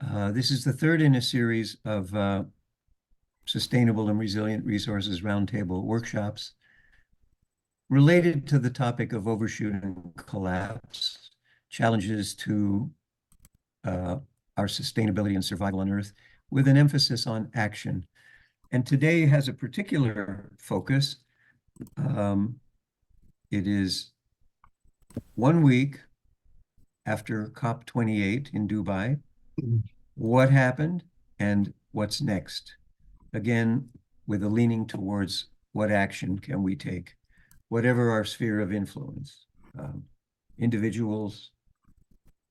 This is the third in a series of Sustainable and Resilient Resources Roundtable workshops related to the topic of overshoot and collapse, challenges to our sustainability and survival on Earth, with an emphasis on action. And today has a particular focus. It is 1 week after COP28 in Dubai. What happened and what's next? Again, with a leaning towards what action can we take, whatever our sphere of influence, individuals,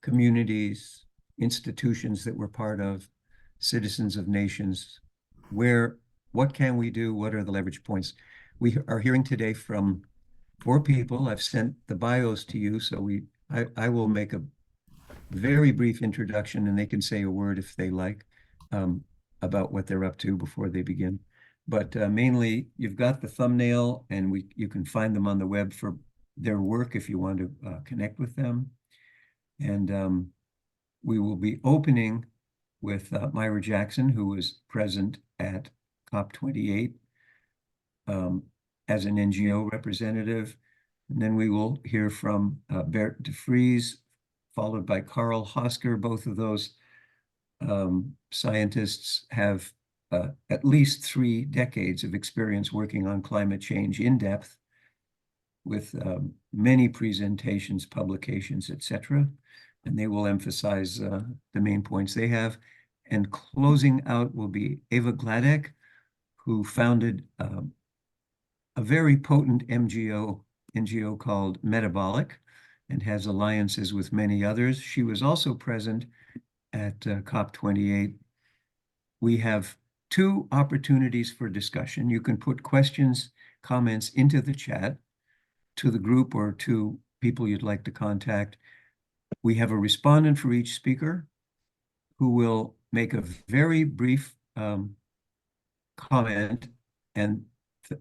communities, institutions that we're part of, citizens of nations, what can we do? What are the leverage points? We are hearing today from 4 people. I've sent the bios to you, so I will make a very brief introduction, and they can say a word if they like about what they're up to before they begin. But mainly, you've got the thumbnail, and you can find them on the web for their work if you want to connect with them. And we will be opening with Myra Jackson, who was present at COP28 as an NGO representative. And then we will hear from Bert de Vries, followed by Carl Hosker. Both of those scientists have at least 3 decades of experience working on climate change in depth, with many presentations, publications, etc. And they will emphasize the main points they have. And closing out will be Eva Gladek, who founded a very potent NGO called Metabolic, and has alliances with many others. She was also present at COP28. We have 2 opportunities for discussion. You can put questions, comments into the chat to the group or to people you'd like to contact. We have a respondent for each speaker who will make a very brief comment and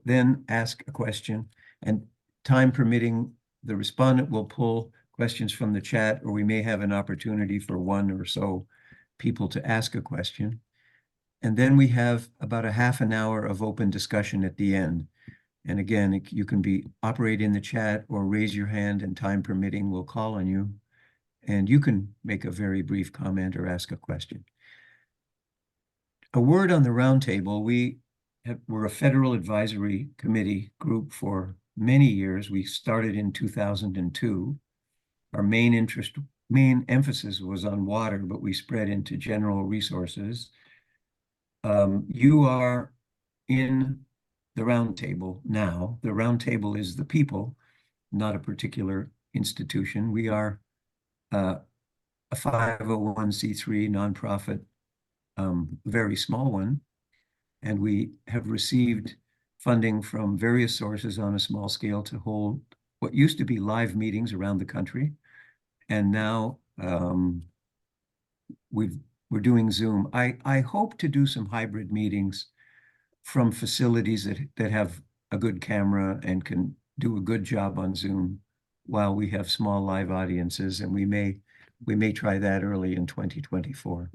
then ask a question. And time permitting, the respondent will pull questions from the chat, or we may have an opportunity for 1 or so people to ask a question. And then we have about a half an hour of open discussion at the end. And again, you can operate in the chat or raise your hand, and time permitting, we'll call on you. And you can make a very brief comment or ask a question. A word on the roundtable. We're a federal advisory committee group for many years. We started in 2002. Our main emphasis was on water, but we spread into general resources. You are in the roundtable now. The roundtable is the people, not a particular institution. We are a 501c3 nonprofit, very small one, and we have received funding from various sources on a small scale to hold what used to be live meetings around the country. And now we're doing Zoom. I hope to do some hybrid meetings from facilities that have a good camera and can do a good job on Zoom while we have small live audiences, and we may try that early in 2024.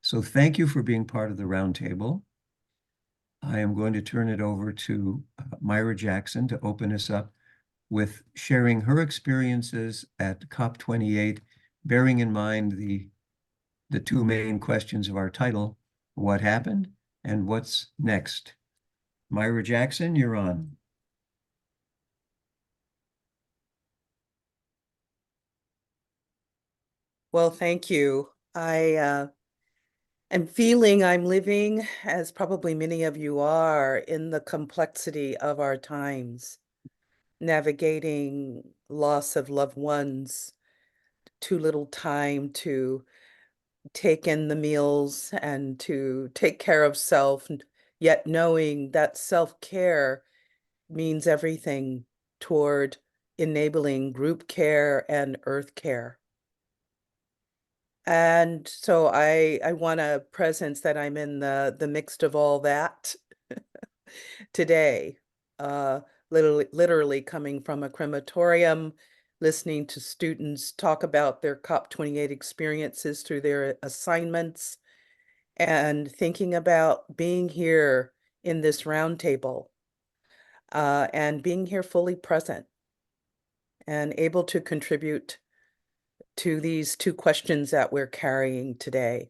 So thank you for being part of the roundtable. I am going to turn it over to Myra Jackson to open us up with sharing her experiences at COP28, bearing in mind the 2 main questions of our title: what happened and what's next. Myra Jackson, you're on. Well, thank you. I am feeling I'm living, as probably many of you are, in the complexity of our times, navigating loss of loved ones, too little time to take in the meals and to take care of self, yet knowing that self-care means everything toward enabling group care and earth care. And so I want a presence that I'm in the mixed of all that today. Literally coming from a crematorium listening to students talk about their COP28 experiences through their assignments, and thinking about being here in this roundtable, and being here fully present and able to contribute to these two questions that we're carrying today.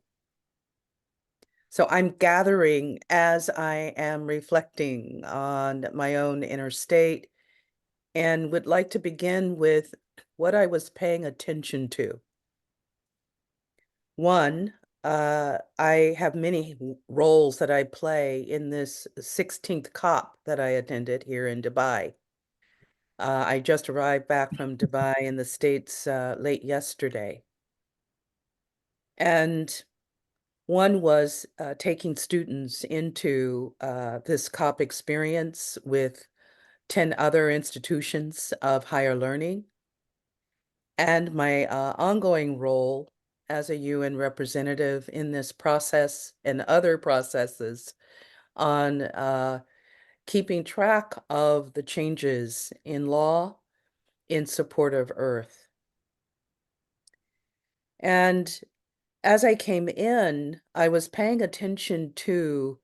So I'm gathering as I am reflecting on my own inner state, and would like to begin with what I was paying attention to. One, I have many roles that I play in this 16th COP that I attended here in Dubai. I just arrived back from Dubai in the States late yesterday. And one was taking students into this COP experience with 10 other institutions of higher learning. And my ongoing role as a UN representative in this process and other processes on keeping track of the changes in law in support of Earth. And as I came in, I was paying attention to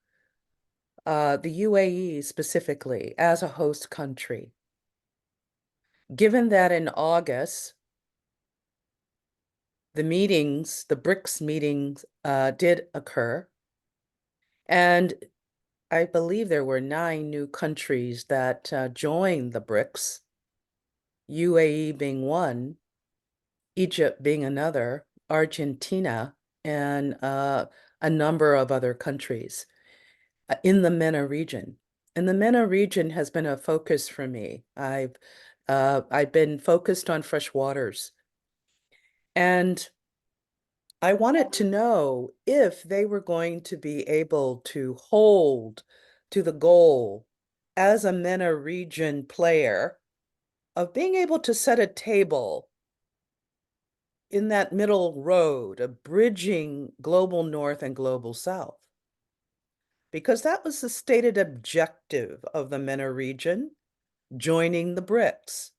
the UAE specifically as a host country. Given that in August, the meetings, the BRICS meetings did occur, and I believe there were 9 new countries that joined the BRICS, UAE being one, Egypt being another, Argentina, and a number of other countries in the MENA region. And the MENA region has been a focus for me. I've been focused on fresh waters. And I wanted to know if they were going to be able to hold to the goal as a MENA region player of being able to set a table in that middle road of bridging global north and global south. Because that was the stated objective of the MENA region, joining the BRICS.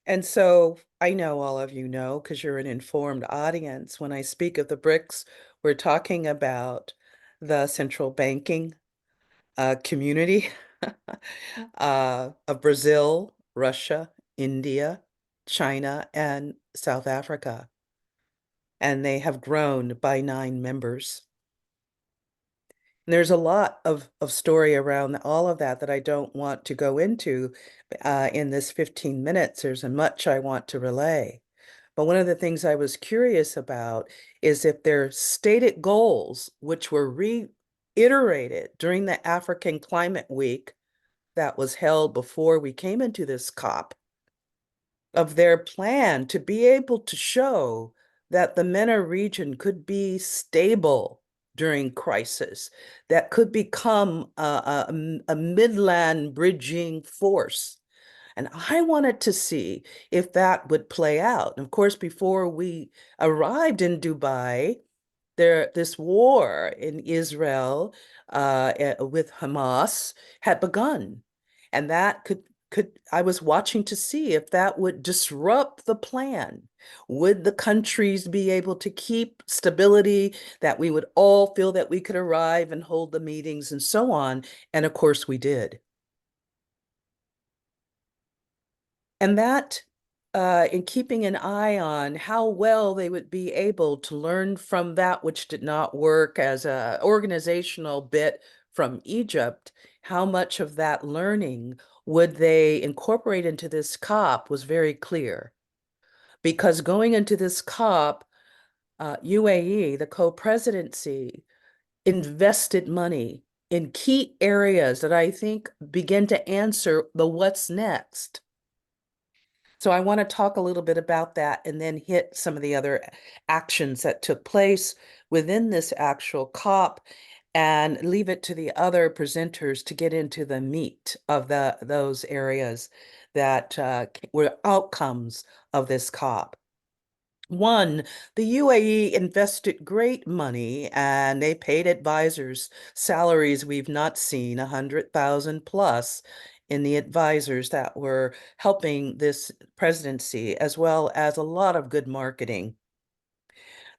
And so I know all of you know, because you're an informed audience, when I speak of the BRICS, we're talking about the central banking community of Brazil, Russia, India, China, and South Africa. And they have grown by 9 members. And there's a lot of story around all of that that I don't want to go into in this 15 minutes. There's much I want to relay. But one of the things I was curious about is if their stated goals, which were reiterated during the African Climate Week that was held before we came into this COP, of their plan to be able to show that the MENA region could be stable during crisis, that could become a midland bridging force. And I wanted to see if that would play out. And of course, before we arrived in Dubai, this war in Israel with Hamas had begun. And that could I was watching to see if that would disrupt the plan. Would the countries be able to keep stability, that we would all feel that we could arrive and hold the meetings and so on? And of course we did. And that, in keeping an eye on how well they would be able to learn from that which did not work as an organizational bit from Egypt, how much of that learning would they incorporate into this COP was very clear. Because going into this COP, UAE, the co-presidency, invested money in key areas that I think begin to answer the what's next. So I want to talk a little bit about that and then hit some of the other actions that took place within this actual COP and leave it to the other presenters to get into the meat of those areas that were outcomes of this COP. One, the UAE invested great money and they paid advisors salaries we've not seen, 100,000 plus, in the advisors that were helping this presidency, as well as a lot of good marketing.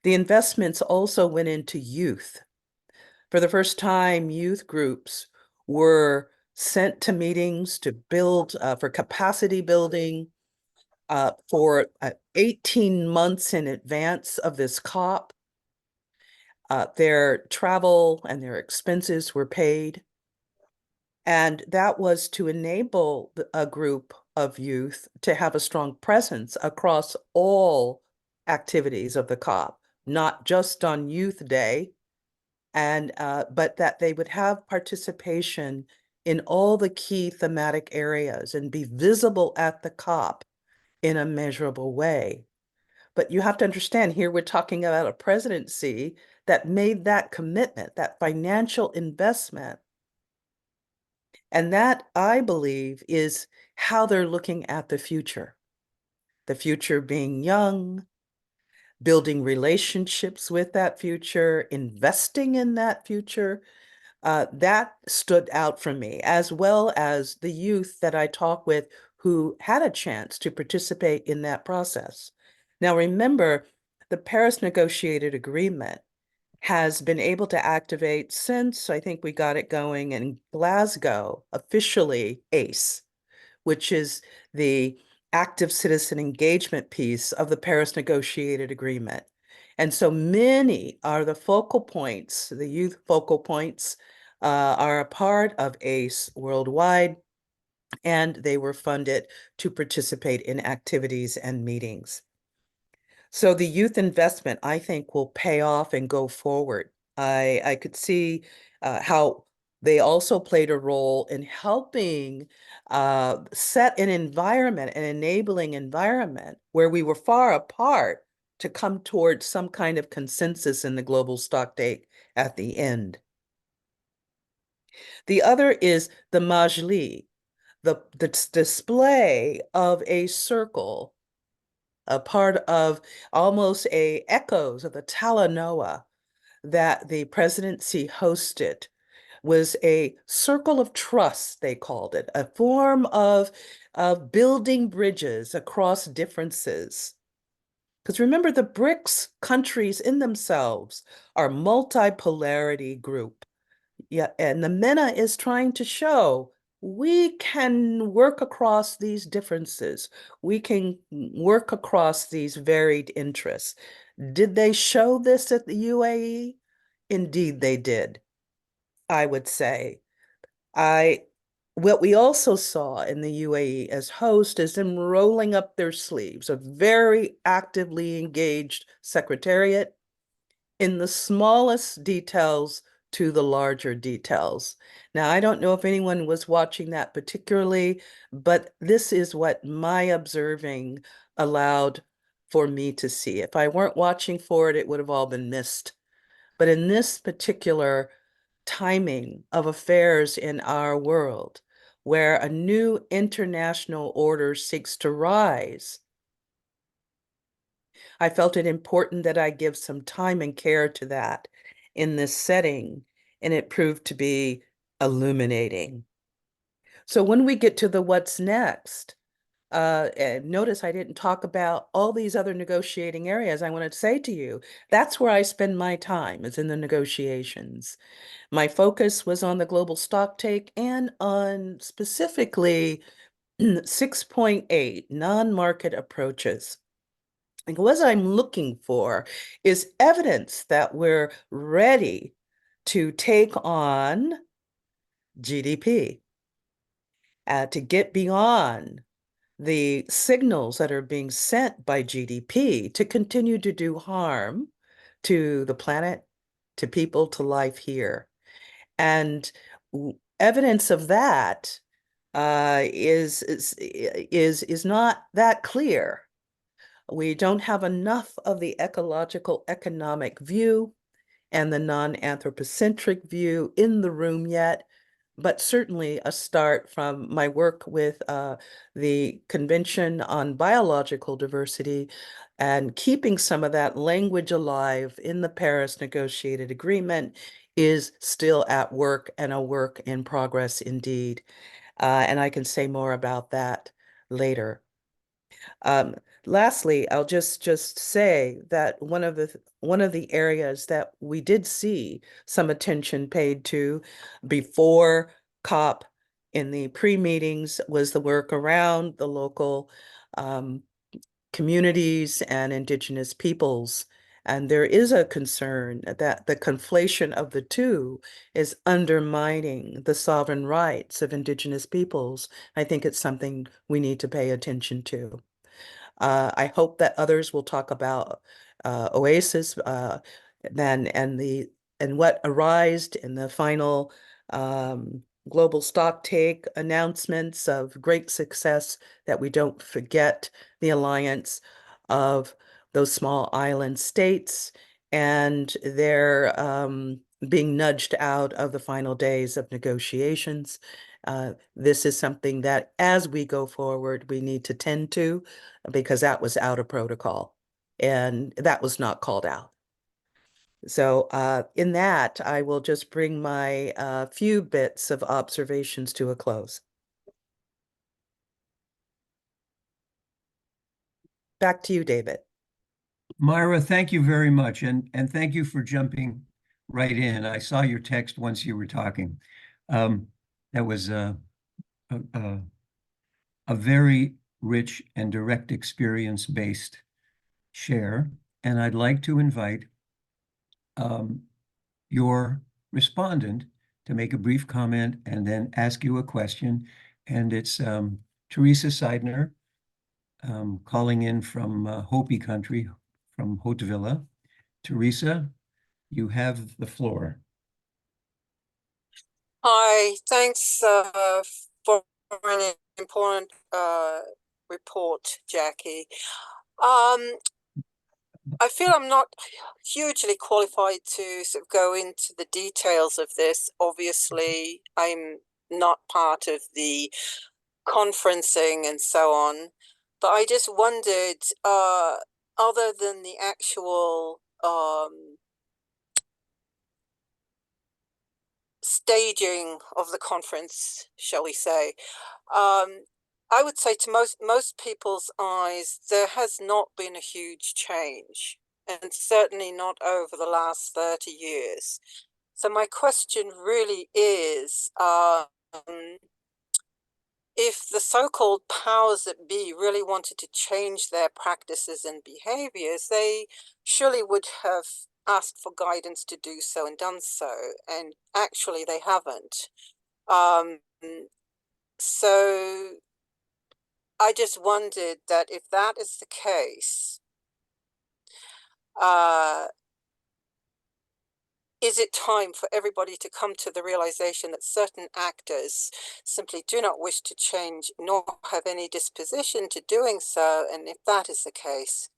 The investments also went into youth. For the first time, youth groups were sent to meetings to build for capacity building for 18 months in advance of this COP. Their travel and their expenses were paid. And that was to enable a group of youth to have a strong presence across all activities of the COP, not just on Youth Day, and but that they would have participation in all the key thematic areas and be visible at the COP in a measurable way. But you have to understand, here we're talking about a presidency that made that commitment, that financial investment. And that, I believe, is how they're looking at the future. The future being young, building relationships with that future, investing in that future. That stood out for me, as well as the youth that I talk with who had a chance to participate in that process. Now, remember, the Paris Negotiated Agreement has been able to activate since I think we got it going in Glasgow, officially ACE, which is the active citizen engagement piece of the Paris Negotiated Agreement. And so many are the focal points, the youth focal points are a part of ACE worldwide, and they were funded to participate in activities and meetings. So the youth investment, I think, will pay off and go forward. I could see how they also played a role in helping set an environment, an enabling environment where we were far apart to come towards some kind of consensus in the global stock take at the end. The other is the Majli, the display of a circle, a part of almost a echoes of the Talanoa that the presidency hosted, was a circle of trust, they called it, a form of building bridges across differences. Because remember, the BRICS countries in themselves are multipolarity group. Yeah, and the MENA is trying to show we can work across these differences. We can work across these varied interests. Did they show this at the UAE? Indeed, they did, I would say. What we also saw in the UAE as host is them rolling up their sleeves, a very actively engaged secretariat in the smallest details to the larger details. Now, I don't know if anyone was watching that particularly, but this is what my observing allowed for me to see. If I weren't watching for it, it would have all been missed. But in this particular timing of affairs in our world, where a new international order seeks to rise, I felt it important that I give some time and care to that in this setting, and it proved to be illuminating. So when we get to the what's next, and notice I didn't talk about all these other negotiating areas. I want to say to you, that's where I spend my time, is in the negotiations. My focus was on the global stock take and on specifically 6.8 non-market approaches. And what I'm looking for is evidence that we're ready to take on GDP, to get beyond the signals that are being sent by GDP to continue to do harm to the planet, to people, to life here. And evidence of that is not that clear. We don't have enough of the ecological economic view and the non-anthropocentric view in the room yet, but certainly a start from my work with the Convention on Biological Diversity and keeping some of that language alive in the Paris Negotiated Agreement is still at work and a work in progress indeed. And I can say more about that later. Um, Lastly, I'll just say that one of the areas that we did see some attention paid to before COP in the pre-meetings was the work around the local communities and indigenous peoples. And there is a concern that the conflation of the two is undermining the sovereign rights of indigenous peoples. I think it's something we need to pay attention to. I hope that others will talk about Oasis then and what arose in the final global stock take announcements of great success, that we don't forget the alliance of those small island states and their being nudged out of the final days of negotiations. This is something that as we go forward, we need to tend to, because that was out of protocol and that was not called out. So in that, I will just bring my few bits of observations to a close. Back to you, David. Myra, thank you very much. And thank you for jumping right in. I saw your text once you were talking. That was a, a very rich and direct experience-based share. And I'd like to invite your respondent to make a brief comment and then ask you a question. And it's Teresa Seidner calling in from Hopi country, from Haute-Villa. Teresa, you have the floor. Hi, thanks for an important report, Jackie. I feel I'm not hugely qualified to sort of go into the details of this. Obviously, I'm not part of the conferencing and so on, but I just wondered, other than the actual staging of the conference, shall we say, I would say to most people's eyes, there has not been a huge change, and certainly not over the last 30 years. So my question really is, if the so-called powers that be really wanted to change their practices and behaviors, they surely would have asked for guidance to do so and done so, and actually they haven't. So I just wondered that if that is the case, is it time for everybody to come to the realization that certain actors simply do not wish to change nor have any disposition to doing so? And if that is the case,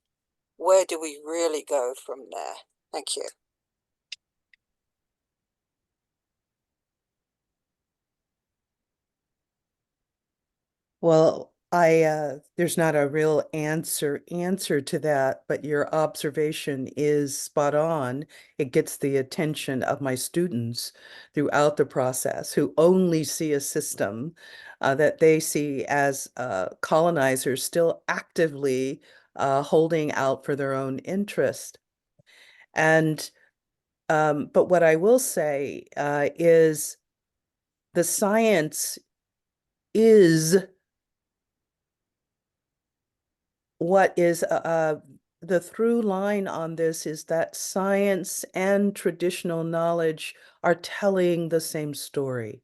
where do we really go from there? Thank you. Well, there's not a real answer to that, but your observation is spot on. It gets the attention of my students throughout the process, who only see a system that they see as colonizers still actively holding out for their own interest. And but what I will say is the science is what is the through line on this is that science and traditional knowledge are telling the same story.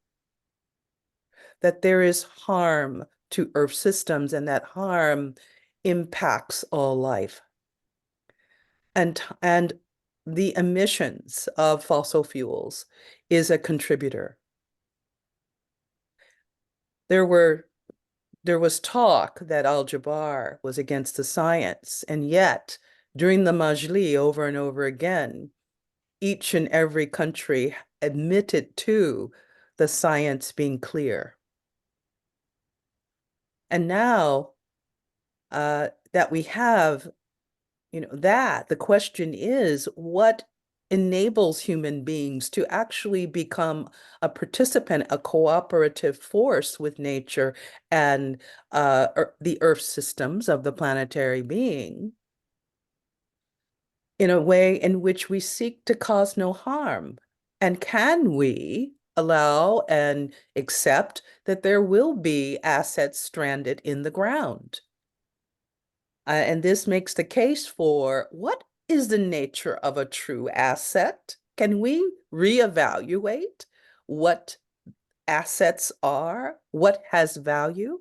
That there is harm to Earth systems and that harm impacts all life. And the emissions of fossil fuels is a contributor. There was talk that Al-Jabbar was against the science, and yet during the Majlis over and over again, each and every country admitted to the science being clear. And now that we have, the question is, what enables human beings to actually become a participant, a cooperative force with nature and the Earth systems of the planetary being in a way in which we seek to cause no harm. And can we allow and accept that there will be assets stranded in the ground? And this makes the case for what is the nature of a true asset? Can we reevaluate what assets are, what has value?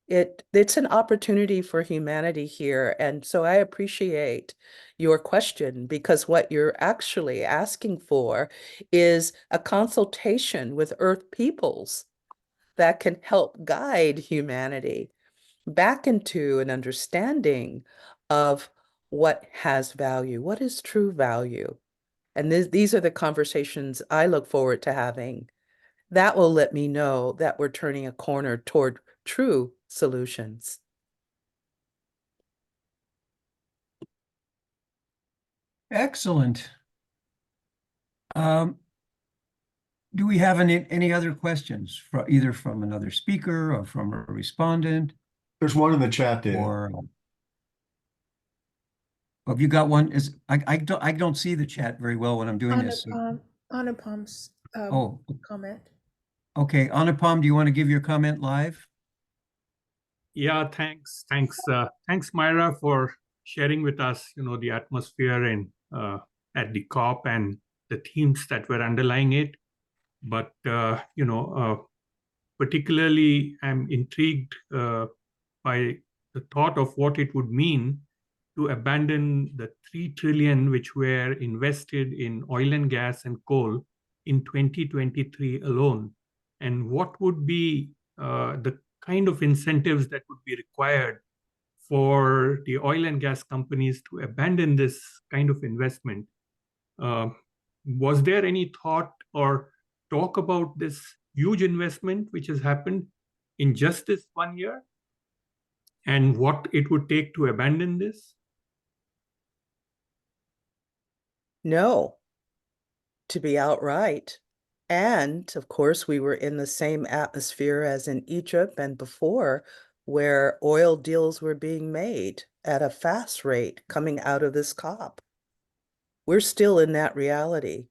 It's an opportunity for humanity here. And so I appreciate your question, because what you're actually asking for is a consultation with Earth peoples that can help guide humanity back into an understanding of what has value, what is true value. And these are the conversations I look forward to having. That will let me know that we're turning a corner toward true solutions. Excellent. Do we have any other questions either from another speaker or from a respondent? There's one in the chat, David. Or have you got one? I don't see the chat very well when I'm doing this. Anupam's Oh, comment. okay. Anupam, do you want to give your comment live? Yeah, thanks. Thanks, Myra, for sharing with us, the atmosphere and at the COP and the themes that were underlying it. But, particularly, I'm intrigued by the thought of what it would mean to abandon the 3 trillion which were invested in oil and gas and coal in 2023 alone. And what would be the kind of incentives that would be required for the oil and gas companies to abandon this kind of investment? Was there any thought or talk about this huge investment which has happened in just this 1 year and what it would take to abandon this? No, to be outright. And of course, we were in the same atmosphere as in Egypt and before, where oil deals were being made at a fast rate coming out of this COP. We're still in that reality.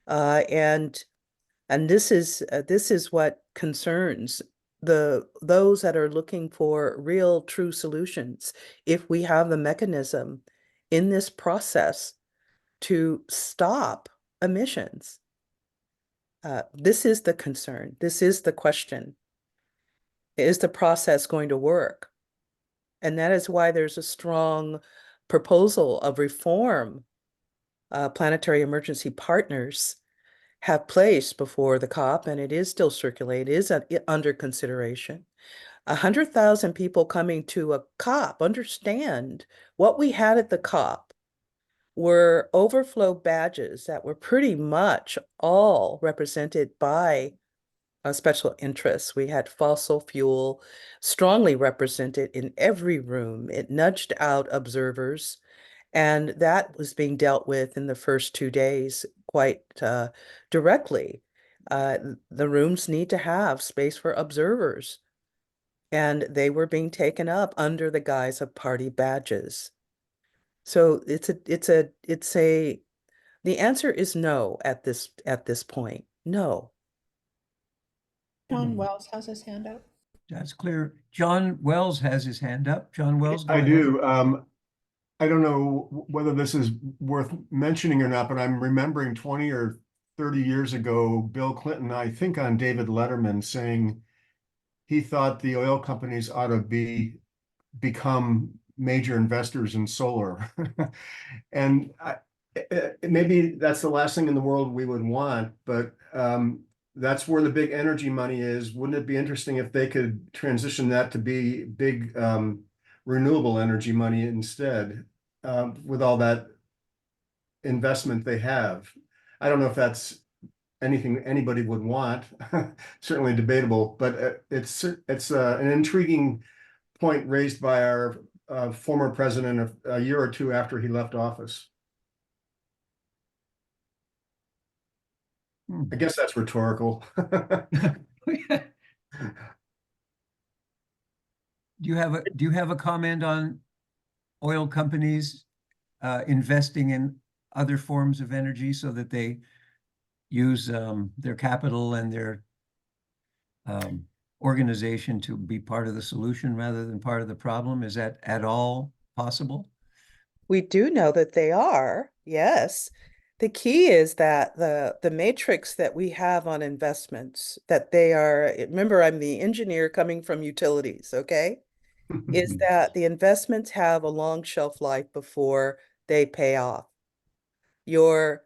And this is what concerns those that are looking for real, true solutions. If we have the mechanism in this process to stop emissions, this is the concern. This is the question. Is the process going to work? And that is why there's a strong proposal of reform. Planetary Emergency Partners have placed before the COP, and it is still circulating, it is under consideration. 100,000 people coming to a COP understand what we had at the COP were overflow badges that were pretty much all represented by special interests. We had fossil fuel strongly represented in every room. It nudged out observers, and that was being dealt with in the first 2 days quite directly. The rooms need to have space for observers, and they were being taken up under the guise of party badges. So the answer is no at this point. No. John Wells has his hand up. That's clear. John Wells has his hand up. John Wells, go I ahead. do. I don't know whether this is worth mentioning or not, but I'm remembering 20 or 30 years ago, Bill Clinton, I think on David Letterman, saying he thought the oil companies ought to become major investors in solar. And maybe that's the last thing in the world we would want, but that's where the big energy money is. Wouldn't it be interesting if they could transition that to be big renewable energy money instead, with all that investment they have? I don't know if that's anything anybody would want, certainly debatable, but it's an intriguing point raised by our former president a year or two after he left office. I guess that's rhetorical. Do you have a comment on oil companies investing in other forms of energy so that they use their capital and their organization to be part of the solution rather than part of the problem? Is that at all possible? We do know that they are, yes. The key is that the matrix that we have on investments, that they are, remember, I'm the engineer coming from utilities, okay? Is that the investments have a long shelf life before they pay off. Your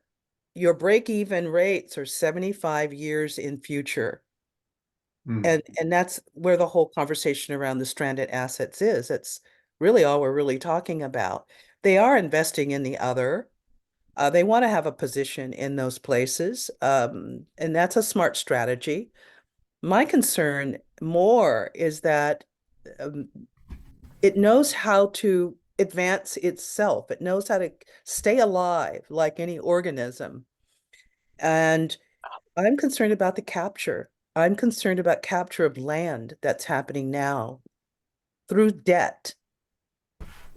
break-even rates are 75 years in future. Mm. And that's where the whole conversation around the stranded assets is. It's really all we're really talking about. They are investing in the other. They want to have a position in those places. And that's a smart strategy. My concern more is that um, it knows how to advance itself. It knows how to stay alive like any organism. And I'm concerned about the capture. I'm concerned about capture of land that's happening now through debt.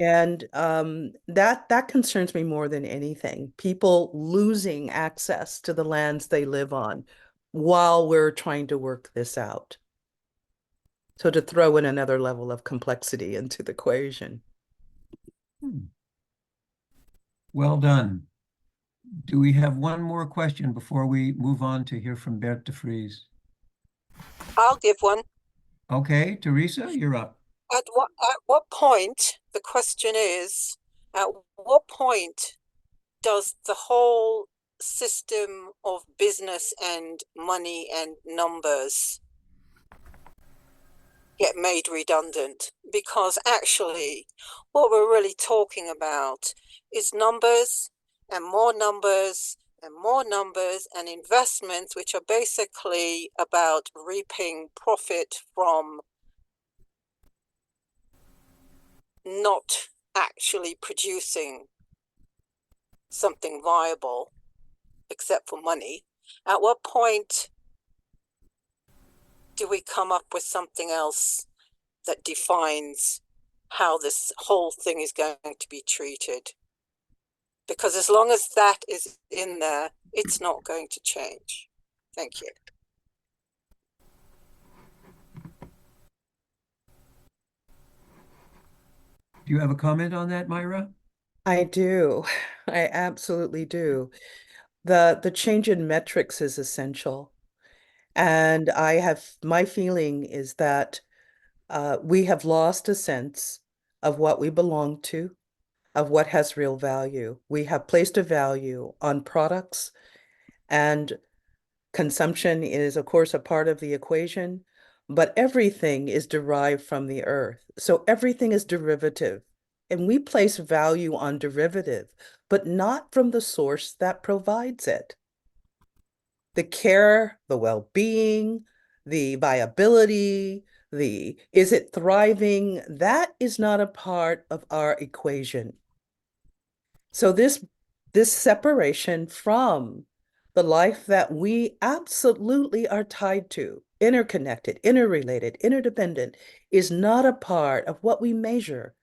And that concerns me more than anything. People losing access to the lands they live on while we're trying to work this out. So to throw in another level of complexity into the equation. Well done. Do we have one more question before we move on to hear from Bert de Vries? I'll give one. Okay, Teresa, you're up. At what point, the question is, at what point does the whole system of business and money and numbers get made redundant? Because actually, what we're really talking about is numbers and more numbers and more numbers and investments, which are basically about reaping profit from not actually producing something viable except for money. At what point do we come up with something else that defines how this whole thing is going to be treated? Because as long as that is in there, it's not going to change. Thank you. Do you have a comment on that, Myra? I do. I absolutely do. The change in metrics is essential. And my feeling is that we have lost a sense of what we belong to, of what has real value. We have placed a value on products, and consumption is, of course, a part of the equation, but everything is derived from the earth. So everything is derivative. And we place value on derivative, but not from the source that provides it. The care, the well-being, the viability, is it thriving? That is not a part of our equation. So this separation from the life that we absolutely are tied to, interconnected, interrelated, interdependent, is not a part of what we measure.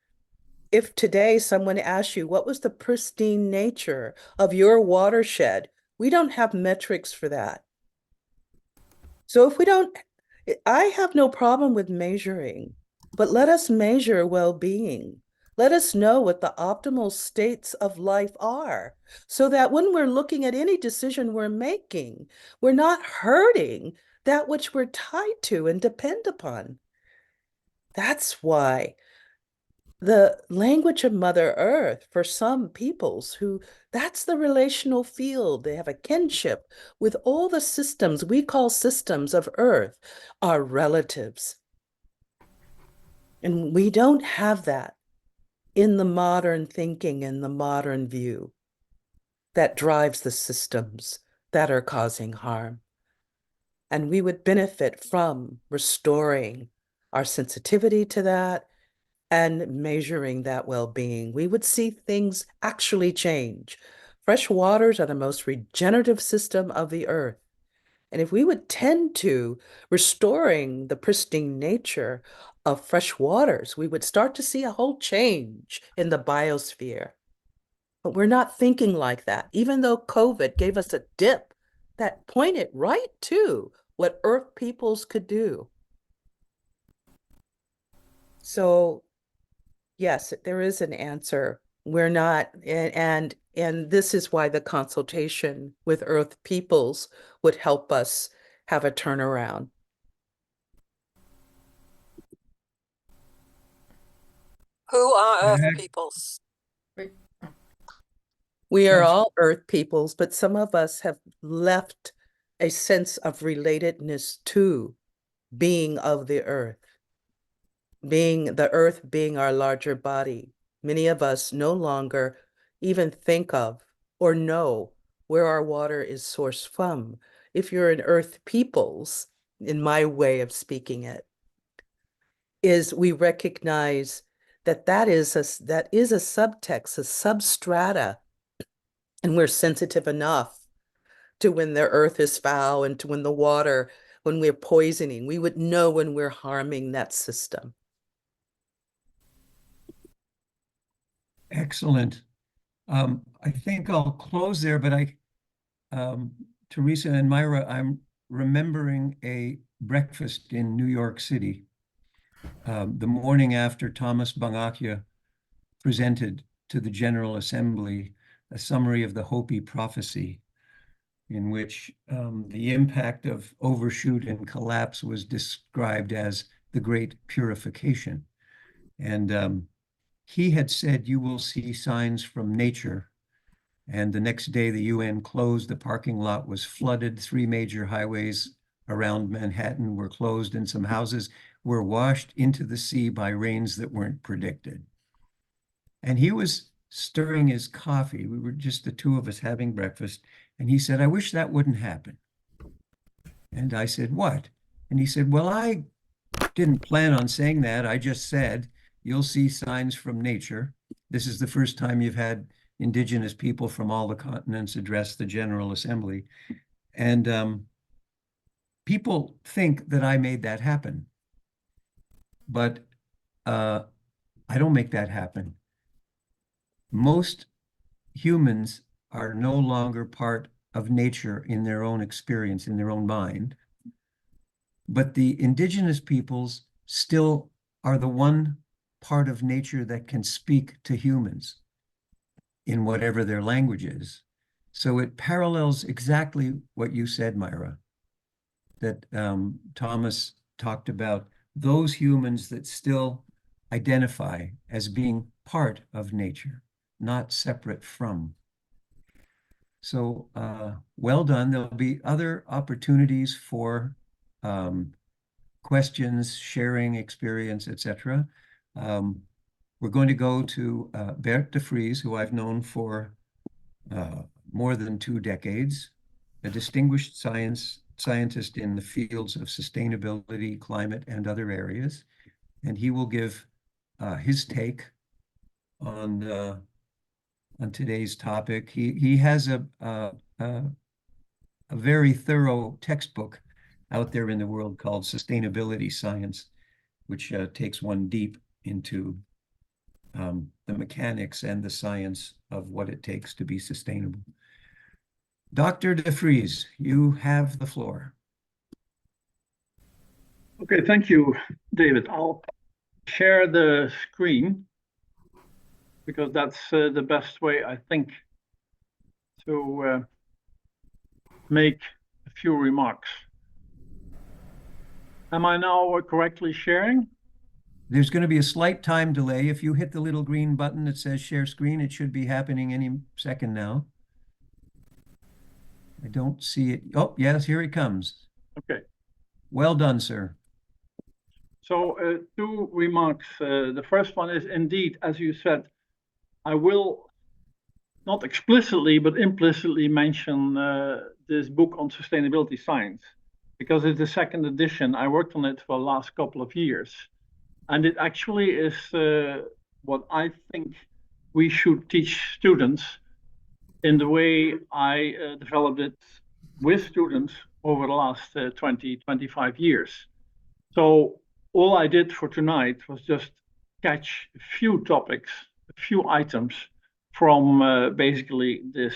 If today someone asks you, what was the pristine nature of your watershed? We don't have metrics for that. So if we don't, I have no problem with measuring, but let us measure well-being. Let us know what the optimal states of life are, so that when we're looking at any decision we're making, we're not hurting that which we're tied to and depend upon. That's why the language of Mother Earth, for some peoples who, that's the relational field, they have a kinship with all the systems we call systems of Earth, are relatives. And we don't have that in the modern thinking and the modern view that drives the systems that are causing harm. And we would benefit from restoring our sensitivity to that and measuring that well-being. We would see things actually change. Fresh waters are the most regenerative system of the earth. And if we would tend to restoring the pristine nature of fresh waters, we would start to see a whole change in the biosphere. But we're not thinking like that. Even though COVID gave us a dip that pointed right to what Earth peoples could do. So yes, there is an answer. We're not, and this is why the consultation with Earth peoples would help us have a turnaround. Who are Earth Heck. peoples? We are That's- all Earth peoples, but some of us have left a sense of relatedness to being of the Earth, being the Earth being our larger body. Many of us no longer even think of or know where our water is sourced from. If you're an Earth peoples, in my way of speaking it, is we recognize that that is a subtext, a substrata, and we're sensitive enough to when the earth is foul and to when the water, when we're poisoning, we would know when we're harming that system. Excellent. I think I'll close there, but Teresa and Myra, I'm remembering a breakfast in New York City, the morning after Thomas Bangakya presented to the General Assembly a summary of the Hopi prophecy, in which the impact of overshoot and collapse was described as the great purification. And he had said, you will see signs from nature. And the next day, the UN closed. The parking lot was flooded. 3 major highways around Manhattan were closed, and some houses were washed into the sea by rains that weren't predicted. And he was stirring his coffee. We were just the two of us having breakfast. And he said, I wish that wouldn't happen. And I said, what? And he said, well, I didn't plan on saying that. I just said, you'll see signs from nature. This is the first time you've had indigenous people from all the continents address the General Assembly. And people think that I made that happen. But I don't make that happen. Most humans are no longer part of nature in their own experience, in their own mind. But the indigenous peoples still are the one part of nature that can speak to humans in whatever their language is. So it parallels exactly what you said, Myra, that Thomas talked about those humans that still identify as being part of nature, not separate from. So well done. There'll be other opportunities for questions, sharing experience, etc. We're going to go to Bert de Vries, who I've known for more than 2 decades, a distinguished scientist in the fields of sustainability, climate, and other areas. And he will give his take on today's topic. He has a very thorough textbook out there in the world called Sustainability Science, which takes one deep into the mechanics and the science of what it takes to be sustainable. Dr. de Vries, you have the floor. Okay, thank you, David. I'll share the screen because that's the best way, I think, to make a few remarks. Am I now correctly sharing? There's going to be a slight time delay. If you hit the little green button that says share screen, it should be happening any second now. I don't see it. Oh, yes, here it comes. Okay. Well done, sir. So 2 remarks. The first one is indeed, as you said, I will not explicitly, but implicitly mention this book on sustainability science, because it's the 2nd edition. I worked on it for the last couple of years. And it actually is what I think we should teach students in the way I developed it with students over the last 20, 25 years. So all I did for tonight was just catch a few topics, a few items from basically this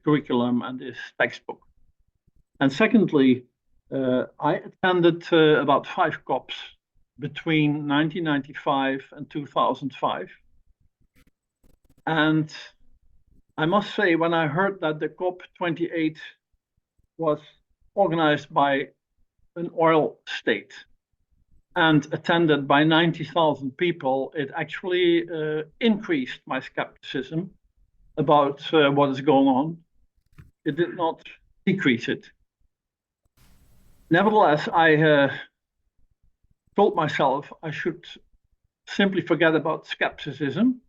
curriculum and this textbook. And secondly, I attended about 5 COPs between 1995 and 2005. And I must say, when I heard that the COP28 was organized by an oil state and attended by 90,000 people, it actually increased my skepticism about what is going on. It did not decrease it. Nevertheless, I told myself I should simply forget about skepticism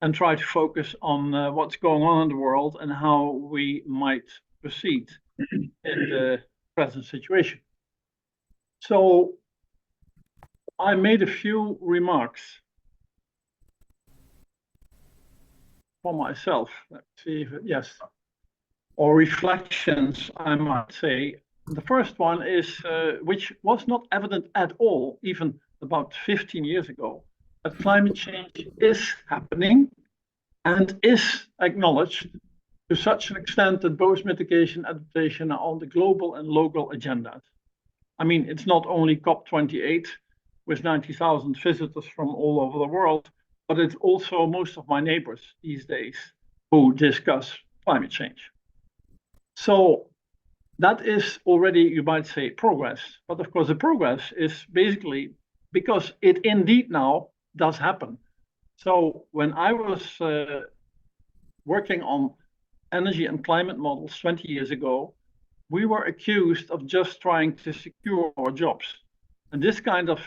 and try to focus on what's going on in the world and how we might proceed in the present situation. So I made a few remarks for myself. Let's see if yes, or reflections, I might say. The first one is, which was not evident at all, even about 15 years ago, that climate change is happening and is acknowledged to such an extent that both mitigation and adaptation are on the global and local agendas. I mean, it's not only COP28 with 90,000 visitors from all over the world, but it's also most of my neighbors these days who discuss climate change. So that is already, you might say, progress. But of course, the progress is basically because it indeed now does happen. So when I was working on energy and climate models 20 years ago, we were accused of just trying to secure our jobs. And this kind of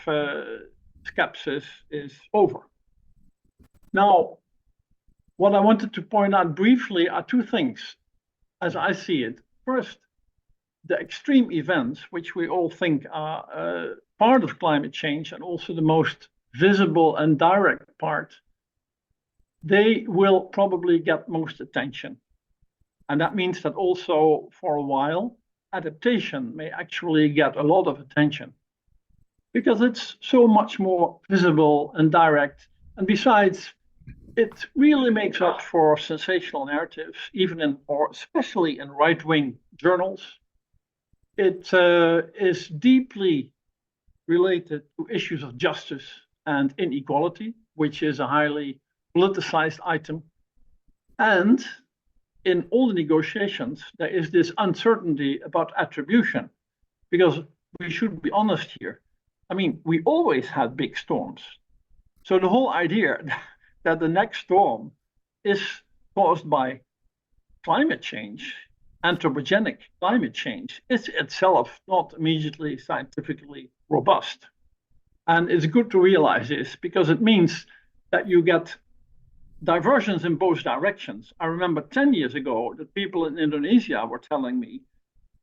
skepsis is over. Now, what I wanted to point out briefly are 2 things, as I see it. First, the extreme events, which we all think are part of climate change and also the most visible and direct part, they will probably get most attention. And that means that also for a while, adaptation may actually get a lot of attention because it's so much more visible and direct. And besides, it really makes up for sensational narratives, even in, or especially in right-wing journals. It is deeply related to issues of justice and inequality, which is a highly politicized item. And in all the negotiations, there is this uncertainty about attribution, because we should be honest here. I mean, we always had big storms. So the whole idea that the next storm is caused by climate change, anthropogenic climate change, is itself not immediately scientifically robust. And it's good to realize this because it means that you get diversions in both directions. I remember 10 years ago that people in Indonesia were telling me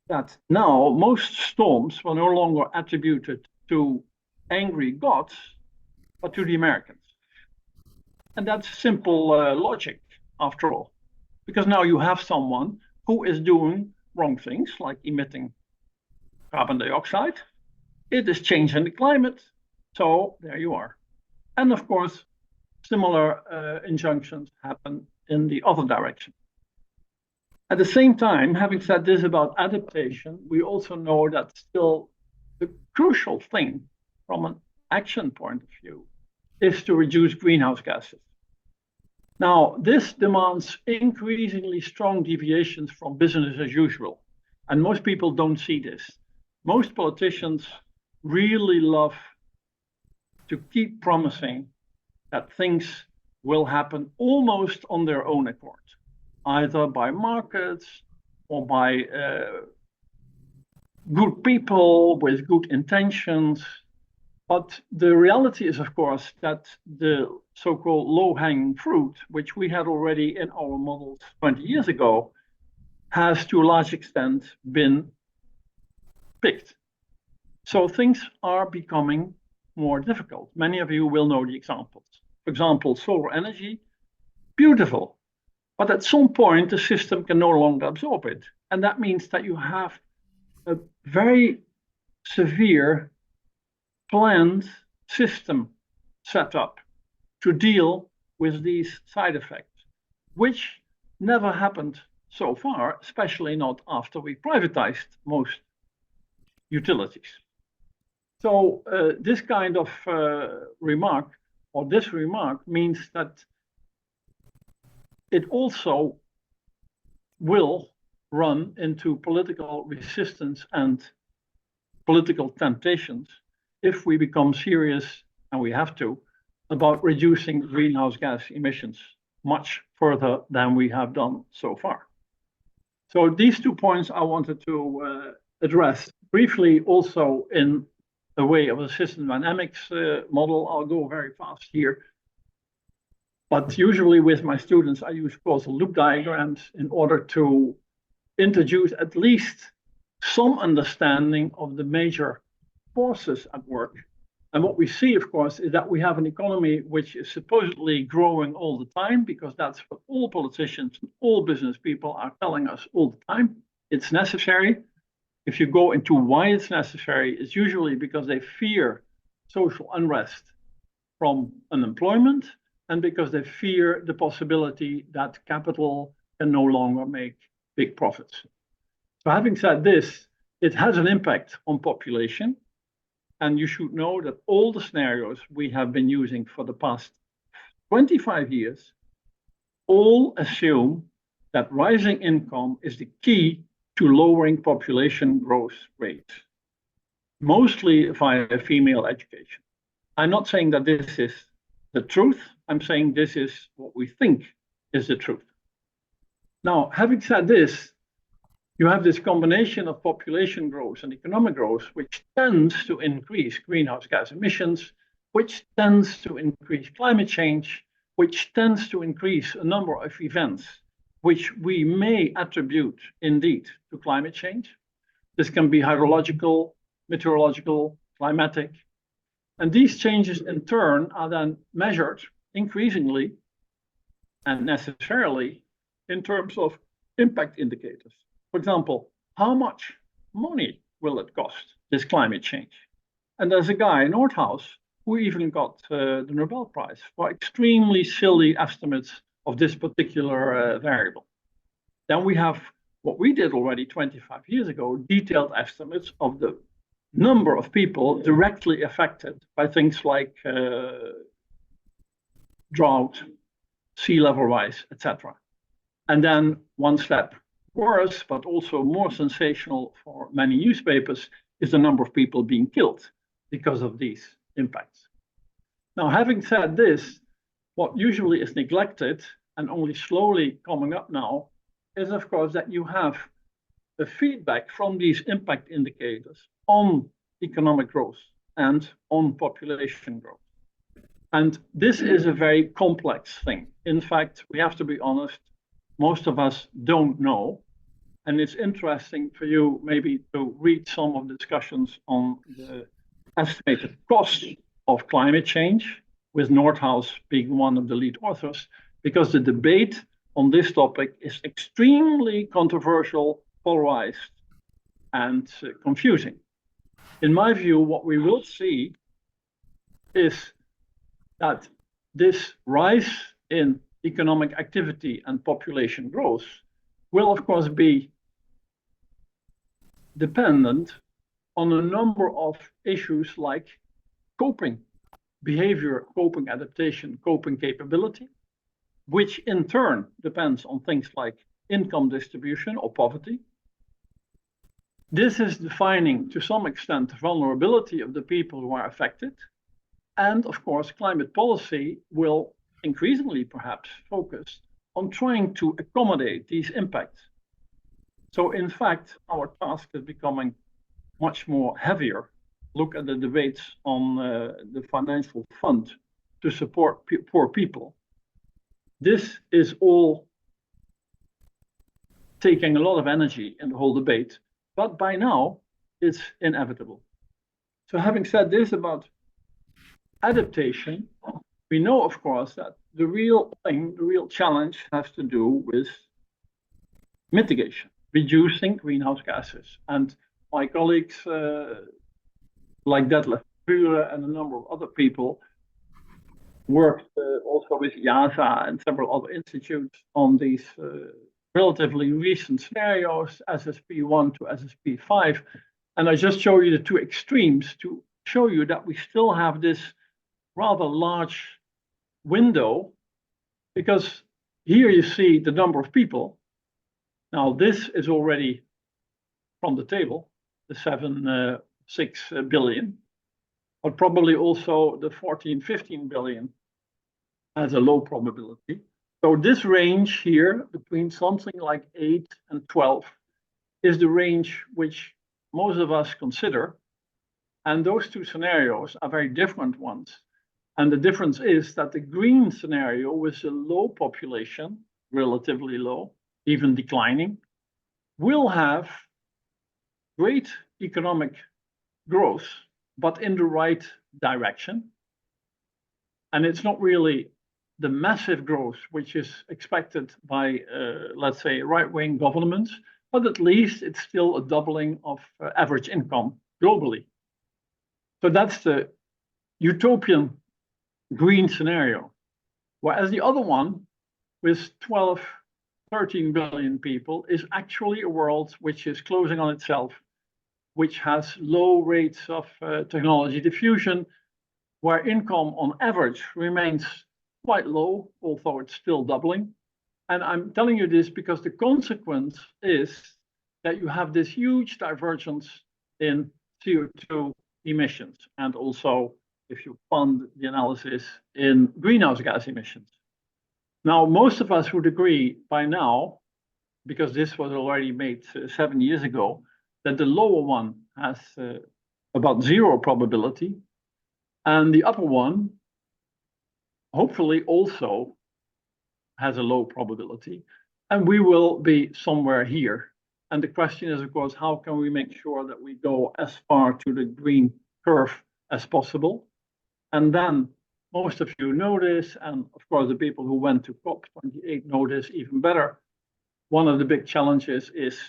that now most storms were no longer attributed to angry gods, but to the Americans. And that's simple logic, after all, because now you have someone who is doing wrong things, like emitting carbon dioxide. It is changing the climate. So there you are. And of course, similar injunctions happen in the other direction. At the same time, having said this about adaptation, we also know that still the crucial thing from an action point of view is to reduce greenhouse gases. Now, this demands increasingly strong deviations from business as usual. And most people don't see this. Most politicians really love to keep promising that things will happen almost on their own accord, either by markets or by good people with good intentions. But the reality is, of course, that the so-called low-hanging fruit, which we had already in our models 20 years ago, has to a large extent been picked. So things are becoming more difficult. Many of you will know the examples. For example, solar energy, beautiful. But at some point, the system can no longer absorb it. And that means that you have a very severe planned system set up to deal with these side effects, which never happened so far, especially not after we privatized most utilities. So this kind of remark, or this remark, means that it also will run into political resistance and political temptations if we become serious, and we have to, about reducing greenhouse gas emissions much further than we have done so far. So these 2 points I wanted to address briefly, also in the way of a system dynamics model. I'll go very fast here. But usually with my students, I use causal loop diagrams in order to introduce at least some understanding of the major forces at work. And what we see, of course, is that we have an economy which is supposedly growing all the time, because that's what all politicians and all business people are telling us all the time. It's necessary. If you go into why it's necessary, it's usually because they fear social unrest from unemployment, and because they fear the possibility that capital can no longer make big profits. So having said this, it has an impact on population. And you should know that all the scenarios we have been using for the past 25 years all assume that rising income is the key to lowering population growth rates, mostly via female education. I'm not saying that this is the truth. I'm saying this is what we think is the truth. Now, having said this, you have this combination of population growth and economic growth, which tends to increase greenhouse gas emissions, which tends to increase climate change, which tends to increase a number of events which we may attribute indeed to climate change. This can be hydrological, meteorological, climatic. And these changes in turn are then measured increasingly and necessarily in terms of impact indicators. For example, how much money will it cost, this climate change? And there's a guy in Nordhaus who even got the Nobel Prize for extremely silly estimates of this particular variable. Then we have what we did already 25 years ago, detailed estimates of the number of people directly affected by things like drought, sea level rise, etc. And then one step worse, but also more sensational for many newspapers, is the number of people being killed because of these impacts. Now, having said this, what usually is neglected and only slowly coming up now is, of course, that you have the feedback from these impact indicators on economic growth and on population growth. And this is a very complex thing. In fact, we have to be honest, most of us don't know. And it's interesting for you maybe to read some of the discussions on the estimated cost of climate change, with Nordhaus being one of the lead authors, because the debate on this topic is extremely controversial, polarized, and confusing. In my view, what we will see is that this rise in economic activity and population growth will, of course, be dependent on a number of issues like coping behavior, coping adaptation, coping capability, which in turn depends on things like income distribution or poverty. This is defining to some extent the vulnerability of the people who are affected. And of course, climate policy will increasingly perhaps focus on trying to accommodate these impacts. So in fact, our task is becoming much more heavier. Look at the debates on the financial fund to support poor people. This is all taking a lot of energy in the whole debate, but by now it's inevitable. So having said this about adaptation, we know, of course, that the real thing, the real challenge has to do with mitigation, reducing greenhouse gases. And my colleagues like Detlef Pure and a number of other people worked also with IASA and several other institutes on these relatively recent scenarios, SSP1 to SSP5. And I just show you the two extremes to show you that we still have this rather large window, because here you see the number of people. Now this is already from the table, the 6 billion, but probably also the 14, 15 billion has a low probability. So this range here between something like 8 and 12 is the range which most of us consider. And those two scenarios are very different ones. And the difference is that the green scenario with a low population, relatively low, even declining, will have great economic growth, but in the right direction. And it's not really the massive growth which is expected by, let's say, right-wing governments, but at least it's still a doubling of average income globally. So that's the utopian green scenario. Whereas the other one, with 12, 13 billion people, is actually a world which is closing on itself, which has low rates of technology diffusion, where income on average remains quite low, although it's still doubling. And I'm telling you this because the consequence is that you have this huge divergence in CO2 emissions, and also, if you fund the analysis, in greenhouse gas emissions. Now, most of us would agree by now, because this was already made 7 years ago, that the lower one has about 0 probability, and the upper one hopefully also has a low probability, and we will be somewhere here. And the question is, of course, how can we make sure that we go as far to the green curve as possible? And then most of you know this, and of course the people who went to COP28 know this even better. One of the big challenges is,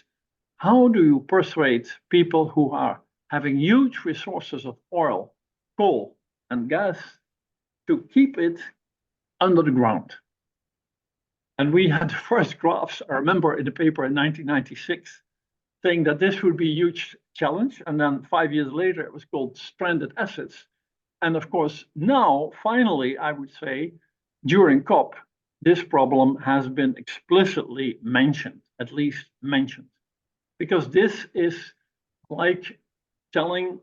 how do you persuade people who are having huge resources of oil, coal, and gas to keep it under the ground? And we had the first graphs, I remember, in the paper in 1996, saying that this would be a huge challenge. And then 5 years later, it was called stranded assets. And of course, now, finally, I would say, during COP, this problem has been explicitly mentioned, at least mentioned. Because this is like telling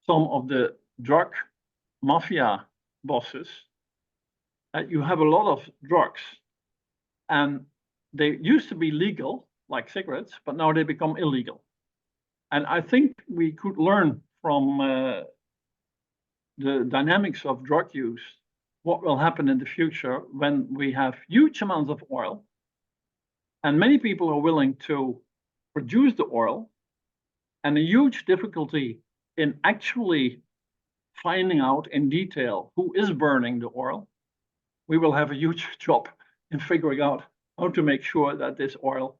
some of the drug mafia bosses that you have a lot of drugs, and they used to be legal, like cigarettes, but now they become illegal. And I think we could learn from the dynamics of drug use, what will happen in the future when we have huge amounts of oil, and many people are willing to produce the oil, and a huge difficulty in actually finding out in detail who is burning the oil. We will have a huge job in figuring out how to make sure that this oil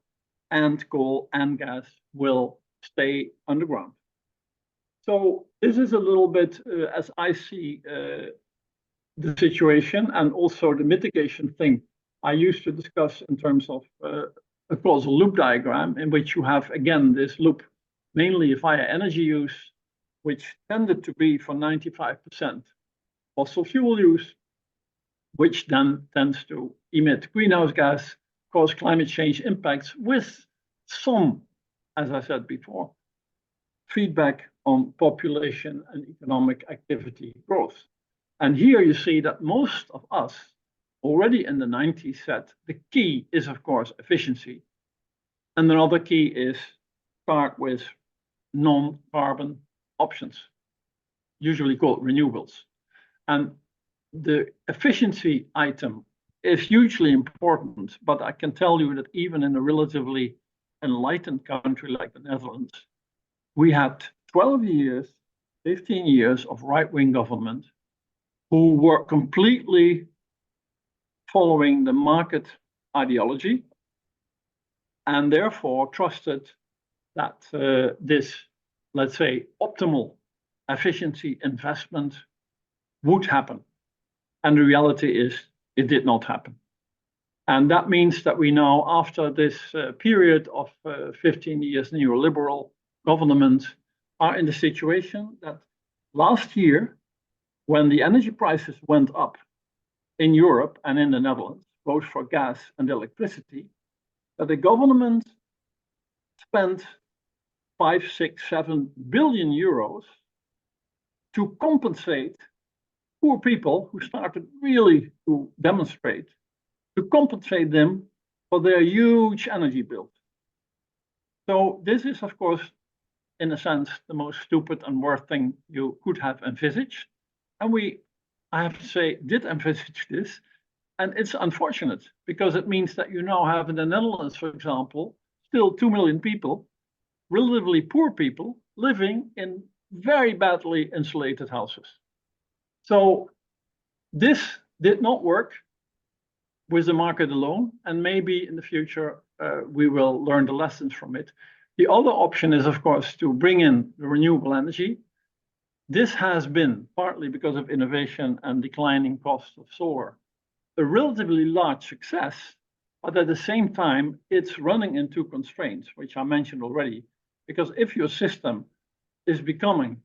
and coal and gas will stay underground. So this is a little bit as I see the situation, and also the mitigation thing I used to discuss in terms of a causal loop diagram, in which you have, again, this loop mainly via energy use, which tended to be for 95% fossil fuel use, which then tends to emit greenhouse gas, cause climate change impacts, with some, as I said before, feedback on population and economic activity growth. And here you see that most of us already in the 90s said the key is, of course, efficiency. And another key is start with non-carbon options, usually called renewables. And the efficiency item is hugely important, but I can tell you that even in a relatively enlightened country like the Netherlands, we had 12 years, 15 years of right-wing government who were completely following the market ideology, and therefore trusted that this let's say, optimal efficiency investment would happen. And the reality is it did not happen. And that means that we now, after this period of 15 years neoliberal government, are in the situation that last year, when the energy prices went up in Europe and in the Netherlands, both for gas and electricity, that the government spent 5, 6, 7 billion euros to compensate poor people who started really to demonstrate, to compensate them for their huge energy bills. So this is, of course, in a sense, the most stupid and worst thing you could have envisaged. And we, I have to say, did envisage this. And it's unfortunate because it means that you now have in the Netherlands, for example, still 2 million people, relatively poor people, living in very badly insulated houses. So this did not work with the market alone, and maybe in the future we will learn the lessons from it. The other option is, of course, to bring in the renewable energy. This has been, partly because of innovation and declining costs of solar, a relatively large success, but at the same time, it's running into constraints, which I mentioned already, because if your system is becoming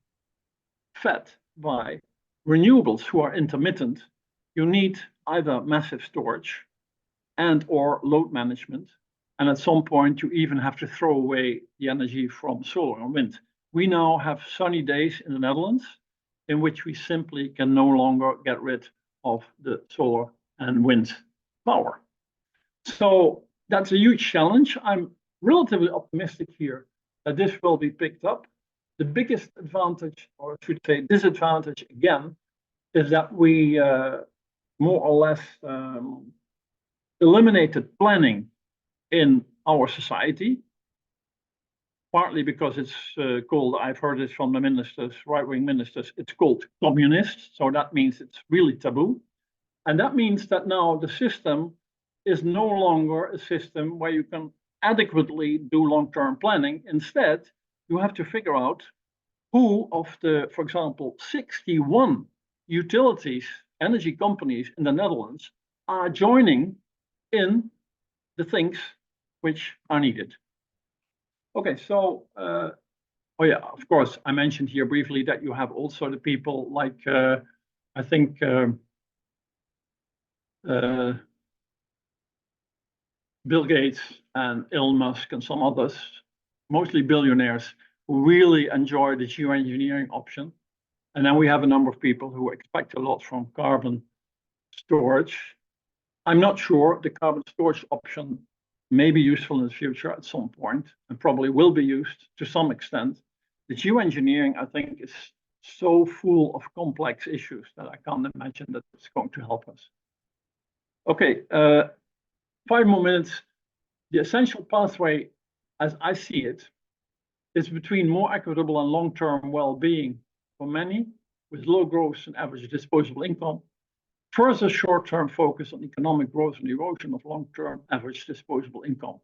fed by renewables who are intermittent, you need either massive storage and or load management. And at some point, you even have to throw away the energy from solar and wind. We now have sunny days in the Netherlands in which we simply can no longer get rid of the solar and wind power. So that's a huge challenge. I'm relatively optimistic here that this will be picked up. The biggest advantage, or I should say disadvantage again, is that we more or less eliminated planning in our society, partly because it's called, I've heard it from the ministers, right-wing ministers, it's called communist. So that means it's really taboo. And that means that now the system is no longer a system where you can adequately do long-term planning. Instead, you have to figure out who of the, for example, 61 utilities, energy companies in the Netherlands are joining in the things which are needed. Okay, so, oh yeah, of course, I mentioned here briefly that you have also the people like, I think, Bill Gates and Elon Musk and some others, mostly billionaires, who really enjoy the geoengineering option. And then we have a number of people who expect a lot from carbon storage. I'm not sure the carbon storage option may be useful in the future at some point, and probably will be used to some extent. The geoengineering, I think, is so full of complex issues that I can't imagine that it's going to help us. Okay, 5 more minutes. The essential pathway, as I see it, is between more equitable and long-term well-being for many, with low growth and average disposable income, further short-term focus on economic growth and erosion of long-term average disposable income.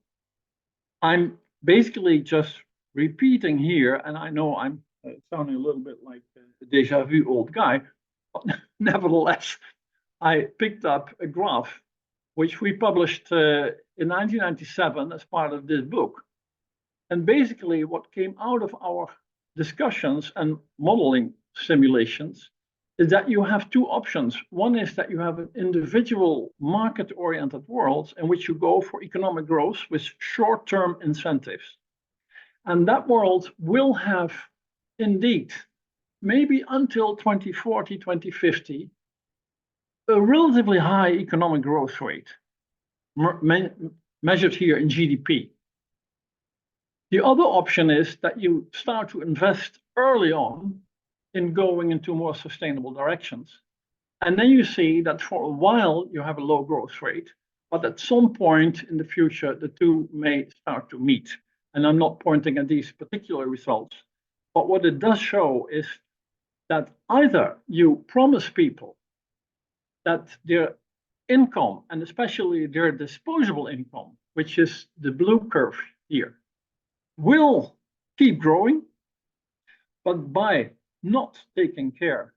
I'm basically just repeating here, and I know I'm sounding a little bit like a déjà vu old guy, but nevertheless, I picked up a graph which we published in 1997 as part of this book. And basically what came out of our discussions and modeling simulations is that you have two options. One is that you have an individual market-oriented world in which you go for economic growth with short-term incentives. And that world will have indeed, maybe until 2040, 2050, a relatively high economic growth rate, measured here in GDP. The other option is that you start to invest early on in going into more sustainable directions. And then you see that for a while you have a low growth rate, but at some point in the future, the two may start to meet. And I'm not pointing at these particular results, but what it does show is that either you promise people that their income, and especially their disposable income, which is the blue curve here, will keep growing, But by not taking care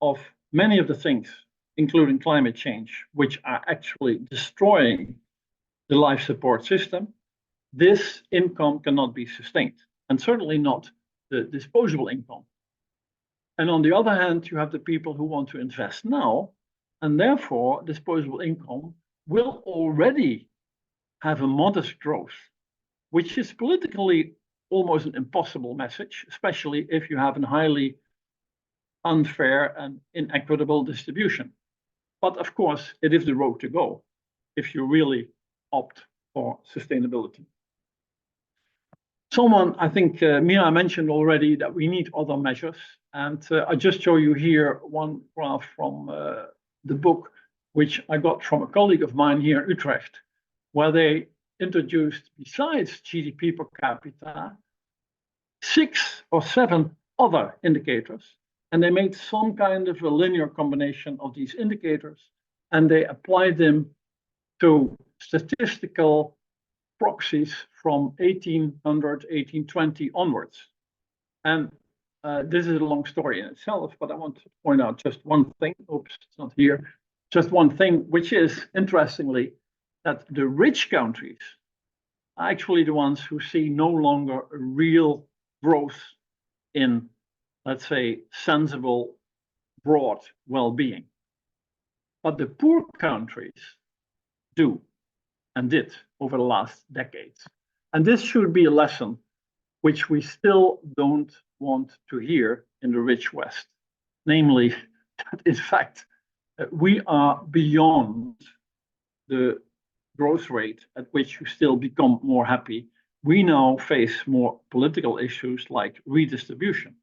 of many of the things, including climate change, which are actually destroying the life support system, this income cannot be sustained, and certainly not the disposable income. And on the other hand, you have the people who want to invest now, and therefore disposable income will already have a modest growth, which is politically almost an impossible message, especially if you have a highly unfair and inequitable distribution. But of course, it is the road to go if you really opt for sustainability. Someone, I think Mira mentioned already that we need other measures. And I just show you here one graph from the book, which I got from a colleague of mine here in Utrecht, where they introduced, besides GDP per capita, 6 or 7 other indicators. And they made some kind of a linear combination of these indicators, and they applied them to statistical proxies from 1800, 1820 onwards. And this is a long story in itself, but I want to point out just one thing. Oops, it's not here. Just one thing, which is, interestingly, that the rich countries are actually the ones who see no longer a real growth in, let's say, sensible, broad well-being. But the poor countries do and did over the last decades. And this should be a lesson which we still don't want to hear in the rich West. Namely, that in fact, we are beyond the growth rate at which you still become more happy. We now face more political issues like redistribution.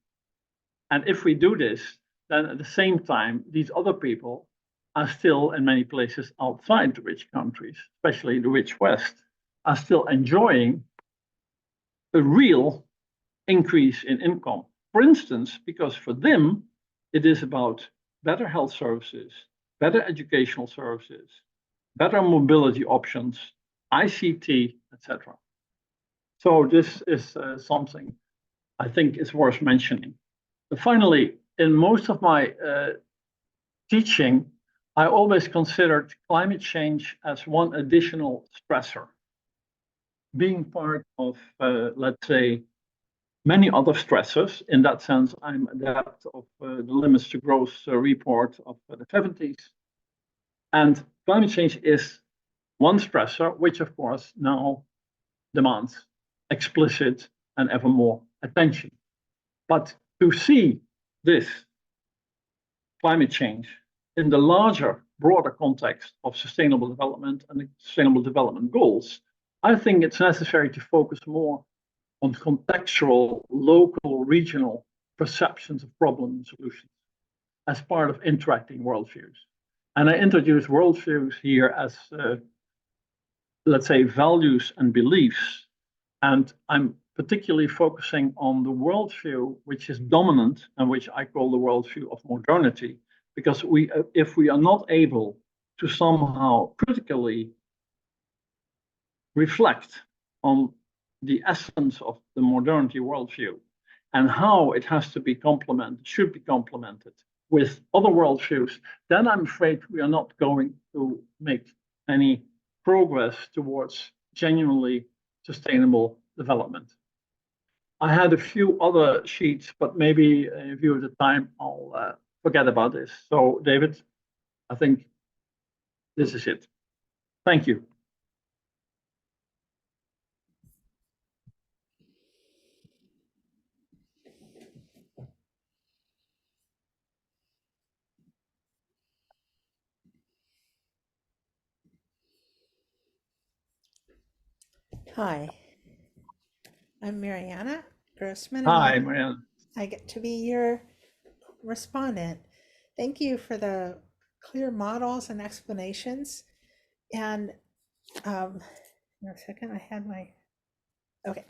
And if we do this, then at the same time, these other people are still in many places outside the rich countries, especially the rich West, are still enjoying a real increase in income. For instance, because for them, it is about better health services, better educational services, better mobility options, ICT, etc. So this is something I think is worth mentioning. And finally, in most of my teaching, I always considered climate change as one additional stressor, being part of, let's say, many other stressors. In that sense, I'm adept of the Limits to Growth report of the 70s. And climate change is one stressor, which of course now demands explicit and ever more attention. But to see this climate change in the larger, broader context of sustainable development and the sustainable development goals, I think it's necessary to focus more on contextual, local, regional perceptions of problem and solutions as part of interacting worldviews. And I introduce worldviews here as, let's say, values and beliefs. And I'm particularly focusing on the worldview which is dominant and which I call the worldview of modernity, because if we are not able to somehow critically reflect on the essence of the modernity worldview and how it has to be complemented, should be complemented with other worldviews, then I'm afraid we are not going to make any progress towards genuinely sustainable development. I had a few other sheets, but maybe in view of the time, I'll forget about this. So, David, I think this is it. Thank you. Hi, I'm Mariana Grossman. Hi, And Marianne. I get to be your respondent. Thank you for the clear models and explanations. And in a second, I had my, okay.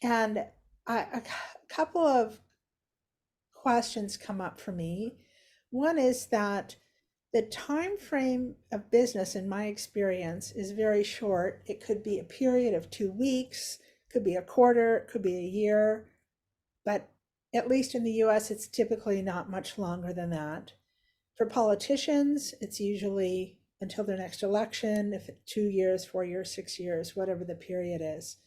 And a couple of questions come up for me. One is that the time frame of business, in my experience, is very short. It could be a period of 2 weeks, could be a quarter, could be a year, but at least in the US, it's typically not much longer than that. For politicians, it's usually until their next election, if it's 2 years, 4 years, 6 years, whatever the period is.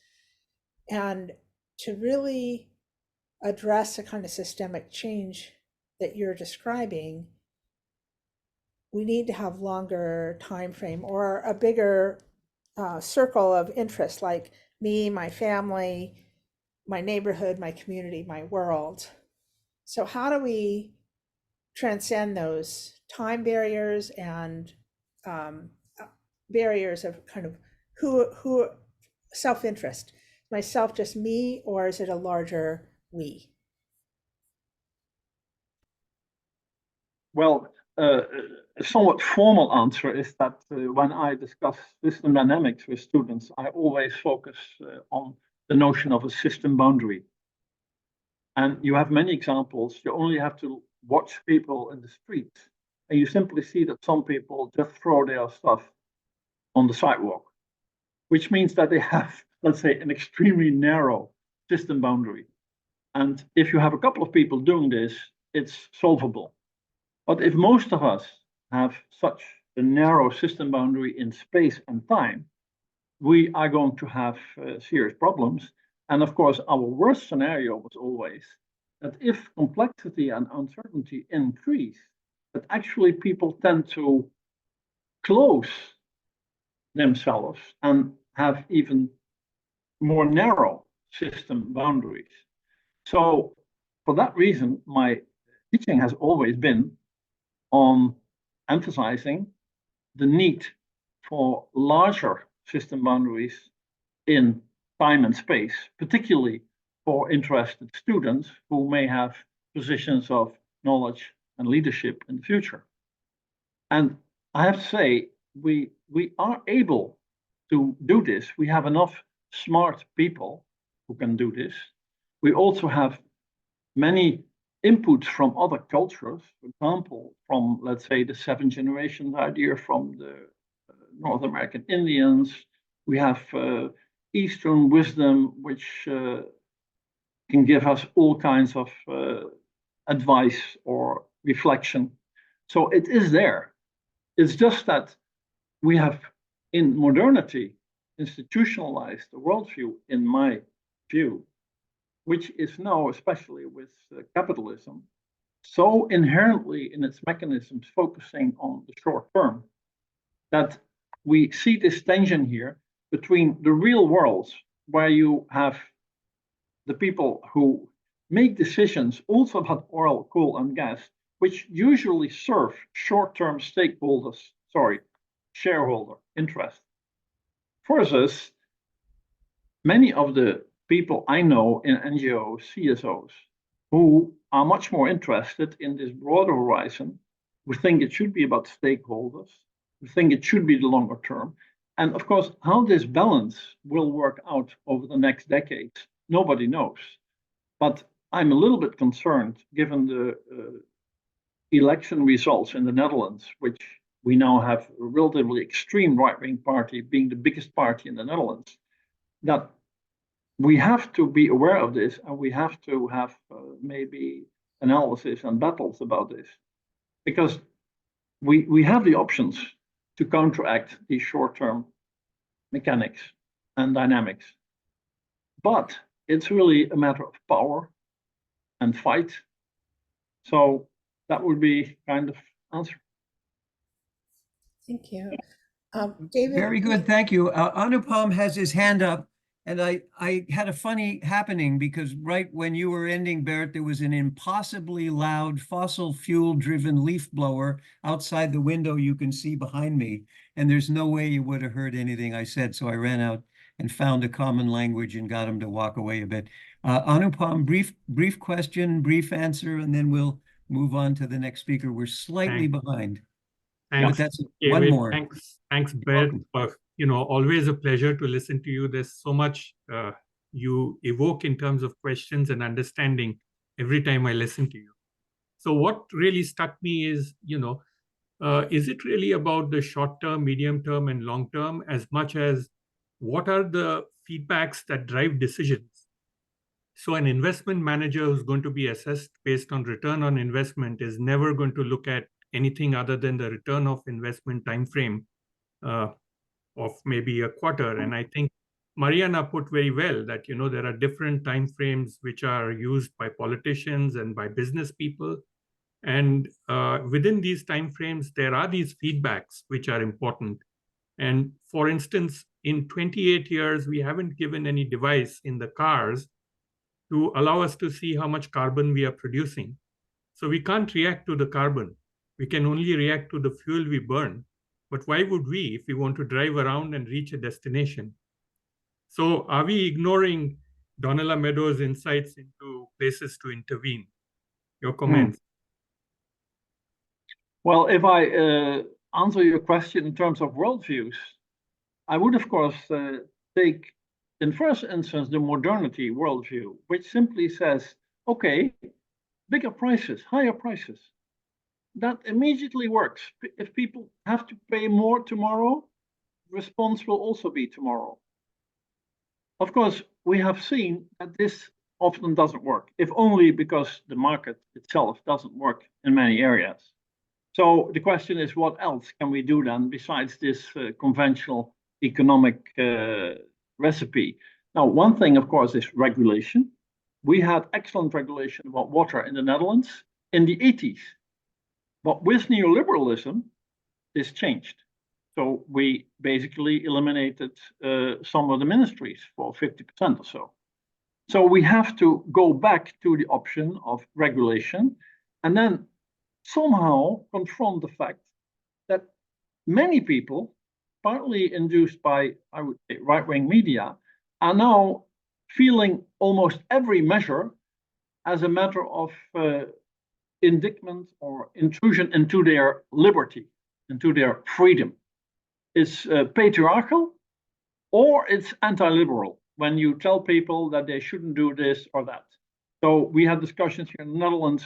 And to really address the kind of systemic change that you're describing, we need to have longer time frame or a bigger circle of interest, like me, my family, my neighborhood, my community, my world. So how do we transcend those time barriers and barriers of kind of who self-interest? Myself, just me, or is it a larger we? Well, a somewhat formal answer is that when I discuss system dynamics with students, I always focus on the notion of a system boundary. And you have many examples. You only have to watch people in the street, and you simply see that some people just throw their stuff on the sidewalk, which means that they have, let's say, an extremely narrow system boundary. And if you have a couple of people doing this, it's solvable. But if most of us have such a narrow system boundary in space and time, we are going to have serious problems. And of course, our worst scenario was always that if complexity and uncertainty increase, that actually people tend to close themselves and have even more narrow system boundaries. So for that reason, my teaching has always been on emphasizing the need for larger system boundaries in time and space, particularly for interested students who may have positions of knowledge and leadership in the future. And I have to say, we are able to do this. We have enough smart people who can do this. We also have many inputs from other cultures, for example, from, let's say, the 7 generations idea from the North American Indians. We have Eastern wisdom, which can give us all kinds of advice or reflection. So it is there. It's just that we have, in modernity, institutionalized the worldview, in my view, which is now, especially with capitalism, so inherently in its mechanisms focusing on the short term, that we see this tension here between the real world, where you have the people who make decisions also about oil, coal, and gas, which usually serve short-term shareholder interest, versus many of the people I know in NGOs, CSOs, who are much more interested in this broader horizon. We think it should be about stakeholders. We think it should be the longer term. And of course, how this balance will work out over the next decades, nobody knows. But I'm a little bit concerned, given the election results in the Netherlands, which we now have a relatively extreme right-wing party being the biggest party in the Netherlands, that we have to be aware of this, and we have to have maybe analysis and battles about this, because we have the options to counteract these short-term mechanics and dynamics. But it's really a matter of power and fight. So that would be kind of answer. Thank you. David? Very good, thank you. Anupam has his hand up, and I had a funny happening because right when you were ending, Bert, there was an impossibly loud fossil fuel-driven leaf blower outside the window you can see behind me, and there's no way you would have heard anything I said, so I ran out and found a common language and got him to walk away a bit. Anupam, brief question, brief answer, and then we'll move on to the next speaker. We're slightly behind. Thanks, But that's David. one more. Thanks, Bert. Always a pleasure to listen to you. There's so much you evoke in terms of questions and understanding every time I listen to you. So what really struck me is, is it really about the short term, medium term, and long term, as much as what are the feedbacks that drive decisions? So an investment manager who's going to be assessed based on return on investment is never going to look at anything other than the return of investment time frame of maybe a quarter. And I think Mariana put very well that, you know, there are different time frames which are used by politicians and by business people. And within these time frames, there are these feedbacks which are important. And for instance, in 28 years, we haven't given any device in the cars to allow us to see how much carbon we are producing. So we can't react to the carbon. We can only react to the fuel we burn. But why would we if we want to drive around and reach a destination? So are we ignoring Donella Meadows' insights into places to intervene? Your comments? Well, if I answer your question in terms of worldviews, I would, of course, take, in first instance, the modernity worldview, which simply says, okay, bigger prices, higher prices. That immediately works. If people have to pay more tomorrow, response will also be tomorrow. Of course, we have seen that this often doesn't work, if only because the market itself doesn't work in many areas. So the question is, what else can we do then besides this conventional economic recipe? Now, one thing, of course, is regulation. We had excellent regulation about water in the Netherlands in the 80s. But with neoliberalism, this changed. So we basically eliminated some of the ministries for 50% or so. So we have to go back to the option of regulation and then somehow confront the fact that many people, partly induced by, I would say, right-wing media, are now feeling almost every measure as a matter of indictment or intrusion into their liberty, into their freedom. It's patriarchal or it's anti-liberal when you tell people that they shouldn't do this or that. So we had discussions here in the Netherlands.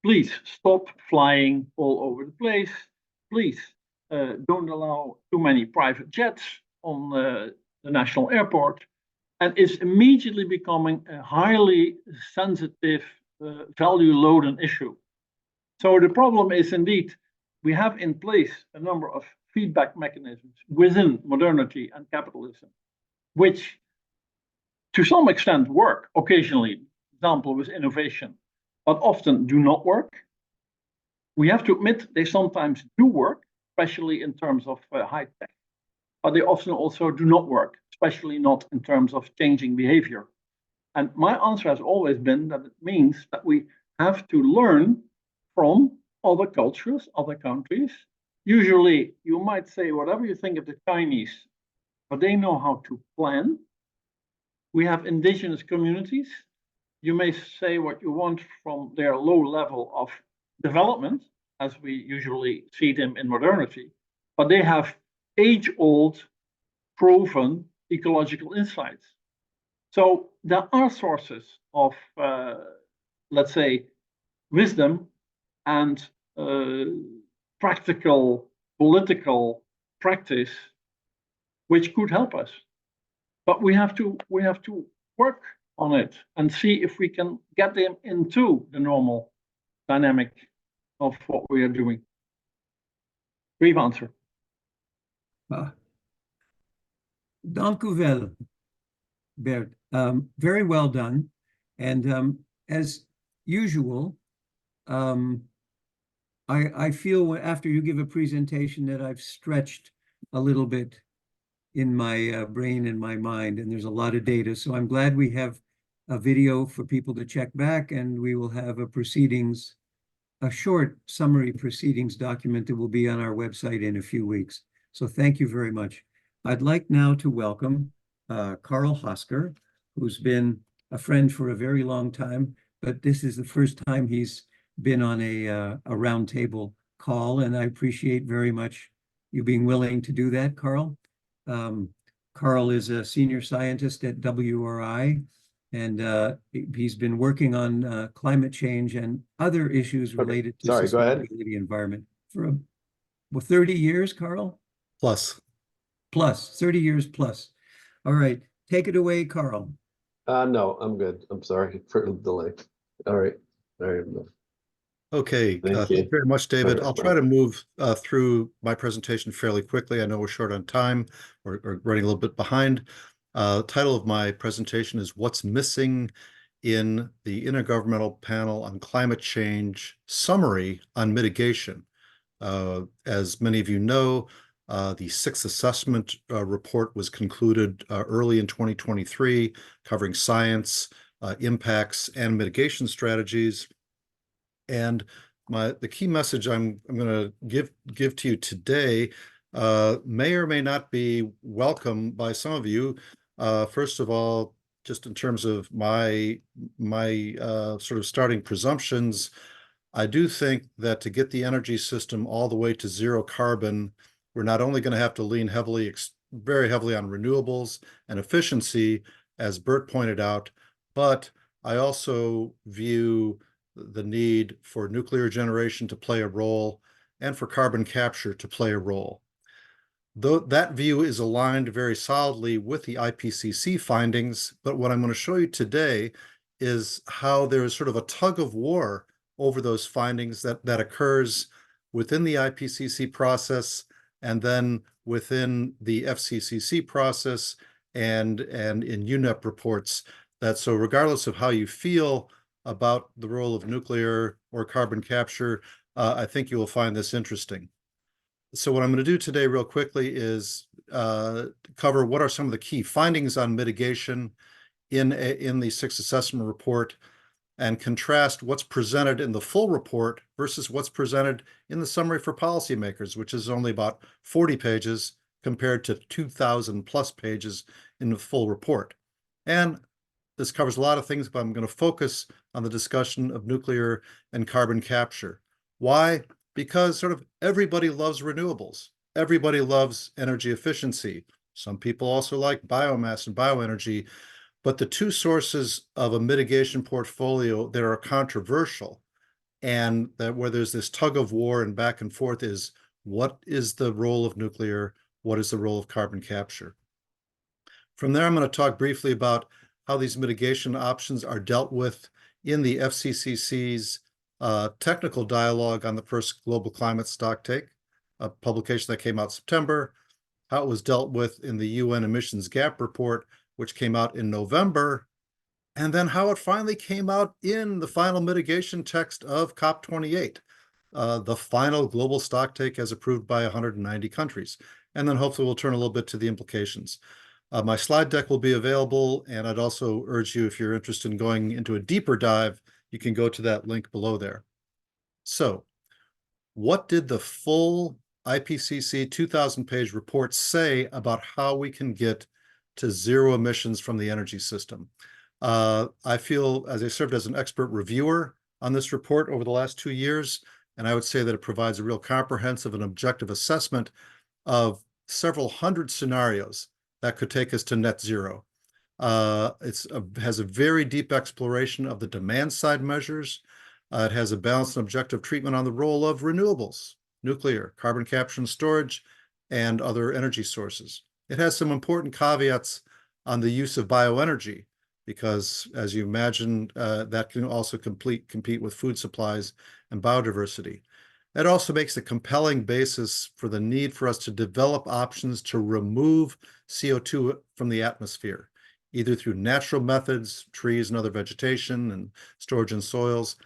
Please stop flying all over the place. Please don't allow too many private jets on the national airport. And it's immediately becoming a highly sensitive, value-laden issue. So the problem is indeed, we have in place a number of feedback mechanisms within modernity and capitalism, which to some extent work occasionally, example with innovation, but often do not work. We have to admit they sometimes do work, especially in terms of high tech, but they often also do not work, especially not in terms of changing behavior. And my answer has always been that it means that we have to learn from other cultures, other countries. Usually, you might say whatever you think of the Chinese, but they know how to plan. We have indigenous communities. You may say what you want from their low level of development, as we usually see them in modernity, but they have age-old, proven ecological insights. So there are sources of, let's say, wisdom and practical political practice, which could help us. But we have to work on it and see if we can get them into the normal dynamic of what we are doing. Brief answer. Dank u wel, Bert. Very well done. And as usual, I feel after you give a presentation that I've stretched a little bit in my brain and my mind, and there's a lot of data. So I'm glad we have a video for people to check back, and we will have a short summary proceedings document that will be on our website in a few weeks. So thank you very much. I'd like now to welcome Carl Hosker, who's been a friend for a very long time, but this is the first time he's been on a roundtable call, and I appreciate very much you being willing to do that, Carl. Carl is a senior scientist at WRI, and he's been working on climate change and other issues related to sustainability environment for 30 years, Carl? Plus. 30 years plus. All right, take it away, Carl. No, I'm good. I'm sorry for the delay. All right. All right. Okay, Thank thank you. you very much, David. All I'll right, try to move through my presentation fairly quickly. I know we're short on time or running a little bit behind. Title of my presentation is What's Missing in the Intergovernmental Panel on Climate Change Summary on Mitigation. As many of you know, the sixth assessment report was concluded early in 2023, covering science, impacts, and mitigation strategies. And the key message I'm going to give to you today may or may not be welcome by some of you. First of all, just in terms of my sort of starting presumptions, I do think that to get the energy system all the way to zero carbon, we're not only going to have to lean very heavily on renewables and efficiency, as Bert pointed out, but I also view the need for nuclear generation to play a role and for carbon capture to play a role. Though that view is aligned very solidly with the IPCC findings, but what I'm going to show you today is how there is sort of a tug of war over those findings that occurs within the IPCC process and then within the FCCC process and in UNEP reports. That so regardless of how you feel about the role of nuclear or carbon capture, I think you will find this interesting. So what I'm going to do today real quickly is cover what are some of the key findings on mitigation in the sixth assessment report and contrast what's presented in the full report versus what's presented in the summary for policymakers, which is only about 40 pages compared to 2,000 plus pages in the full report. And this covers a lot of things, but I'm going to focus on the discussion of nuclear and carbon capture. Why? Because sort of everybody loves renewables. Everybody loves energy efficiency. Some people also like biomass and bioenergy, but the two sources of a mitigation portfolio that are controversial and that where there's this tug of war and back and forth is what is the role of nuclear? What is the role of carbon capture? From there, I'm going to talk briefly about how these mitigation options are dealt with in the FCCC's technical dialogue on the first global climate stocktake, a publication that came out September, how it was dealt with in the UN emissions gap report, which came out in November, and then how it finally came out in the final mitigation text of COP28, the final global stocktake as approved by 190 countries. And then hopefully we'll turn a little bit to the implications. My slide deck will be available, and I'd also urge you, if you're interested in going into a deeper dive, you can go to that link below there. So, what did the full IPCC 2,000-page report say about how we can get to zero emissions from the energy system? I feel, as I served as an expert reviewer on this report over the last 2 years, and I would say that it provides a real comprehensive and objective assessment of several hundred scenarios that could take us to net zero. It has a very deep exploration of the demand side measures. It has a balanced and objective treatment on the role of renewables, nuclear, carbon capture and storage, and other energy sources. It has some important caveats on the use of bioenergy, because as you imagine, that can also compete with food supplies and biodiversity. That also makes a compelling basis for the need for us to develop options to remove CO2 from the atmosphere, either through natural methods, trees and other vegetation and storage in soils,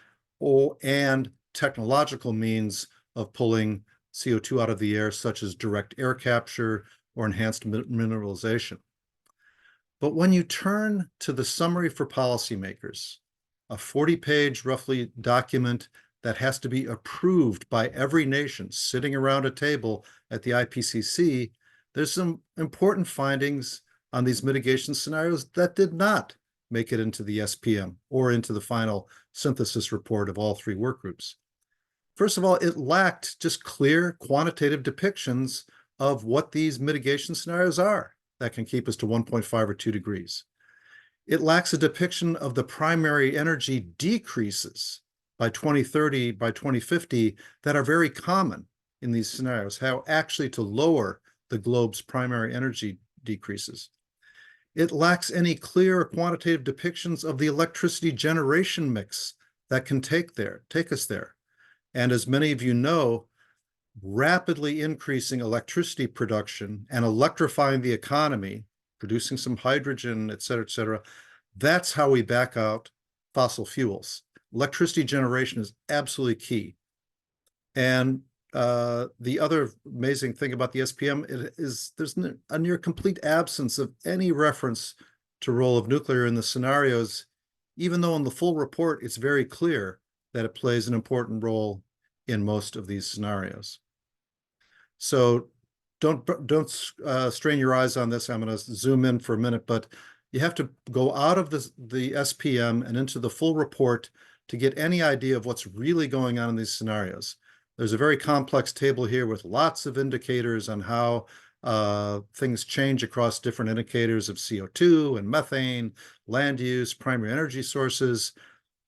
and technological means of pulling CO2 out of the air, such as direct air capture or enhanced mineralization. But when you turn to the summary for policymakers, a 40-page roughly document that has to be approved by every nation sitting around a table at the IPCC, there's some important findings on these mitigation scenarios that did not make it into the SPM or into the final synthesis report of all three work groups. First of all, it lacked just clear quantitative depictions of what these mitigation scenarios are that can keep us to 1.5 or 2 degrees. It lacks a depiction of the primary energy decreases by 2030, by 2050, that are very common in these scenarios, how actually to lower the globe's primary energy decreases. It lacks any clear or quantitative depictions of the electricity generation mix that can take us there. And as many of you know, rapidly increasing electricity production and electrifying the economy, producing some hydrogen, et cetera, that's how we back out fossil fuels. Electricity generation is absolutely key. And the other amazing thing about the SPM is there's a near complete absence of any reference to role of nuclear in the scenarios, even though in the full report, it's very clear that it plays an important role in most of these scenarios. So don't strain your eyes on this. I'm going to zoom in for a minute, but you have to go out of the SPM and into the full report to get any idea of what's really going on in these scenarios. There's a very complex table here with lots of indicators on how things change across different indicators of CO2 and methane, land use, primary energy sources.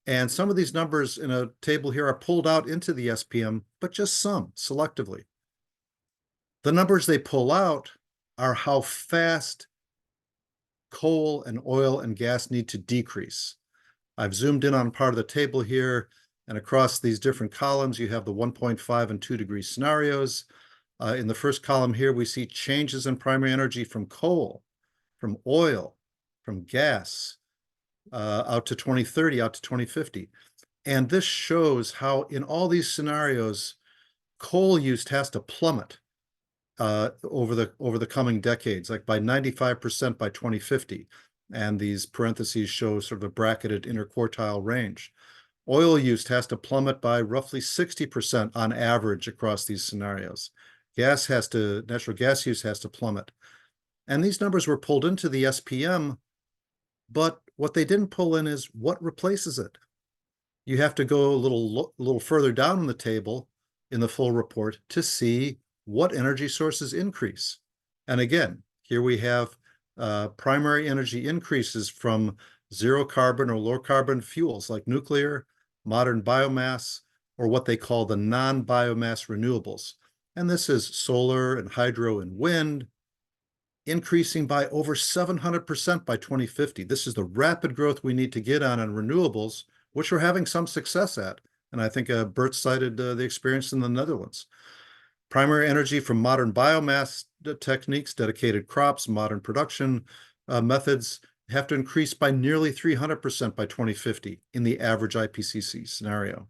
And some of these numbers in a table here are pulled out into the SPM, but just some selectively. The numbers they pull out are how fast coal and oil and gas need to decrease. I've zoomed in on part of the table here, and across these different columns, you have the 1.5 and 2 degree scenarios. In the first column here, we see changes in primary energy from coal, from oil, from gas, out to 2030, out to 2050. And this shows how in all these scenarios, coal use has to plummet over the coming decades, like by 95% by 2050. And these parentheses show sort of a bracketed interquartile range. Oil use has to plummet by roughly 60% on average across these scenarios. Natural gas use has to plummet. And these numbers were pulled into the SPM, but what they didn't pull in is what replaces it. You have to go a little further down in the table in the full report to see what energy sources increase. And again, here we have primary energy increases from zero carbon or low carbon fuels like nuclear, modern biomass, or what they call the non-biomass renewables. And this is solar and hydro and wind, increasing by over 700% by 2050. This is the rapid growth we need to get on renewables, which we're having some success at. And I think Bert cited the experience in the Netherlands. Primary energy from modern biomass techniques, dedicated crops, modern production methods have to increase by nearly 300% by 2050 in the average IPCC scenario.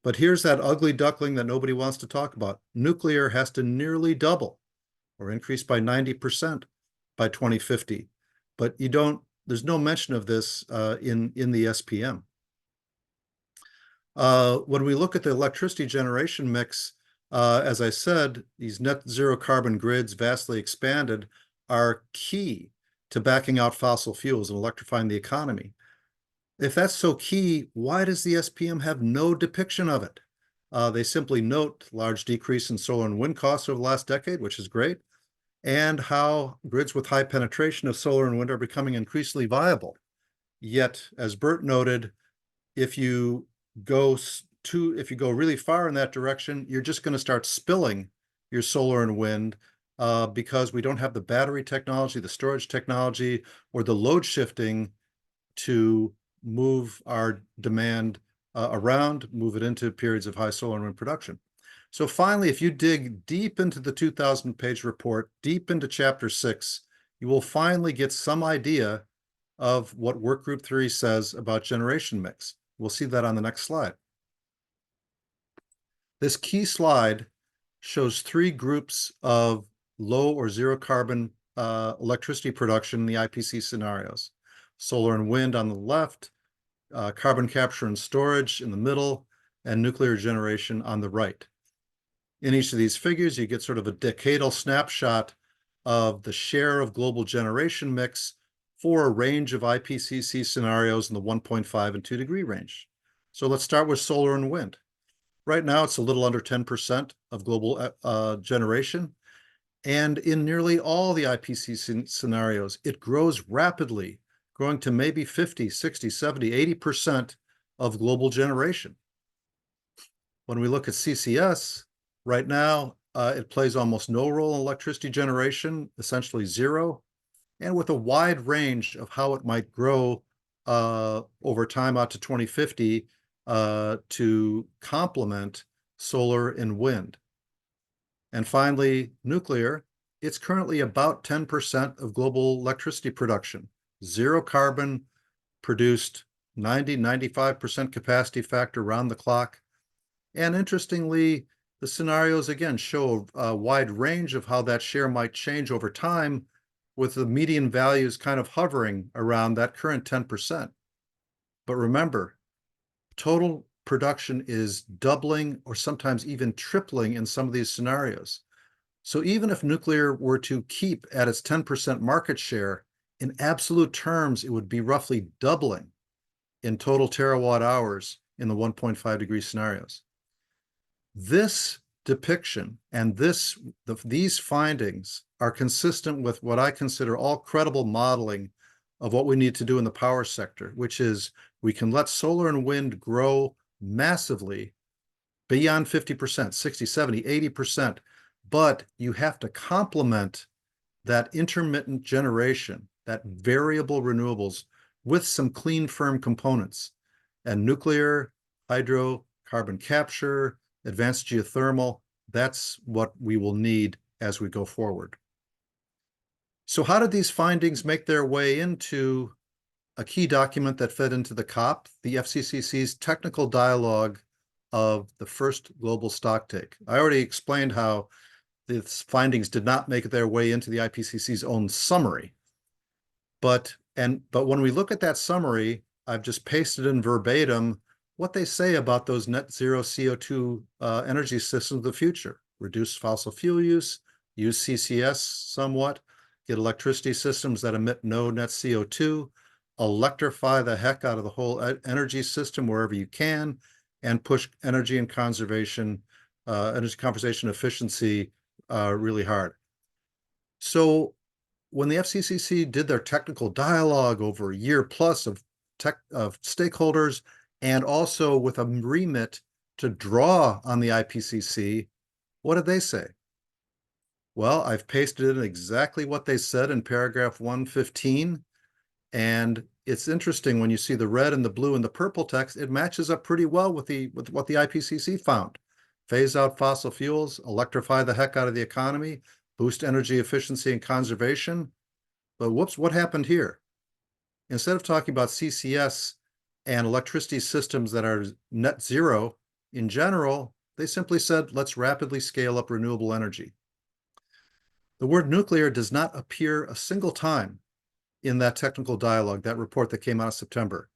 But here's that ugly duckling that nobody wants to talk about. Nuclear has to nearly double or increase by 90% by 2050. But there's no mention of this in the SPM. When we look at the electricity generation mix, as I said, these net zero carbon grids vastly expanded are key to backing out fossil fuels and electrifying the economy. If that's so key, why does the SPM have no depiction of it? They simply note large decrease in solar and wind costs over the last decade, which is great, and how grids with high penetration of solar and wind are becoming increasingly viable. Yet, as Bert noted, if you go really far in that direction, you're just going to start spilling your solar and wind because we don't have the battery technology, the storage technology, or the load shifting to move our demand around, move it into periods of high solar and wind production. So finally, if you dig deep into the 2,000-page report, deep into Chapter 6, you will finally get some idea of what Workgroup 3 says about generation mix. We'll see that on the next slide. This key slide shows 3 groups of low or zero carbon electricity production in the IPC scenarios. Solar and wind on the left, carbon capture and storage in the middle, and nuclear generation on the right. In each of these figures, you get sort of a decadal snapshot of the share of global generation mix for a range of IPCC scenarios in the 1.5 and 2 degree range. So let's start with solar and wind. Right now, it's a little under 10% of global generation. And in nearly all the IPCC scenarios, it grows rapidly, growing to maybe 50, 60, 70, 80% of global generation. When we look at CCS, right now, it plays almost no role in electricity generation, essentially zero. and with a wide range of how it might grow over time out to 2050 to complement solar and wind. And finally, nuclear. It's currently about 10% of global electricity production, zero carbon, produced 90–95% capacity factor round the clock. And interestingly, the scenarios again show a wide range of how that share might change over time, with the median values kind of hovering around that current 10%. But remember, total production is doubling or sometimes even tripling in some of these scenarios. So even if nuclear were to keep at its 10% market share, in absolute terms, it would be roughly doubling in total terawatt hours in the 1.5 degree scenarios. This depiction and these findings are consistent with what I consider all credible modeling of what we need to do in the power sector, which is we can let solar and wind grow massively beyond 50%, 60, 70, 80%, but you have to complement that intermittent generation, that variable renewables, with some clean, firm components. And nuclear, hydro, carbon capture, advanced geothermal, that's what we will need as we go forward. So how did these findings make their way into a key document that fed into the COP, the FCCC's technical dialogue of the first global stocktake? I already explained how the findings did not make their way into the IPCC's own summary. But when we look at that summary, I've just pasted in verbatim what they say about those net zero CO2 energy systems of the future. Reduce fossil fuel use CCS somewhat, get electricity systems that emit no net CO2, electrify the heck out of the whole energy system wherever you can, and push energy and conservation, energy conservation efficiency really hard. So when the FCCC did their technical dialogue over a year plus of stakeholders, and also with a remit to draw on the IPCC, what did they say? Well, I've pasted in exactly what they said in paragraph 115. And it's interesting when you see the red and the blue and the purple text, it matches up pretty well with what the IPCC found. Phase out fossil fuels, electrify the heck out of the economy, boost energy efficiency and conservation. But whoops, what happened here? Instead of talking about CCS and electricity systems that are net zero in general, they simply said, let's rapidly scale up renewable energy. The word nuclear does not appear a single time in that technical dialogue, that report that came out in September.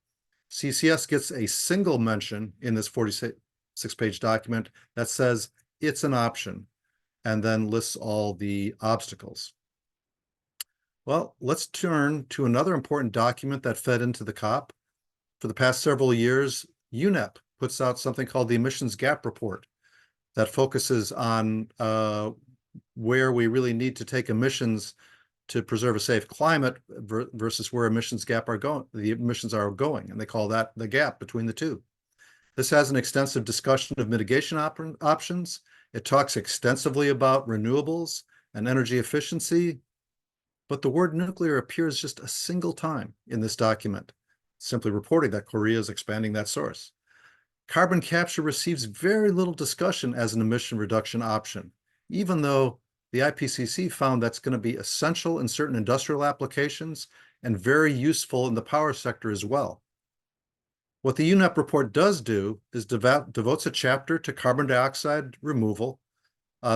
CCS gets a single mention in this 46-page document that says it's an option and then lists all the obstacles. Well, let's turn to another important document that fed into the COP. For the past several years, UNEP puts out something called the Emissions Gap Report that focuses on where we really need to take emissions to preserve a safe climate versus where emissions are going, and they call that the gap between the two. This has an extensive discussion of mitigation options. It talks extensively about renewables and energy efficiency, but the word nuclear appears just a single time in this document, simply reporting that Korea is expanding that source. Carbon capture receives very little discussion as an emission reduction option, even though the IPCC found that's going to be essential in certain industrial applications and very useful in the power sector as well. What the UNEP report does do is devotes a chapter to carbon dioxide removal.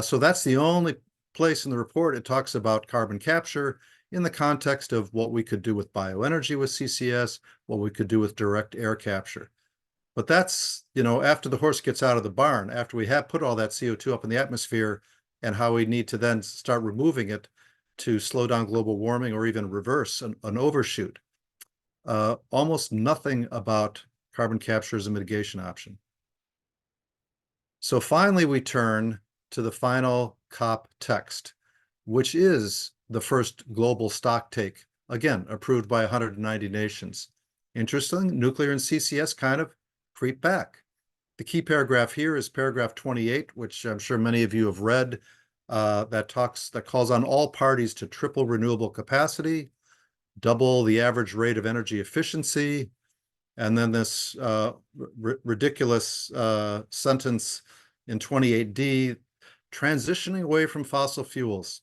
So that's the only place in the report it talks about carbon capture in the context of what we could do with bioenergy with CCS, what we could do with direct air capture. But that's, after the horse gets out of the barn, after we have put all that CO2 up in the atmosphere, and how we need to then start removing it to slow down global warming or even reverse an overshoot. Almost nothing about carbon capture as a mitigation option. So finally, we turn to the final COP text, which is the first global stocktake, again, approved by 190 nations. Interesting, nuclear and CCS kind of creep back. The key paragraph here is paragraph 28, which I'm sure many of you have read, that calls on all parties to triple renewable capacity, double the average rate of energy efficiency. And then this ridiculous sentence in 28D, transitioning away from fossil fuels.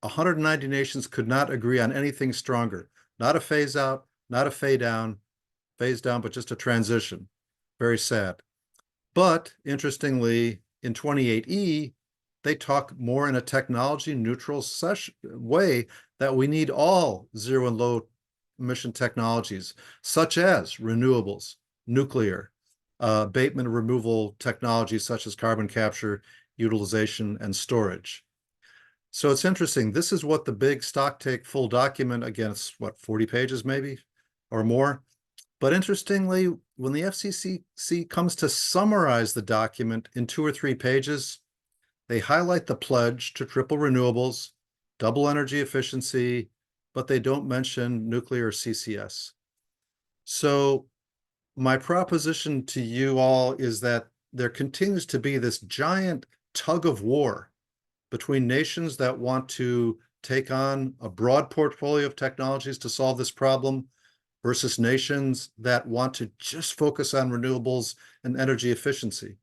190 nations could not agree on anything stronger. Not a phase out, not a phase down, but just a transition. Very sad. But interestingly, in 28E, they talk more in a technology neutral way that we need all zero and low emission technologies, such as renewables, nuclear, abatement and removal technologies such as carbon capture, utilization, and storage. So it's interesting. This is what the big stock take full document, again, it's what, 40 pages maybe or more. But interestingly, when the FCCC comes to summarize the document in 2 or 3 pages, they highlight the pledge to triple renewables, double energy efficiency, but they don't mention nuclear or CCS. So my proposition to you all is that there continues to be this giant tug of war between nations that want to take on a broad portfolio of technologies to solve this problem versus nations that want to just focus on renewables and energy efficiency.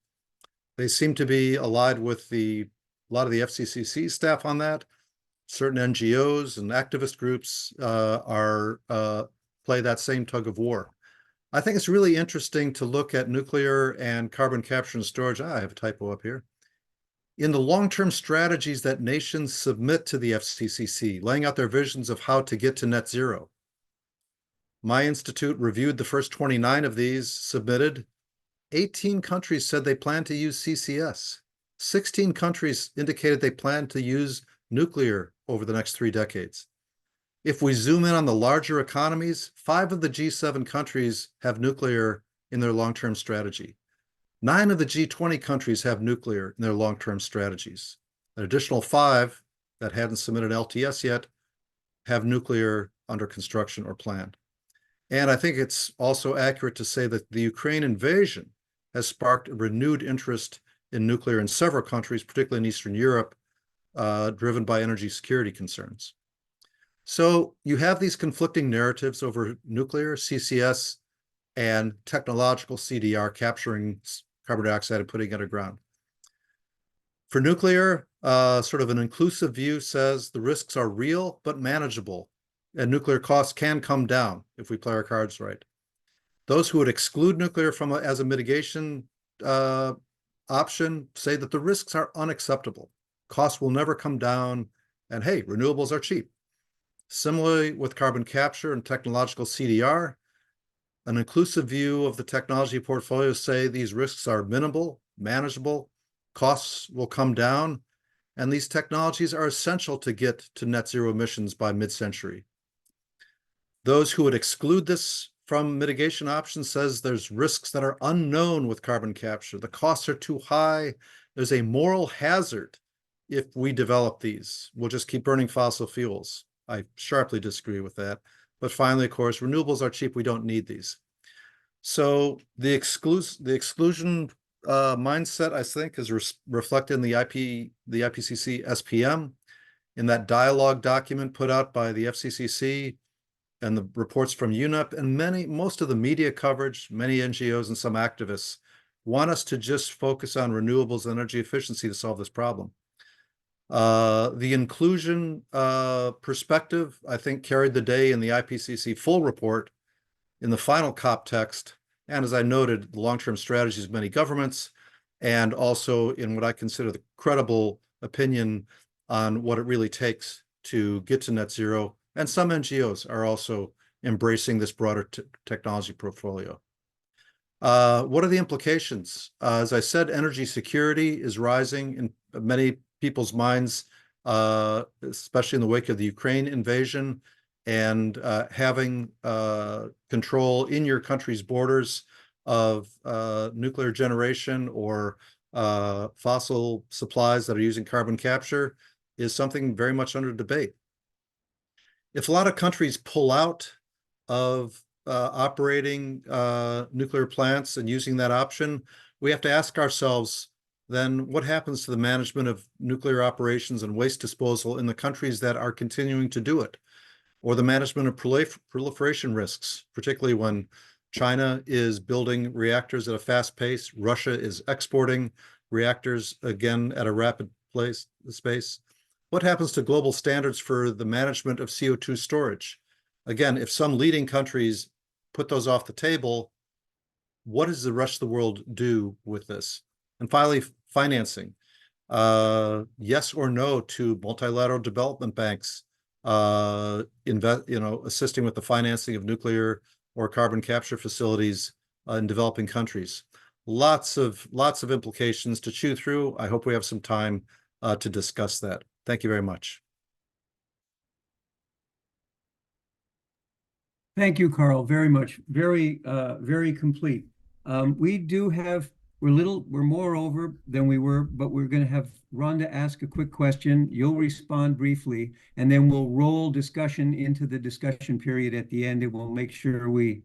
They seem to be allied with a lot of the FCCC staff on that. Certain NGOs and activist groups play that same tug of war. I think it's really interesting to look at nuclear and carbon capture and storage. I have a typo up here. In the long-term strategies that nations submit to the FCCC, laying out their visions of how to get to net zero. My institute reviewed the first 29 of these submitted. 18 countries said they plan to use CCS. 16 countries indicated they plan to use nuclear over the next 3 decades. If we zoom in on the larger economies, 5 of the G7 countries have nuclear in their long-term strategy. 9 of the G20 countries have nuclear in their long-term strategies. An additional 5 that hadn't submitted LTS yet have nuclear under construction or planned. And I think it's also accurate to say that the Ukraine invasion has sparked a renewed interest in nuclear in several countries, particularly in Eastern Europe, driven by energy security concerns. So you have these conflicting narratives over nuclear, CCS, and technological CDR, capturing carbon dioxide and putting it underground. For nuclear, sort of an inclusive view says the risks are real but manageable, and nuclear costs can come down if we play our cards right. Those who would exclude nuclear as a mitigation option say that the risks are unacceptable. Costs will never come down, and hey, renewables are cheap. Similarly, with carbon capture and technological CDR, an inclusive view of the technology portfolio say these risks are minimal, manageable, costs will come down, and these technologies are essential to get to net zero emissions by mid-century. Those who would exclude this from mitigation options says there's risks that are unknown with carbon capture. The costs are too high. There's a moral hazard if we develop these. We'll just keep burning fossil fuels. I sharply disagree with that. But finally, of course, renewables are cheap. We don't need these. So the exclusion mindset, I think, is reflected in the IPCC SPM, in that dialogue document put out by the FCCC, and the reports from UNEP, and most of the media coverage, many NGOs and some activists want us to just focus on renewables and energy efficiency to solve this problem. The inclusion perspective, I think, carried the day in the IPCC full report in the final COP text, and as I noted, the long-term strategies of many governments, and also in what I consider the credible opinion on what it really takes to get to net zero. And some NGOs are also embracing this broader technology portfolio. What are the implications? As I said, energy security is rising in many people's minds, especially in the wake of the Ukraine invasion, and having control in your country's borders of nuclear generation or fossil supplies that are using carbon capture is something very much under debate. If a lot of countries pull out of operating nuclear plants and using that option, we have to ask ourselves, then what happens to the management of nuclear operations and waste disposal in the countries that are continuing to do it? or the management of proliferation risks, particularly when China is building reactors at a fast pace, Russia is exporting reactors again at a rapid pace. What happens to global standards for the management of CO2 storage? Again, if some leading countries put those off the table, what does the rest of the world do with this? And finally, financing. Yes or no to multilateral development banks assisting with the financing of nuclear or carbon capture facilities in developing countries. Lots of implications to chew through. I hope we have some time to discuss that. Thank you very much. Thank you, Carl, very much. Very, very complete. We're more over than we were, but we're going to have Rhonda ask a quick question. You'll respond briefly, and then we'll roll discussion into the discussion period at the end, and we'll make sure we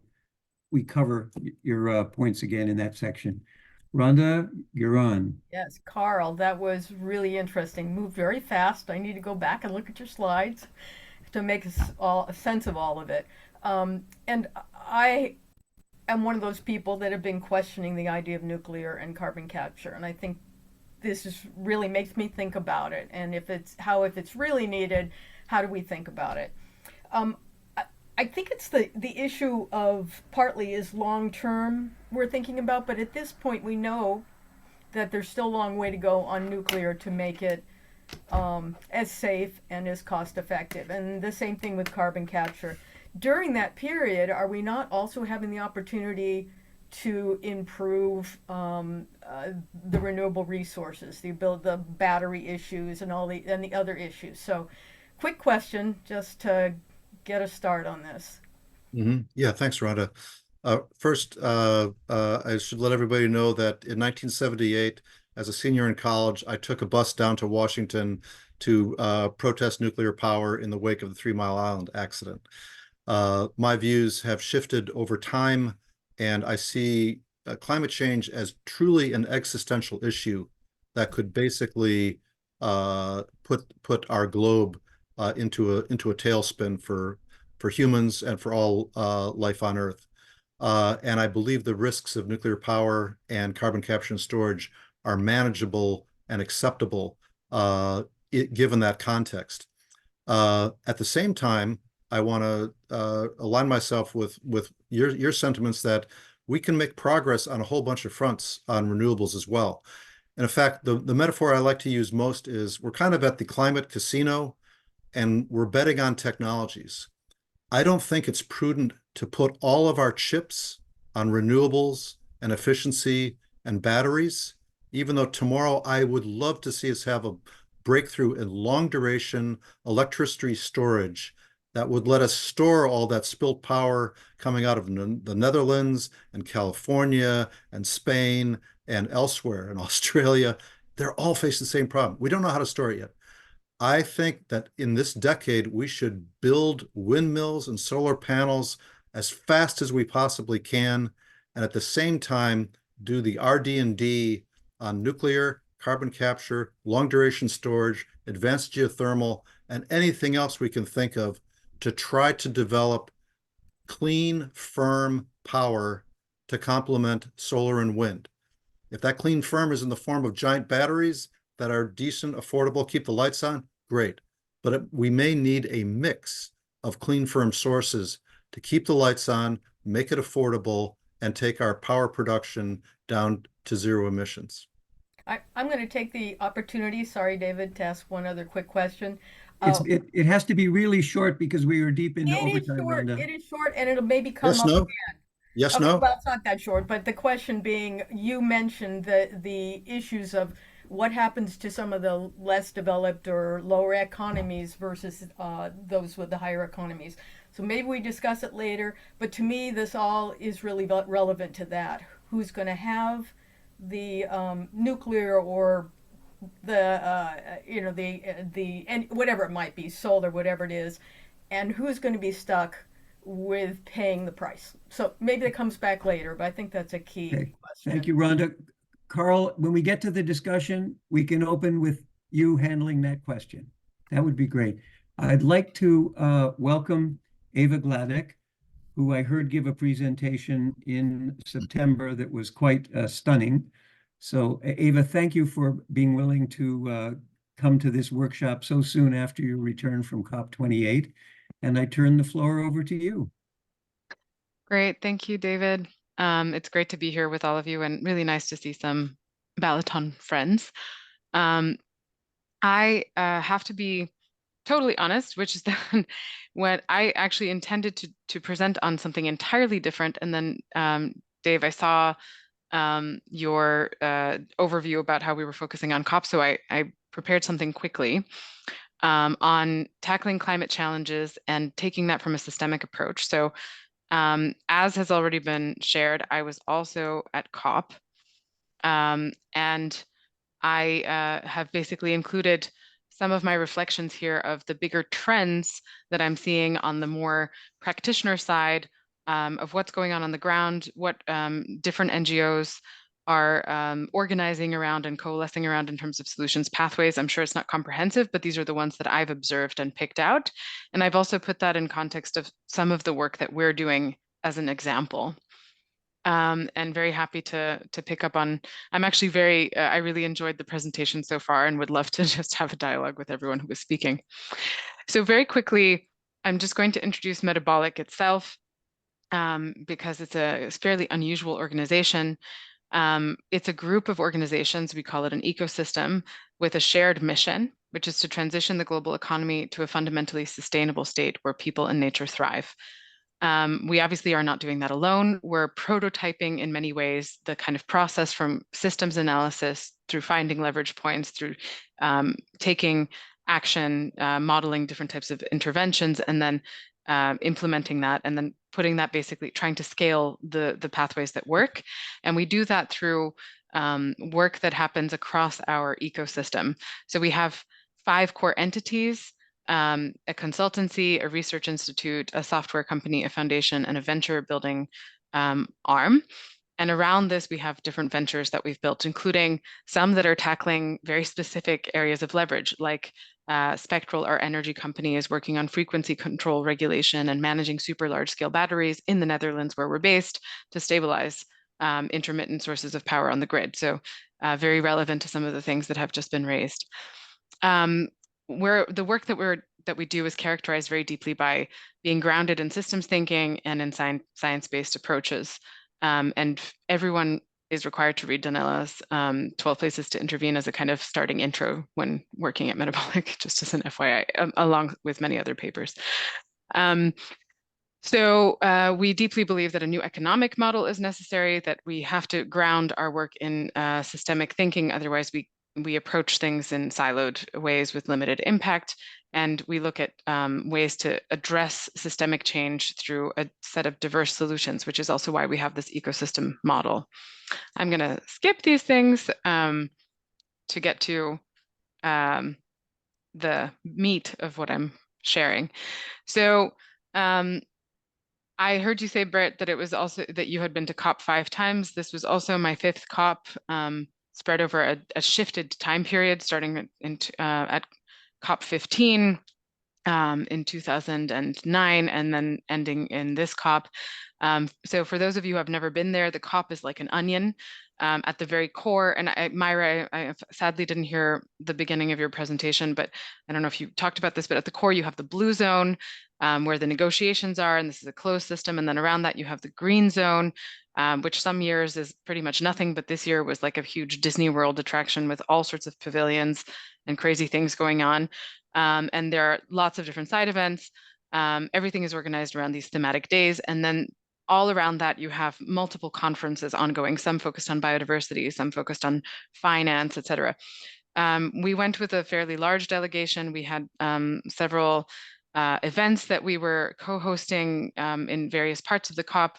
cover your points again in that section. Rhonda, you're on. Yes, Carl, that was really interesting. Moved very fast. I need to go back and look at your slides to make a sense of all of it. And I am one of those people that have been questioning the idea of nuclear and carbon capture, and I think this really makes me think about it. And if it's really needed, how do we think about it? I think it's the issue of partly is long term we're thinking about, but at this point we know that there's still a long way to go on nuclear to make it as safe and as cost effective. And the same thing with carbon capture. During that period, are we not also having the opportunity to improve the renewable resources, the battery issues, and the other issues? So, quick question, just to get a start on this. Yeah, thanks, Rhonda. First, I should let everybody know that in 1978, as a senior in college, I took a bus down to Washington to protest nuclear power in the wake of the 3 Mile Island accident. My views have shifted over time, and I see climate change as truly an existential issue that could basically put our globe into a tailspin for humans and for all life on Earth. And I believe the risks of nuclear power and carbon capture and storage are manageable and acceptable given that context. At the same time, I want to align myself with your sentiments that we can make progress on a whole bunch of fronts on renewables as well. And in fact, the metaphor I like to use most is we're kind of at the climate casino and we're betting on technologies. I don't think it's prudent to put all of our chips on renewables and efficiency and batteries, even though tomorrow I would love to see us have a breakthrough in long duration electricity storage that would let us store all that spilt power coming out of the Netherlands and California and Spain and elsewhere in Australia. They're all facing the same problem. We don't know how to store it yet. I think that in this decade, we should build windmills and solar panels as fast as we possibly can, and at the same time, do the RD&D on nuclear, carbon capture, long duration storage, advanced geothermal, and anything else we can think of to try to develop clean, firm power to complement solar and wind. If that clean, firm is in the form of giant batteries that are decent, affordable, keep the lights on, great. But we may need a mix of clean, firm sources to keep the lights on, make it affordable, and take our power production down to zero emissions. I'm going to take the opportunity, sorry, David, to ask one other quick question. It has to be really short because we are deep into overtime. It is short, and it'll maybe come yes, up no? again. Yes, okay, no? Well, it's not that short, but the question being, you mentioned the issues of what happens to some of the less developed or lower economies versus those with the higher economies. So maybe we discuss it later, but to me, this all is really relevant to that. Who's going to have the nuclear or and whatever it might be, solar, whatever it is, and who's going to be stuck with paying the price. So maybe it comes back later, but I think that's a key question. Thank you, Rhonda. Carl, when we get to the discussion, we can open with you handling that question. That would be great. I'd like to welcome Ava Gladek, who I heard give a presentation in September that was quite stunning. So Ava, thank you for being willing to come to this workshop so soon after your return from COP28. And I turn the floor over to you. Great. Thank you, David. It's great to be here with all of you and really nice to see some Balaton friends. I have to be totally honest, which is that when I actually intended to present on something entirely different. And then, Dave, I saw your overview about how we were focusing on COP. So I prepared something quickly on tackling climate challenges and taking that from a systemic approach. So as has already been shared, I was also at COP, and I have basically included some of my reflections here of the bigger trends that I'm seeing on the more practitioner side of what's going on the ground, what different NGOs are organizing around and coalescing around in terms of solutions pathways. I'm sure it's not comprehensive, but these are the ones that I've observed and picked out. And I've also put that in context of some of the work that we're doing as an example. And very happy to pick up on. I'm actually very, I really enjoyed the presentation so far and would love to just have a dialogue with everyone who was speaking. So very quickly, I'm just going to introduce Metabolic itself because it's a fairly unusual organization. It's a group of organizations, we call it an ecosystem, with a shared mission, which is to transition the global economy to a fundamentally sustainable state where people and nature thrive. We obviously are not doing that alone. We're prototyping in many ways the kind of process from systems analysis through finding leverage points, through taking action, modeling different types of interventions, and then implementing that, and then putting that, basically trying to scale the pathways that work. And we do that through work that happens across our ecosystem. So we have 5 core entities: a consultancy, a research institute, a software company, a foundation, and a venture building arm. And around this, we have different ventures that we've built, including some that are tackling very specific areas of leverage, like Spectral, our energy company, is working on frequency control regulation and managing super large scale batteries in the Netherlands, where we're based, to stabilize intermittent sources of power on the grid. So very relevant to some of the things that have just been raised. The work that we do is characterized very deeply by being grounded in systems thinking and in science-based approaches. And everyone is required to read Danella's 12 Places to Intervene as a kind of starting intro when working at Metabolic, just as an FYI, along with many other papers. So we deeply believe that a new economic model is necessary, that we have to ground our work in systemic thinking. Otherwise, we approach things in siloed ways with limited impact. And we look at ways to address systemic change through a set of diverse solutions, which is also why we have this ecosystem model. I'm going to skip these things to get to the meat of what I'm sharing. So I heard you say, Brett, that it was also that you had been to COP 5 times. This was also my 5th COP, spread over a shifted time period, starting at COP 15 in 2009, and then ending in this COP. So for those of you who have never been there, the COP is like an onion at the very core. And Myra, I sadly didn't hear the beginning of your presentation, but I don't know if you talked about this, but at the core you have the blue zone where the negotiations are, and this is a closed system. And then around that you have the green zone, which some years is pretty much nothing, but this year was like a huge Disney World attraction with all sorts of pavilions and crazy things going on. And there are lots of different side events. Everything is organized around these thematic days. And then all around that, you have multiple conferences ongoing, some focused on biodiversity, some focused on finance, et cetera. We went with a fairly large delegation. We had several events that we were co-hosting in various parts of the COP.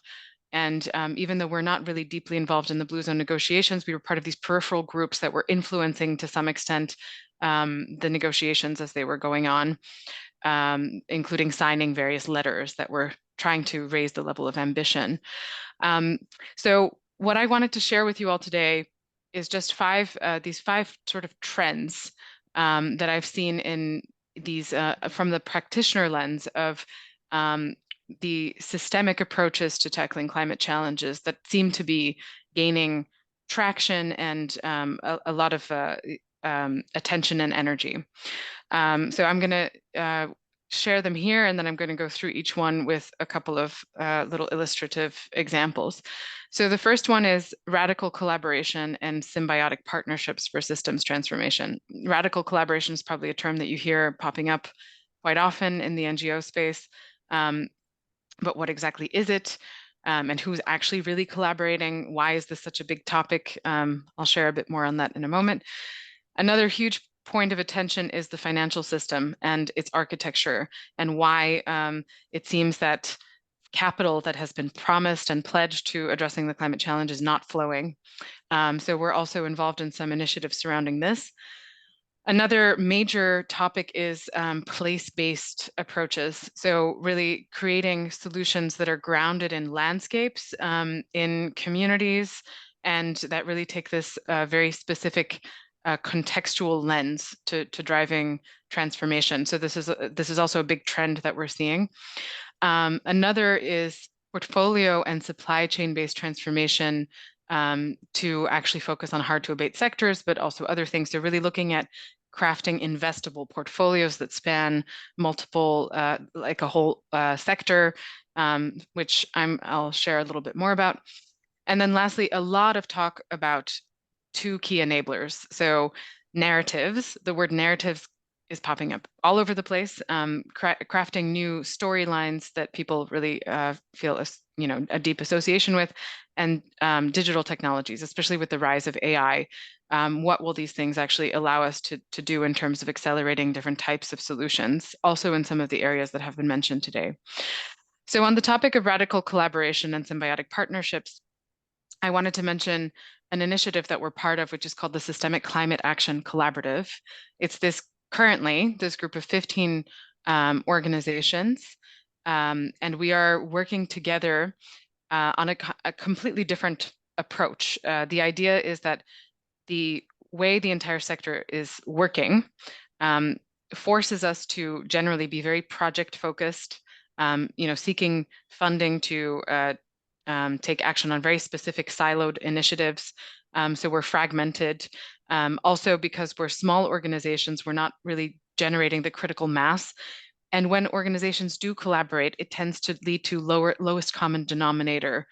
And even though we're not really deeply involved in the Blue Zone negotiations, we were part of these peripheral groups that were influencing to some extent the negotiations as they were going on, including signing various letters that were trying to raise the level of ambition. So what I wanted to share with you all today is just these five sort of trends that I've seen in these from the practitioner lens of the systemic approaches to tackling climate challenges that seem to be gaining traction and a lot of attention and energy. So I'm going to share them here, and then I'm going to go through each one with a couple of little illustrative examples. So the first one is radical collaboration and symbiotic partnerships for systems transformation. Radical collaboration is probably a term that you hear popping up quite often in the NGO space. But what exactly is it? And who's actually really collaborating? Why is this such a big topic? I'll share a bit more on that in a moment. Another huge point of attention is the financial system and its architecture, and why it seems that capital that has been promised and pledged to addressing the climate challenge is not flowing. So we're also involved in some initiatives surrounding this. Another major topic is place-based approaches. So really creating solutions that are grounded in landscapes, in communities, and that really take this very specific contextual lens to driving transformation. So this is also a big trend that we're seeing. Another is portfolio and supply chain-based transformation to actually focus on hard to abate sectors, but also other things. So really looking at crafting investable portfolios that span multiple, like a whole sector, which I'll share a little bit more about. And then lastly, a lot of talk about two key enablers. So narratives, the word narratives is popping up all over the place, crafting new storylines that people really feel a deep association with, and digital technologies, especially with the rise of AI. What will these things actually allow us to do in terms of accelerating different types of solutions, also in some of the areas that have been mentioned today. So on the topic of radical collaboration and symbiotic partnerships, I wanted to mention an initiative that we're part of, which is called the Systemic Climate Action Collaborative. It's this group of 15 organizations, and we are working together on a completely different approach. The idea is that the way the entire sector is working forces us to generally be very project focused, seeking funding to take action on very specific siloed initiatives. So we're fragmented. Also, because we're small organizations, we're not really generating the critical mass. And when organizations do collaborate, it tends to lead to lowest common denominator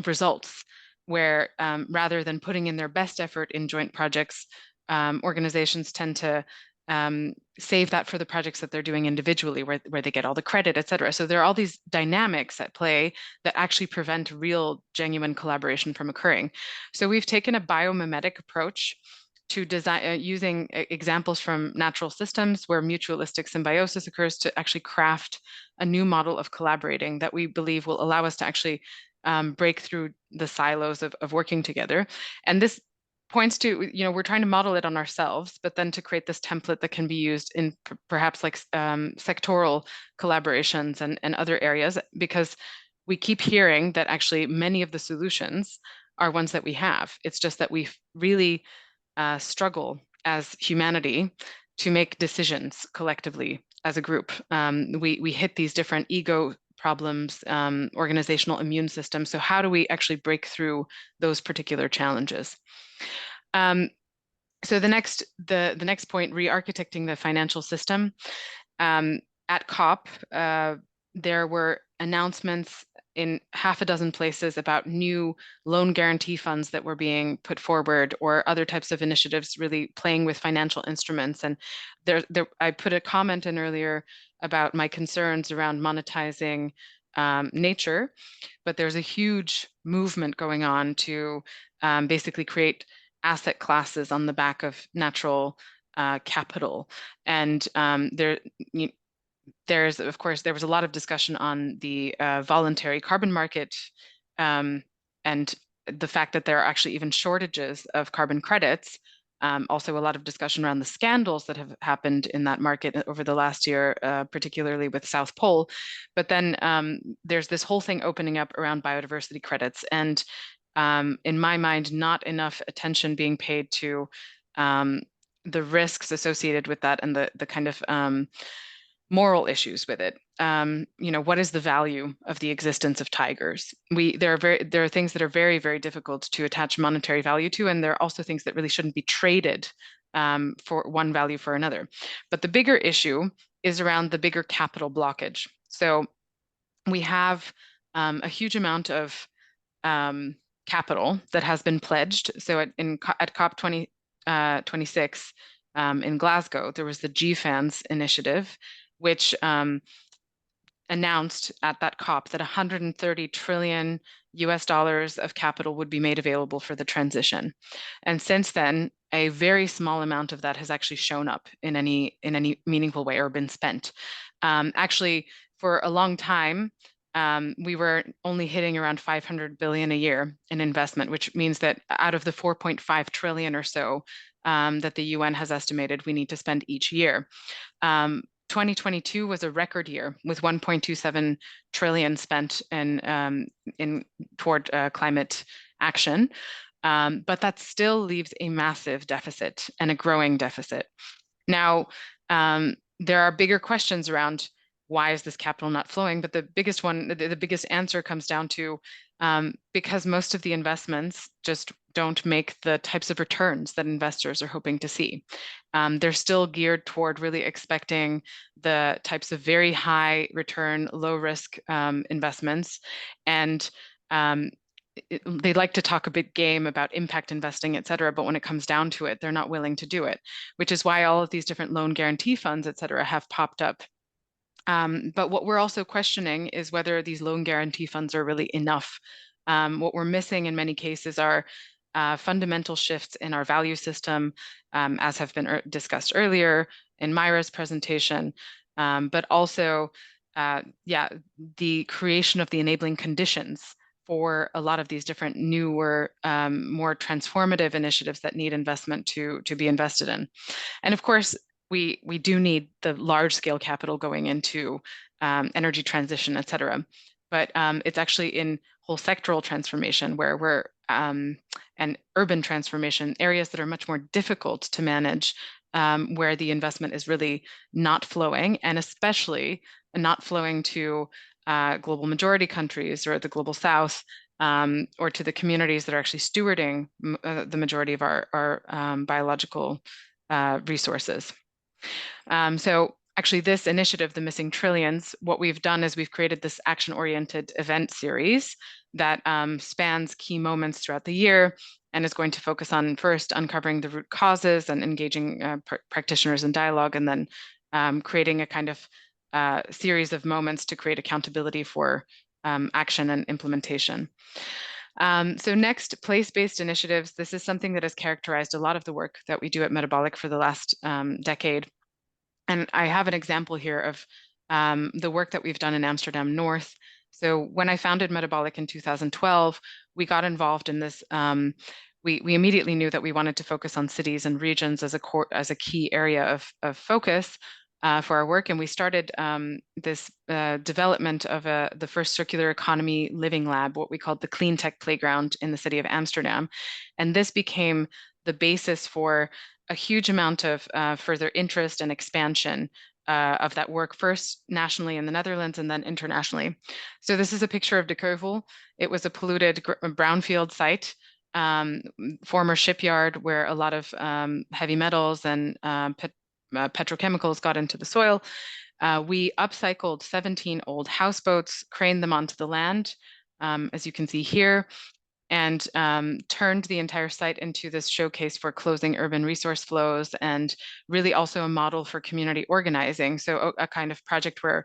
results, where rather than putting in their best effort in joint projects, organizations tend to save that for the projects that they're doing individually, where they get all the credit, et cetera. So there are all these dynamics at play that actually prevent real, genuine collaboration from occurring. So we've taken a biomimetic approach to design, using examples from natural systems where mutualistic symbiosis occurs, to actually craft a new model of collaborating that we believe will allow us to actually break through the silos of working together. And this points to, we're trying to model it on ourselves, but then to create this template that can be used in perhaps like sectoral collaborations and other areas, because we keep hearing that actually many of the solutions are ones that we have. It's just that we really struggle as humanity to make decisions collectively as a group. We hit these different ego problems, organizational immune systems. So how do we actually break through those particular challenges? So the next point, re-architecting the financial system. At COP, there were announcements in half a dozen places about new loan guarantee funds that were being put forward, or other types of initiatives really playing with financial instruments. And I put a comment in earlier about my concerns around monetizing nature, but there's a huge movement going on to basically create asset classes on the back of natural capital. And there was a lot of discussion on the voluntary carbon market, and the fact that there are actually even shortages of carbon credits. Also a lot of discussion around the scandals that have happened in that market over the last year, particularly with South Pole. But then there's this whole thing opening up around biodiversity credits. And in my mind, not enough attention being paid to the risks associated with that and the kind of moral issues with it. You know, what is the value of the existence of tigers? There are things that are very, very difficult to attach monetary value to, and there are also things that really shouldn't be traded for one value for another. But the bigger issue is around the bigger capital blockage. So we have a huge amount of capital that has been pledged. So at COP 26 in Glasgow, there was the GFANZ initiative, which announced at that COP that 130 trillion US dollars of capital would be made available for the transition. And since then, a very small amount of that has actually shown up in any meaningful way or been spent. Actually, for a long time, we were only hitting around 500 billion a year in investment, which means that out of the 4.5 trillion or so that the UN has estimated we need to spend each year, 2022 was a record year with 1.27 trillion spent toward climate action. But that still leaves a massive deficit and a growing deficit. Now, there are bigger questions around why is this capital not flowing? But the biggest one, the biggest answer comes down to because most of the investments just don't make the types of returns that investors are hoping to see. They're still geared toward really expecting the types of very high return, low risk investments. And they like to talk a big game about impact investing, et cetera, but when it comes down to it, they're not willing to do it, which is why all of these different loan guarantee funds, et cetera, have popped up. But what we're also questioning is whether these loan guarantee funds are really enough. What we're missing in many cases are fundamental shifts in our value system, as have been discussed earlier in Myra's presentation, but also, the creation of the enabling conditions for a lot of these different newer, more transformative initiatives that need investment to be invested in. And of course, we do need the large scale capital going into energy transition, et cetera. But it's actually in whole sectoral transformation where we're and urban transformation, areas that are much more difficult to manage, where the investment is really not flowing, and especially not flowing to global majority countries or the global south, or to the communities that are actually stewarding the majority of our biological resources. So actually this initiative, the Missing Trillions, what we've done is we've created this action-oriented event series that spans key moments throughout the year and is going to focus on first uncovering the root causes and engaging practitioners in dialogue, and then creating a kind of series of moments to create accountability for action and implementation. So next, place-based initiatives. This is something that has characterized a lot of the work that we do at Metabolic for the last decade. And I have an example here of the work that we've done in Amsterdam North. So when I founded Metabolic in 2012, we got involved in this. We immediately knew that we wanted to focus on cities and regions as a key area of focus for our work, and we started this development of the first circular economy living lab, what we called the Clean Tech Playground in the city of Amsterdam. And this became the basis for a huge amount of further interest and expansion of that work, first nationally in the Netherlands and then internationally. So this is a picture of De Keuvel. It was a polluted brownfield site, former shipyard where a lot of heavy metals and petrochemicals got into the soil. We upcycled 17 old houseboats, craned them onto the land, as you can see here, and turned the entire site into this showcase for closing urban resource flows, and really also a model for community organizing. So a kind of project where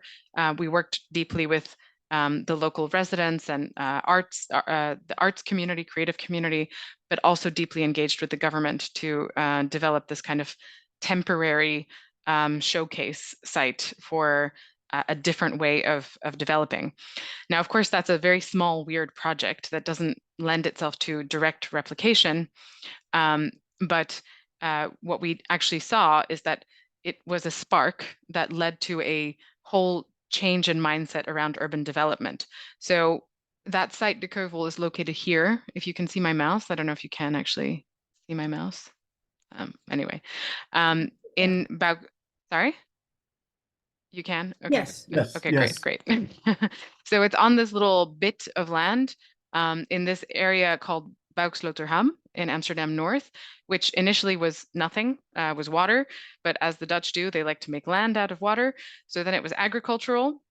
we worked deeply with the local residents and the arts community, creative community, but also deeply engaged with the government to develop this kind of temporary showcase site for a different way of developing. Now, of course, that's a very small, weird project that doesn't lend itself to direct replication. But what we actually saw is that it was a spark that led to a whole change in mindset around urban development. So that site, De Keuvel, is located here. If you can see my mouse, I don't know if you can actually see my mouse. Anyway, in Bauk, sorry? You can? Okay. Yes. Yes, Okay, yes. great. So it's on this little bit of land in this area called Bouksloterham in Amsterdam North, which initially was nothing, was water. But as the Dutch do, they like to make land out of water. So then it was agricultural.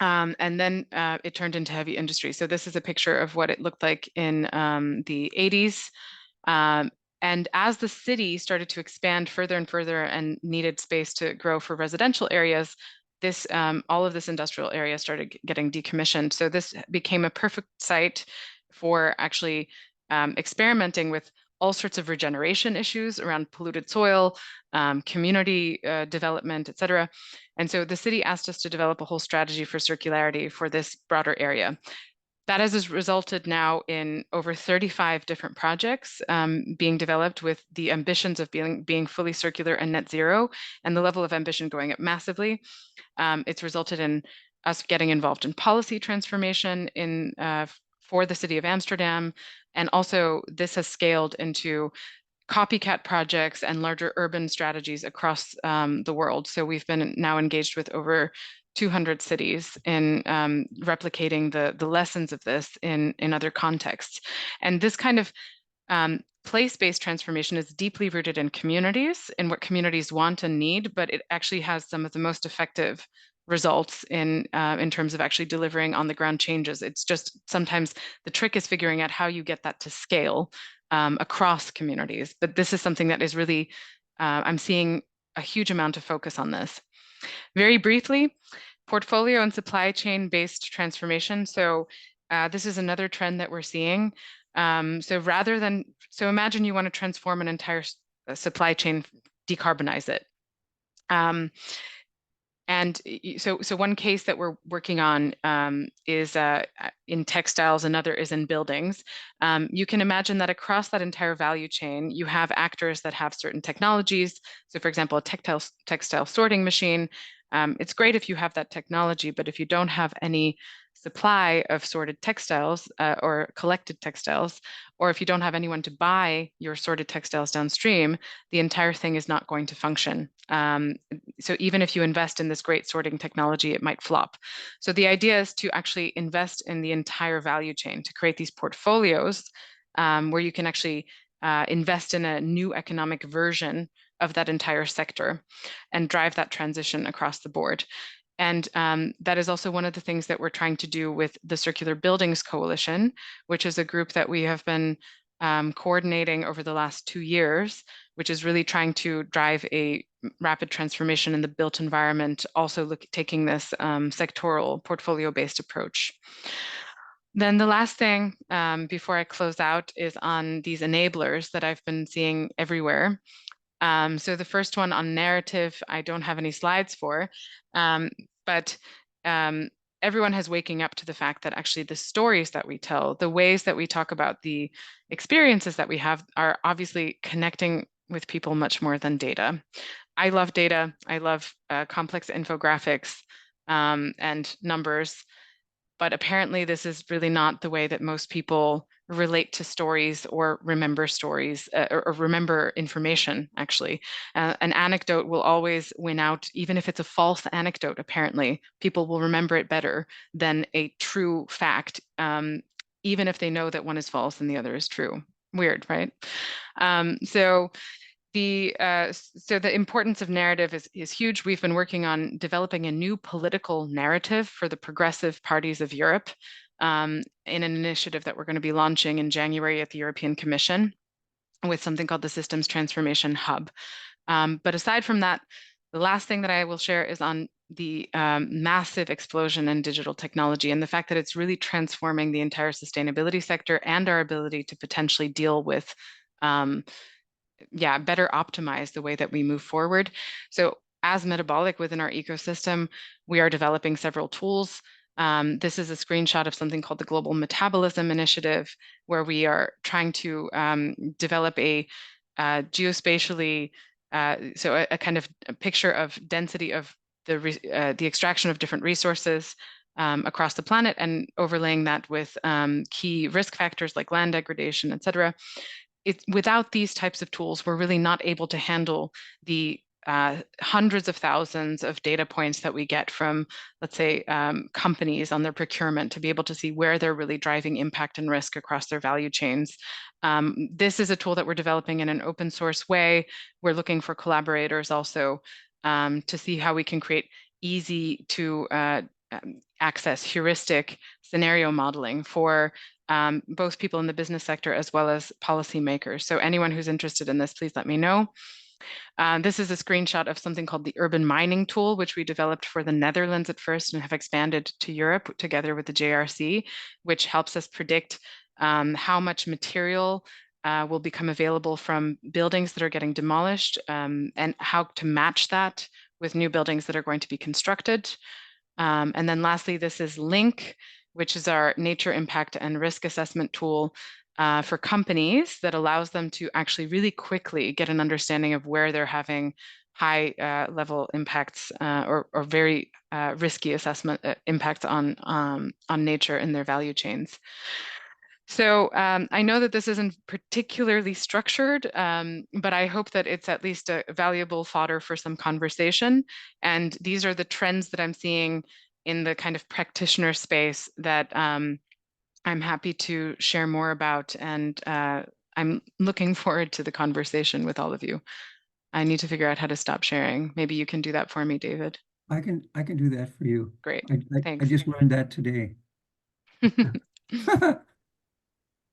And then it turned into heavy industry. So this is a picture of what it looked like in the 80s. And as the city started to expand further and further and needed space to grow for residential areas, this all of this industrial area started getting decommissioned. So this became a perfect site for actually experimenting with all sorts of regeneration issues around polluted soil, community development, et cetera. And so the city asked us to develop a whole strategy for circularity for this broader area. That has resulted now in over 35 different projects being developed with the ambitions of being fully circular and net zero, and the level of ambition going up massively. It's resulted in us getting involved in policy transformation for the city of Amsterdam. And also this has scaled into copycat projects and larger urban strategies across the world. So we've been now engaged with over 200 cities in replicating the lessons of this in other contexts. And this kind of place-based transformation is deeply rooted in communities, in what communities want and need, but it actually has some of the most effective results in terms of actually delivering on the ground changes. It's just sometimes the trick is figuring out how you get that to scale across communities. But this is something that is really, I'm seeing a huge amount of focus on this. Very briefly, portfolio and supply chain based transformation. So this is another trend that we're seeing. So imagine you want to transform an entire supply chain, decarbonize it. And so one case that we're working on is in textiles, another is in buildings. You can imagine that across that entire value chain, you have actors that have certain technologies. So for example, a textile sorting machine. It's great if you have that technology, but if you don't have any supply of sorted textiles or collected textiles, or if you don't have anyone to buy your sorted textiles downstream, the entire thing is not going to function. So even if you invest in this great sorting technology, it might flop. So the idea is to actually invest in the entire value chain, to create these portfolios where you can actually invest in a new economic version of that entire sector and drive that transition across the board. And that is also one of the things that we're trying to do with the Circular Buildings Coalition, which is a group that we have been coordinating over the last 2 years, which is really trying to drive a rapid transformation in the built environment, also taking this sectoral portfolio-based approach. Then the last thing before I close out is on these enablers that I've been seeing everywhere. So the first one on narrative, I don't have any slides for, but everyone has waking up to the fact that actually the stories that we tell, the ways that we talk about the experiences that we have are obviously connecting with people much more than data. I love data. I love complex infographics and numbers, but apparently this is really not the way that most people relate to stories or remember stories or remember information, actually. An anecdote will always win out, even if it's a false anecdote, apparently. People will remember it better than a true fact, even if they know that one is false and the other is true. Weird, right? So the importance of narrative is huge. We've been working on developing a new political narrative for the progressive parties of Europe in an initiative that we're going to be launching in January at the European Commission with something called the Systems Transformation Hub. But aside from that, the last thing that I will share is on the massive explosion in digital technology and the fact that it's really transforming the entire sustainability sector and our ability to potentially deal with better optimize the way that we move forward. So as Metabolic within our ecosystem, we are developing several tools. This is a screenshot of something called the Global Metabolism Initiative, where we are trying to develop a geospatially, so a kind of a picture of density of the extraction of different resources across the planet and overlaying that with key risk factors like land degradation, et cetera. without these types of tools, we're really not able to handle the hundreds of thousands of data points that we get from, let's say, companies on their procurement to be able to see where they're really driving impact and risk across their value chains. This is a tool that we're developing in an open source way. We're looking for collaborators also to see how we can create easy to access heuristic scenario modeling for both people in the business sector as well as policymakers. So anyone who's interested in this, please let me know. This is a screenshot of something called the urban mining tool, which we developed for the Netherlands at first and have expanded to Europe together with the JRC, which helps us predict how much material will become available from buildings that are getting demolished and how to match that with new buildings that are going to be constructed. And then lastly, this is Link, which is our nature impact and risk assessment tool for companies that allows them to actually really quickly get an understanding of where they're having high level impacts or very risky assessment impacts on nature in their value chains. So I know that this isn't particularly structured, but I hope that it's at least a valuable fodder for some conversation. And these are the trends that I'm seeing in the kind of practitioner space that I'm happy to share more about. And I'm looking forward to the conversation with all of you. I need to figure out how to stop sharing. Maybe you can do that for me, David. I can do that for you. Great, I thanks. just learned that today. Okay,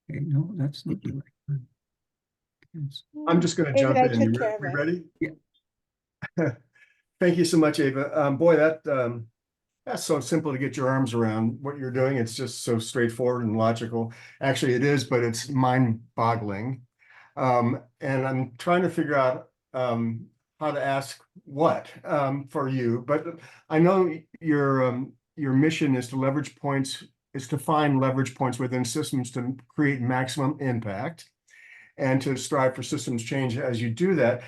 no, that's not the right one. Yes. I'm just going to David, jump I in. took care of We it. ready? Yeah. Thank you so much, Ava. Boy, that's so simple to get your arms around what you're doing. It's just so straightforward and logical. Actually, it is, but it's mind-boggling. And I'm trying to figure out how to ask what for you. But I know your mission is to leverage points, is to find leverage points within systems to create maximum impact and to strive for systems change as you do that.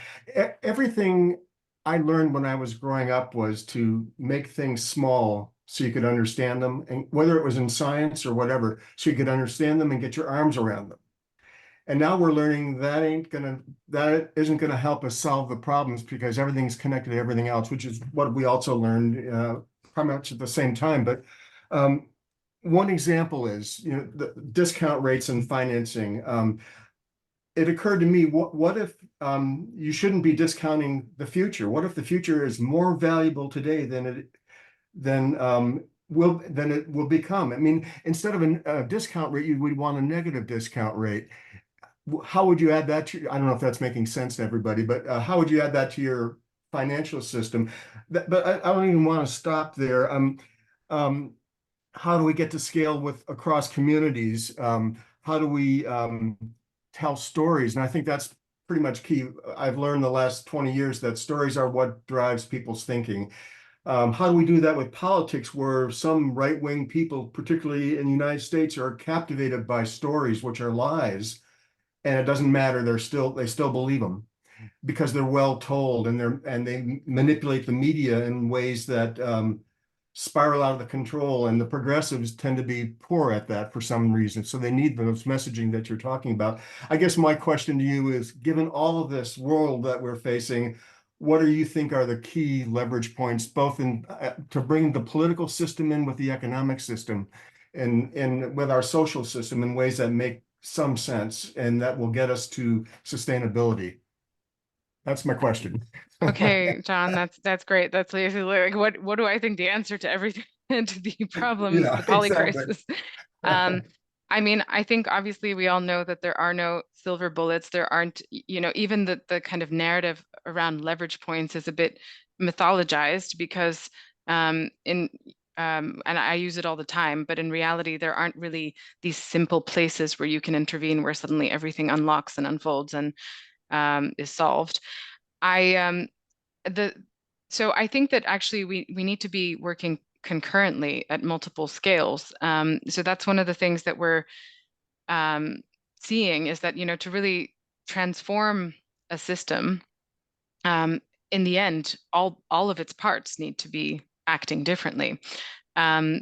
Everything I learned when I was growing up was to make things small so you could understand them, and whether it was in science or whatever, so you could understand them and get your arms around them. And now we're learning that isn't gonna help us solve the problems because everything's connected to everything else, which is what we also learned pretty much at the same time. But one example is, the discount rates and financing. It occurred to me, what if you shouldn't be discounting the future? What if the future is more valuable today than it will become? I mean, instead of a discount rate, we'd want a negative discount rate. How would you add that to? I don't know if that's making sense to everybody, but how would you add that to your financial system? But I don't even want to stop there. How do we get to scale across communities? How do we tell stories? And I think that's pretty much key. I've learned the last 20 years that stories are what drives people's thinking. How do we do that with politics, where some right-wing people, particularly in the United States, are captivated by stories which are lies, and it doesn't matter, they still believe them because they're well told, and they manipulate the media in ways that spiral out of the control, and the progressives tend to be poor at that for some reason. So they need those messaging that you're talking about. I guess my question to you is, given all of this world that we're facing, what do you think are the key leverage points, both in to bring the political system in with the economic system and with our social system in ways that make some sense and that will get us to sustainability? That's my question. Okay, John, that's great. That's basically like what do I think the answer to everything to the problems, Yeah, the poly exactly. crisis? I mean, I think obviously we all know that there are no silver bullets. There aren't, even the kind of narrative around leverage points is a bit mythologized because and I use it all the time, but in reality, there aren't really these simple places where you can intervene where suddenly everything unlocks and unfolds and is solved. So I think that actually we need to be working concurrently at multiple scales. So that's one of the things that we're seeing is that, to really transform a system, in the end, all of its parts need to be acting differently.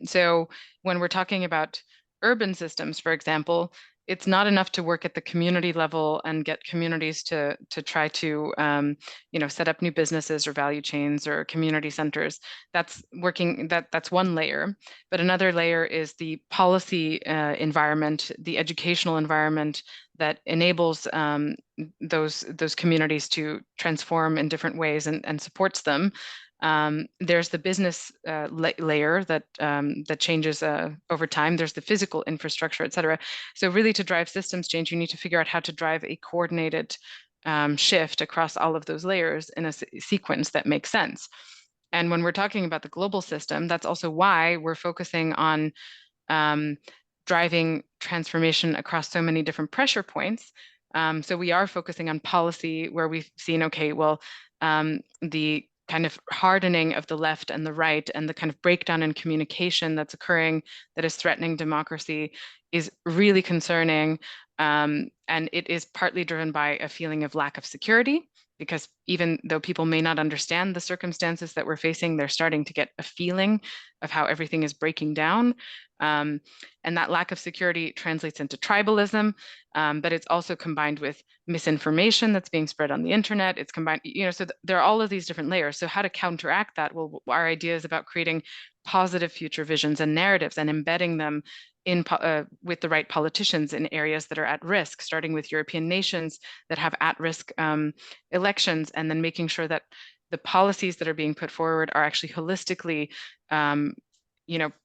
So when we're talking about urban systems, for example, it's not enough to work at the community level and get communities to try to set up new businesses or value chains or community centers. That's working, that's one layer. But another layer is the policy environment, the educational environment that enables those communities to transform in different ways and supports them. There's the business layer that that changes over time. There's the physical infrastructure, et cetera. So really, to drive systems change, you need to figure out how to drive a coordinated shift across all of those layers in a sequence that makes sense. And when we're talking about the global system, that's also why we're focusing on driving transformation across so many different pressure points. So we are focusing on policy where we've seen, okay, well, the kind of hardening of the left and the right and the kind of breakdown in communication that's occurring that is threatening democracy is really concerning. And it is partly driven by a feeling of lack of security, because even though people may not understand the circumstances that we're facing, they're starting to get a feeling of how everything is breaking down. And that lack of security translates into tribalism, but it's also combined with misinformation that's being spread on the internet. It's combined, so there are all of these different layers. So how to counteract that? Well, our idea is about creating positive future visions and narratives and embedding them in with the right politicians in areas that are at risk, starting with European nations that have at-risk elections, and then making sure that the policies that are being put forward are actually holistically,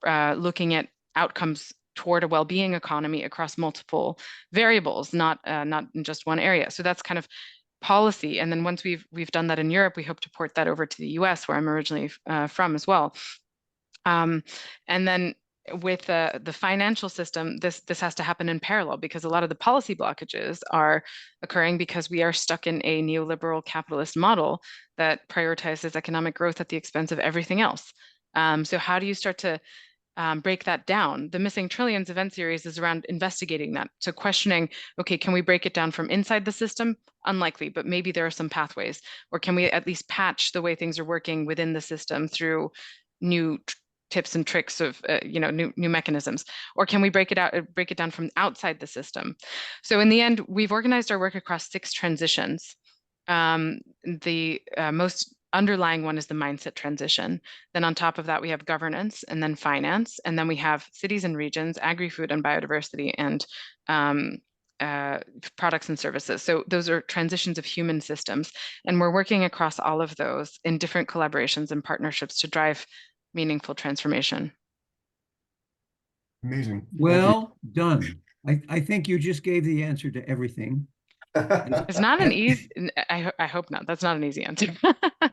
looking at outcomes toward a well-being economy across multiple variables, not in just one area. So that's kind of policy. And then once we've done that in Europe, we hope to port that over to the US, where I'm originally from as well. And then with the financial system, this has to happen in parallel, because a lot of the policy blockages are occurring because we are stuck in a neoliberal capitalist model that prioritizes economic growth at the expense of everything else. So how do you start to break that down? The Missing Trillions event series is around investigating that. So questioning, okay, can we break it down from inside the system? Unlikely, but maybe there are some pathways. Or can we at least patch the way things are working within the system through new tips and tricks of new mechanisms? Or can we break it down from outside the system? So in the end, we've organized our work across 6 transitions. The most underlying one is the mindset transition. Then on top of that, we have governance, and then finance, and then we have cities and regions, agri-food and biodiversity, and products and services. So those are transitions of human systems. And we're working across all of those in different collaborations and partnerships to drive meaningful transformation. Amazing. Thank you. Well done. I think you just gave the answer to everything. It's not an easy, I hope not. That's not an easy answer.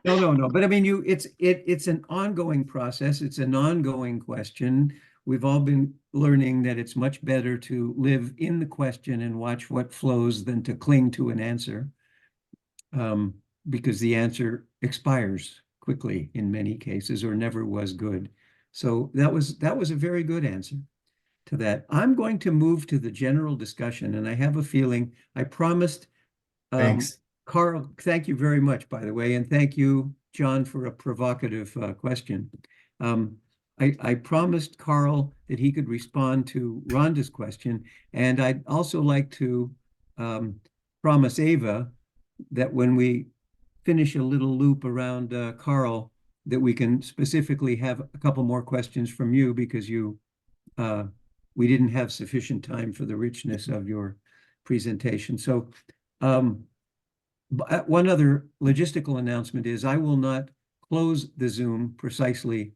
No. But I mean, it's an ongoing process. It's an ongoing question. We've all been learning that it's much better to live in the question and watch what flows than to cling to an answer, because the answer expires quickly in many cases, or never was good. So that was a very good answer to that. I'm going to move to the general discussion, and I have a feeling I promised. Thanks. Carl, thank you very much, by the way, and thank you, John, for a provocative question. I promised Carl that he could respond to Rhonda's question, and I'd also like to promise Ava that when we finish a little loop around Carl, that we can specifically have a couple more questions from you, because we didn't have sufficient time for the richness of your presentation. So one other logistical announcement is I will not close the Zoom precisely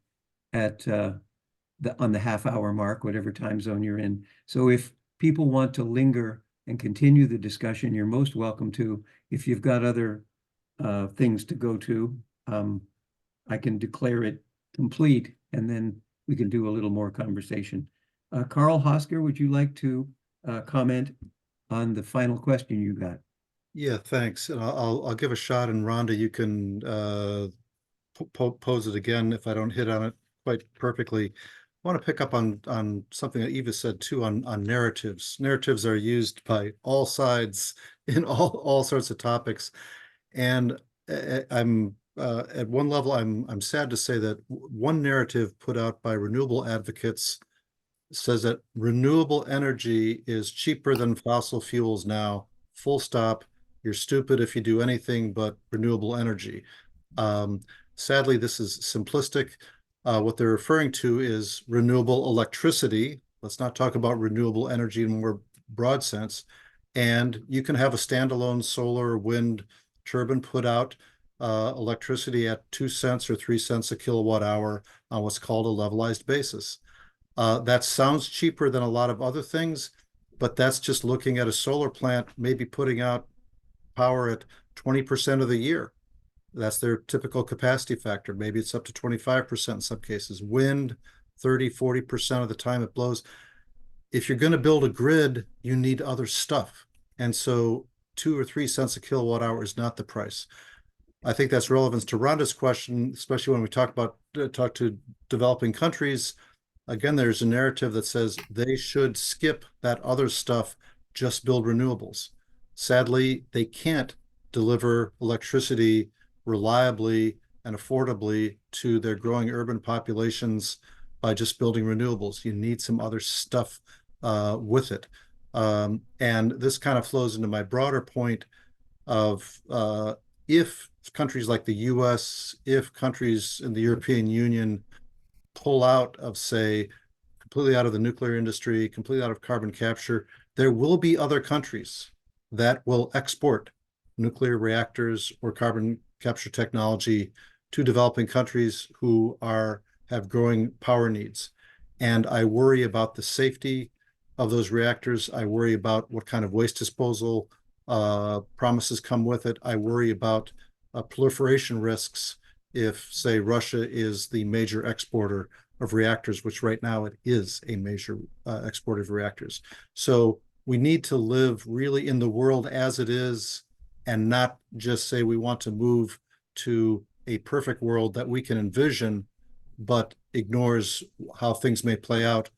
at on the half-hour mark, whatever time zone you're in. So if people want to linger and continue the discussion, you're most welcome to. If you've got other things to go to, I can declare it complete, and then we can do a little more conversation. Carl Hosker, would you like to comment on the final question you got? Yeah, thanks. And I'll give a shot, and Rhonda, you can pose it again if I don't hit on it quite perfectly. I want to pick up on something that Eva said too, on narratives. Narratives are used by all sides in all sorts of topics, and I'm at one level, I'm sad to say that one narrative put out by renewable advocates says that renewable energy is cheaper than fossil fuels now, full stop. You're stupid if you do anything but renewable energy. Sadly, this is simplistic. What they're referring to is renewable electricity. Let's not talk about renewable energy in a more broad sense. And you can have a standalone solar or wind turbine put out electricity at 2 cents or 3 cents a kilowatt hour on what's called a levelized basis. That sounds cheaper than a lot of other things, but that's just looking at a solar plant, maybe putting out power at 20% of the year. That's their typical capacity factor. Maybe it's up to 25% in some cases. Wind, 30, 40% of the time it blows. If you're going to build a grid, you need other stuff. And so 2 or 3 cents a kilowatt hour is not the price. I think that's relevant to Rhonda's question, especially when we talk to developing countries. Again, there's a narrative that says they should skip that other stuff, just build renewables. Sadly, they can't deliver electricity reliably and affordably to their growing urban populations by just building renewables. You need some other stuff with it. And this kind of flows into my broader point of if countries like the US, if countries in the European Union pull out of, say, completely out of the nuclear industry, completely out of carbon capture, there will be other countries that will export nuclear reactors or carbon capture technology to developing countries who have growing power needs. And I worry about the safety of those reactors. I worry about what kind of waste disposal promises come with it. I worry about proliferation risks if, say, Russia is the major exporter of reactors, which right now it is a major exporter of reactors. So we need to live really in the world as it is and not just say we want to move to a perfect world that we can envision, but ignores how things may play out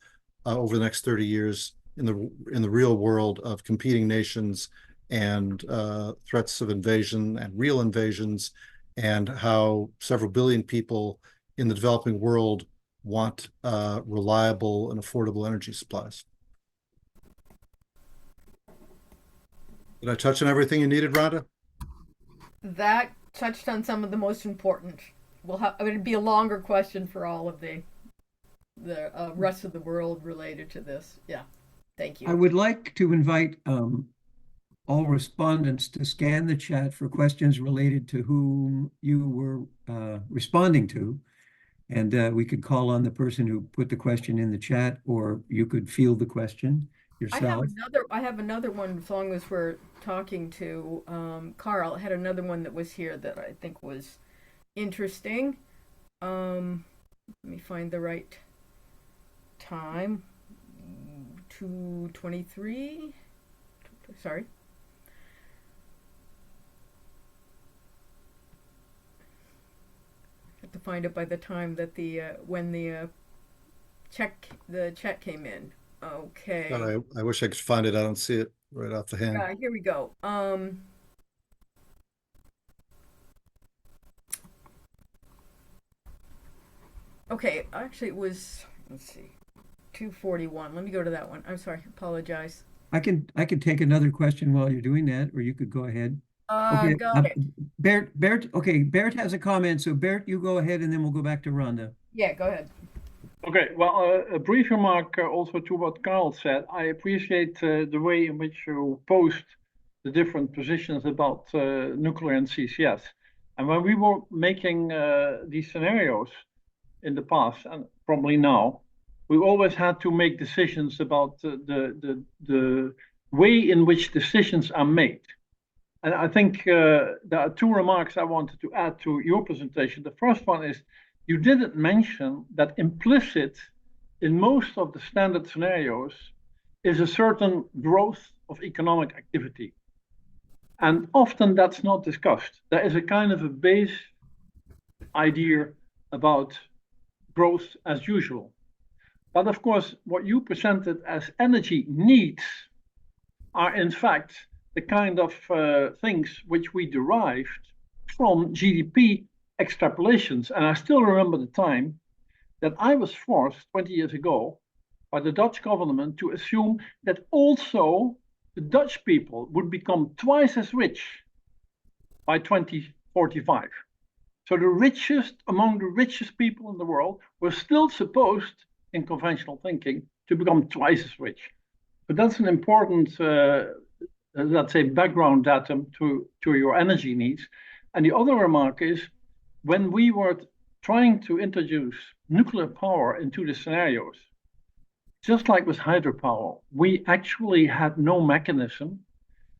over the next 30 years in the real world of competing nations and threats of invasion and real invasions, and how several billion people in the developing world want reliable and affordable energy supplies. Did I touch on everything you needed, Rhonda? That touched on some of the most important. It would be a longer question for all of the rest of the world related to this. Yeah, thank you. I would like to invite all respondents to scan the chat for questions related to whom you were responding to. And we could call on the person who put the question in the chat, or you could field the question yourself. I have another one, as long as we're talking to Carl. I had another one that was here that I think was interesting. Let me find the right time. 2:23. Sorry. I have to find it by the time that when the check came in. Okay. I wish I could find it. I don't see it right off the hand. Here we go. Okay, actually it was, let's see, 2:41. Let me go to that one. I'm sorry, apologize. I can take another question while you're doing that, or you could go ahead. Okay, got it. Bert has a comment. So Bert, you go ahead and then we'll go back to Rhonda. Yeah, go ahead. Okay, well, a brief remark also to what Carl said. I appreciate the way in which you posed the different positions about nuclear and CCS. And when we were making these scenarios in the past, and probably now, we always had to make decisions about the way in which decisions are made. And I think there are two remarks I wanted to add to your presentation. The first one is, you didn't mention that implicit in most of the standard scenarios is a certain growth of economic activity. And often that's not discussed. There is a kind of a base idea about growth as usual. But of course, what you presented as energy needs are in fact the kind of things which we derived from GDP extrapolations. And I still remember the time that I was forced 20 years ago by the Dutch government to assume that also the Dutch people would become twice as rich by 2045. So the richest among the richest people in the world were still supposed, in conventional thinking, to become twice as rich. But that's an important, let's say, background datum to your energy needs. And the other remark is, when we were trying to introduce nuclear power into the scenarios, just like with hydropower, we actually had no mechanism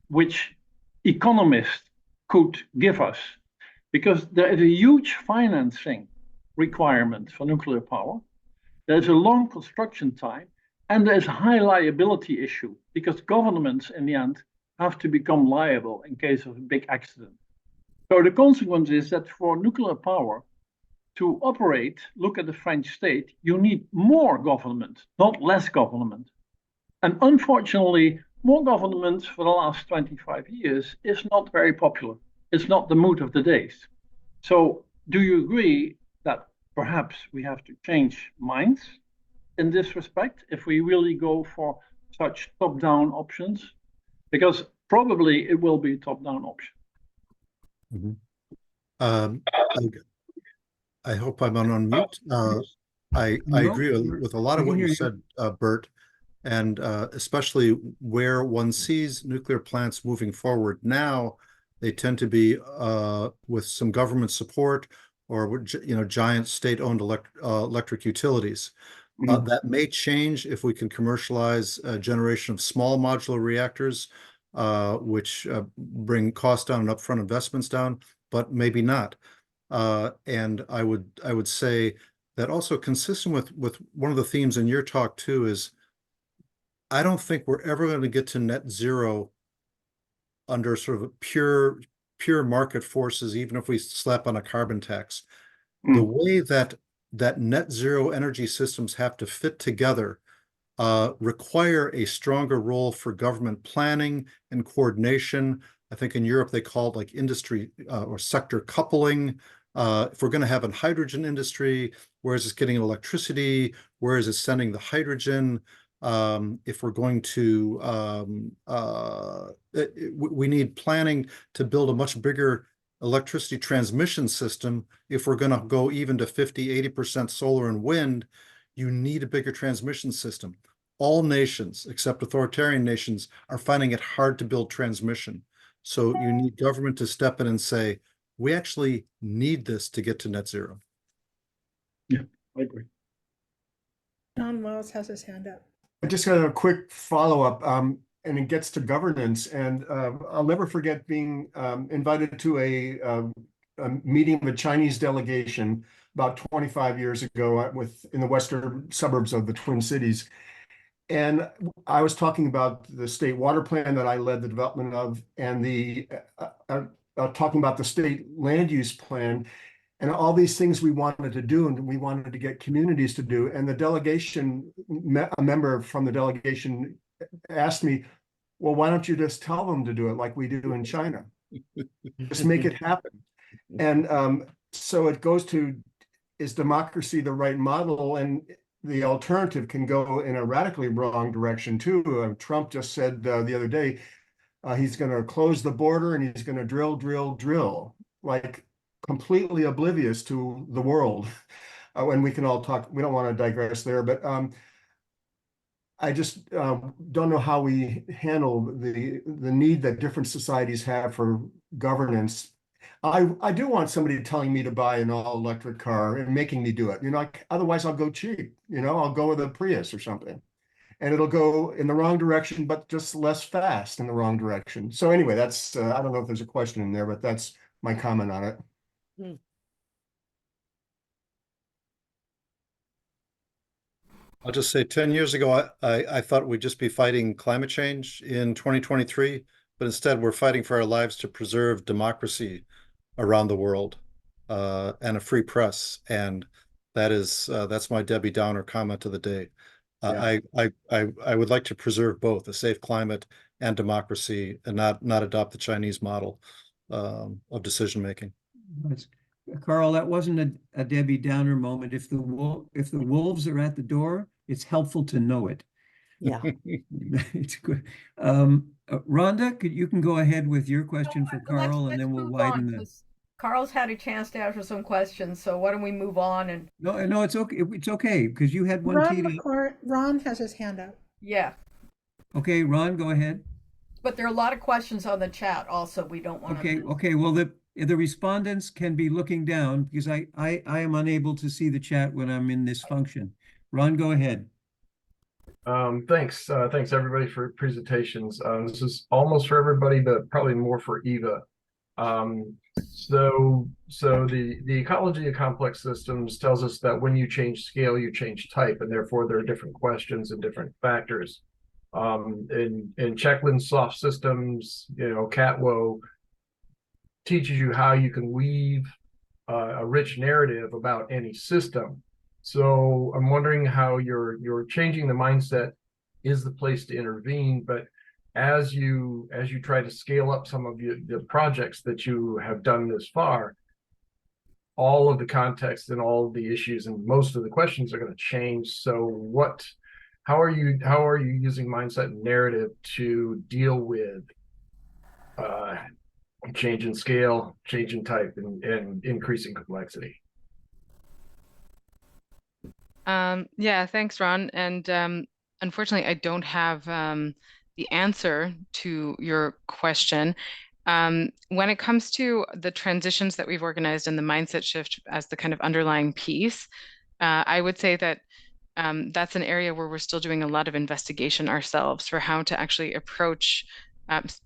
which economists could give us, because there is a huge financing requirement for nuclear power. There's a long construction time, and there's a high liability issue, because governments in the end have to become liable in case of a big accident. So the consequence is that for nuclear power to operate, look at the French state, you need more government, not less government. And unfortunately, more government for the last 25 years is not very popular. It's not the mood of the days. So do you agree that perhaps we have to change minds in this respect if we really go for such top-down options? Because probably it will be a top-down option. I hope I'm on unmute. I agree with a lot of what you said, Bert, and especially where one sees nuclear plants moving forward now, they tend to be with some government support or giant state-owned electric utilities. That may change if we can commercialize a generation of small modular reactors, which bring costs down and upfront investments down, but maybe not. And I would say that also consistent with one of the themes in your talk too is, I don't think we're ever going to get to net zero under sort of a pure market forces, even if we slap on a carbon tax. The way that net zero energy systems have to fit together require a stronger role for government planning and coordination. I think in Europe they call it like industry or sector coupling. If we're going to have a hydrogen industry, where is it getting electricity? Where is it sending the hydrogen? If we're going to, we need planning to build a much bigger electricity transmission system. If we're going to go even to 50–80% solar and wind, you need a bigger transmission system. All nations, except authoritarian nations, are finding it hard to build transmission. So you need government to step in and say, we actually need this to get to net zero. Yeah, I agree. John Wells has his hand up. I just got a quick follow-up, and it gets to governance. And I'll never forget being invited to a meeting of a Chinese delegation about 25 years ago in the western suburbs of the Twin Cities. And I was talking about the state water plan that I led the development of, and talking about the state land use plan, and all these things we wanted to do and we wanted to get communities to do. And the delegation, a member from the delegation asked me, well, why don't you just tell them to do it like we do in China? Just make it happen. And so it goes to, is democracy the right model? And the alternative can go in a radically wrong direction too. Trump just said the other day, he's going to close the border and he's going to drill, like completely oblivious to the world. And we can all talk, we don't want to digress there, but I just don't know how we handle the need that different societies have for governance. I do want somebody telling me to buy an all-electric car and making me do it. Otherwise I'll go cheap. I'll go with a Prius or something, and it'll go in the wrong direction, but just less fast in the wrong direction. So anyway, that's I don't know if there's a question in there, but that's my comment on it. I'll just say 10 years ago, I thought we'd just be fighting climate change in 2023, but instead we're fighting for our lives to preserve democracy around the world and a free press. And that's my Debbie Downer comment of the day. I would like to preserve both a safe climate and democracy, and not adopt the Chinese model of decision making. Carl, that wasn't a Debbie Downer moment. If the wolves are at the door, it's helpful to know it. Yeah. It's good. Rhonda, you can go ahead with your question for Carl, and then we'll widen the. Carl's had a chance to ask some questions, so why don't we move on and No, it's okay. It's okay because you had one teed up. Ron has his hand up. yeah. Okay, Ron, go ahead. But there are a lot of questions on the chat also. We don't want to. Okay. Well, the respondents can be looking down because I am unable to see the chat when I'm in this function. Ron, go ahead. Thanks everybody for presentations. This is almost for everybody, but probably more for Eva. So the ecology of complex systems tells us that when you change scale, you change type, and therefore there are different questions and different factors. In Checklin's soft systems, CATWO teaches you how you can weave a rich narrative about any system. So I'm wondering how you're changing the mindset is the place to intervene, but as you try to scale up some of the projects that you have done this far, all of the context and all of the issues and most of the questions are going to change. So how are you using mindset and narrative to deal with change in scale, change in type, and increasing complexity? Yeah, thanks, Ron. And unfortunately, I don't have the answer to your question. When it comes to the transitions that we've organized and the mindset shift as the kind of underlying piece, I would say that that's an area where we're still doing a lot of investigation ourselves for how to actually approach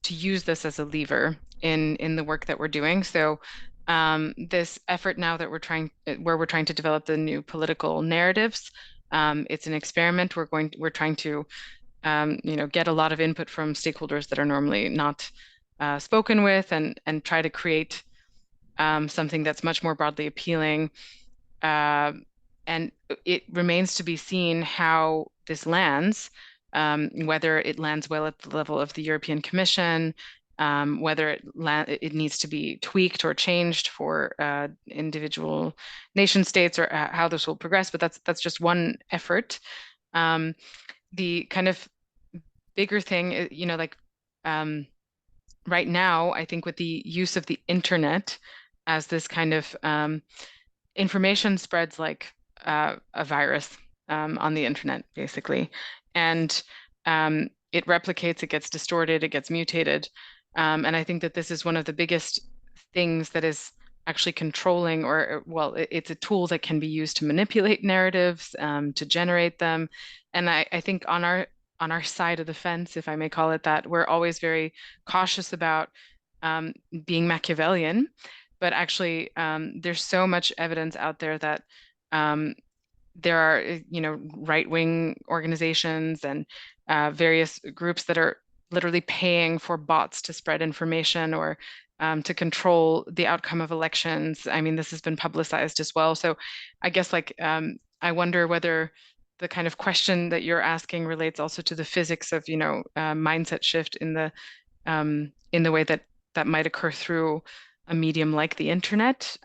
to use this as a lever in the work that we're doing. So this effort now that we're trying to develop the new political narratives, it's an experiment. We're trying to get a lot of input from stakeholders that are normally not spoken with, and try to create something that's much more broadly appealing. And it remains to be seen how this lands, whether it lands well at the level of the European Commission, whether it needs to be tweaked or changed for individual nation states, or how this will progress. But that's just one effort. The kind of bigger thing, right now, I think with the use of the internet as this kind of information spreads like a virus on the internet, basically. And it replicates, it gets distorted, it gets mutated. And I think that this is one of the biggest things that is actually controlling, well, it's a tool that can be used to manipulate narratives, to generate them. And I think on our side of the fence, if I may call it that, we're always very cautious about being Machiavellian. But actually, there's so much evidence out there that there are, right-wing organizations and various groups that are literally paying for bots to spread information or to control the outcome of elections. I mean, this has been publicized as well. So I guess I wonder whether the kind of question that you're asking relates also to the physics of, mindset shift in the way that might occur through a medium like the internet.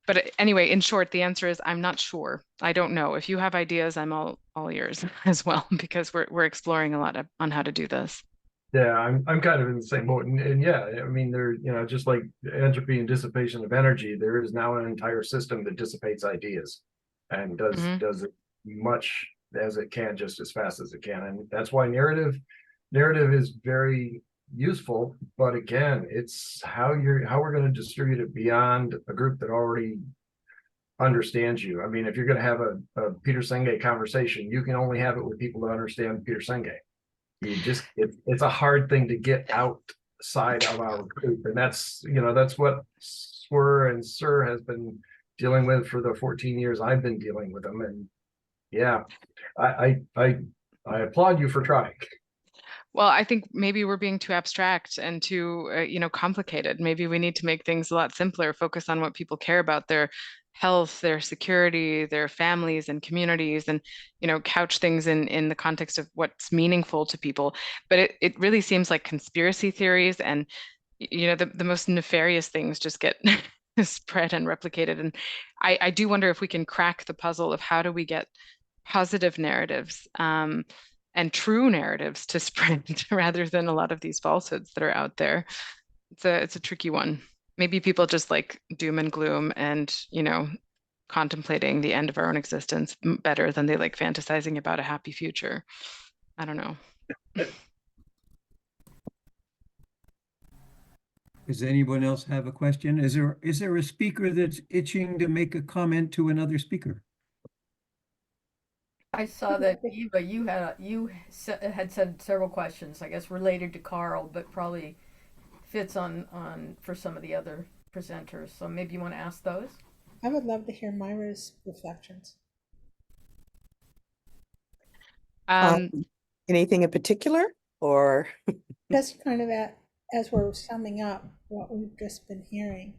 But anyway, in short, the answer is I'm not sure. I don't know. If you have ideas, I'm all ears as well, because we're exploring a lot on how to do this. Yeah, I'm kind of in the same boat, and yeah, I mean, just like entropy and dissipation of energy, there is now an entire system that dissipates ideas and does it much as it can, just as fast as it can, and that's why narrative is very useful. But again, it's how we're going to distribute it beyond a group that already understands you. I mean, if you're going to have a Peter Senge conversation, you can only have it with people that understand Peter Senge. It's a hard thing to get outside of our group, and that's what SRRR and SRRR has been dealing with for the 14 years I've been dealing with them. And yeah, I applaud you for trying. Well, I think maybe we're being too abstract and too, complicated. Maybe we need to make things a lot simpler, focus on what people care about, their health, their security, their families and communities, and, couch things in the context of what's meaningful to people. But it really seems like conspiracy theories and, the most nefarious things just get spread and replicated. And I do wonder if we can crack the puzzle of how do we get positive narratives and true narratives to spread rather than a lot of these falsehoods that are out there. It's a tricky one. Maybe people just like doom and gloom and, you know, contemplating the end of our own existence better than they like fantasizing about a happy future. I don't know. Does anyone else have a question? Is there a speaker that's itching to make a comment to another speaker? I saw that Eva, you had said several questions, I guess related to Carl, but probably fits on for some of the other presenters. So maybe you want to ask those. I would love to hear Myra's reflections. Anything in particular, or just kind of as we're summing up what we've just been hearing,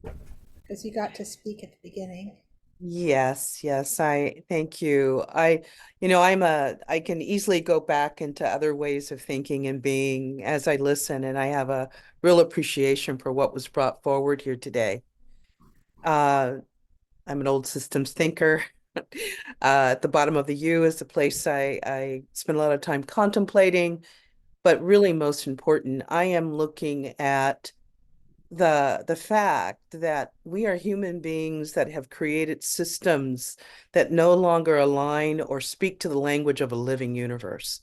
because you got to speak at the beginning. Yes, I thank you. I can easily go back into other ways of thinking and being as I listen, and I have a real appreciation for what was brought forward here today. I'm an old systems thinker. At the bottom of the U is the place I spend a lot of time contemplating, but really most important, I am looking at the fact that we are human beings that have created systems that no longer align or speak to the language of a living universe.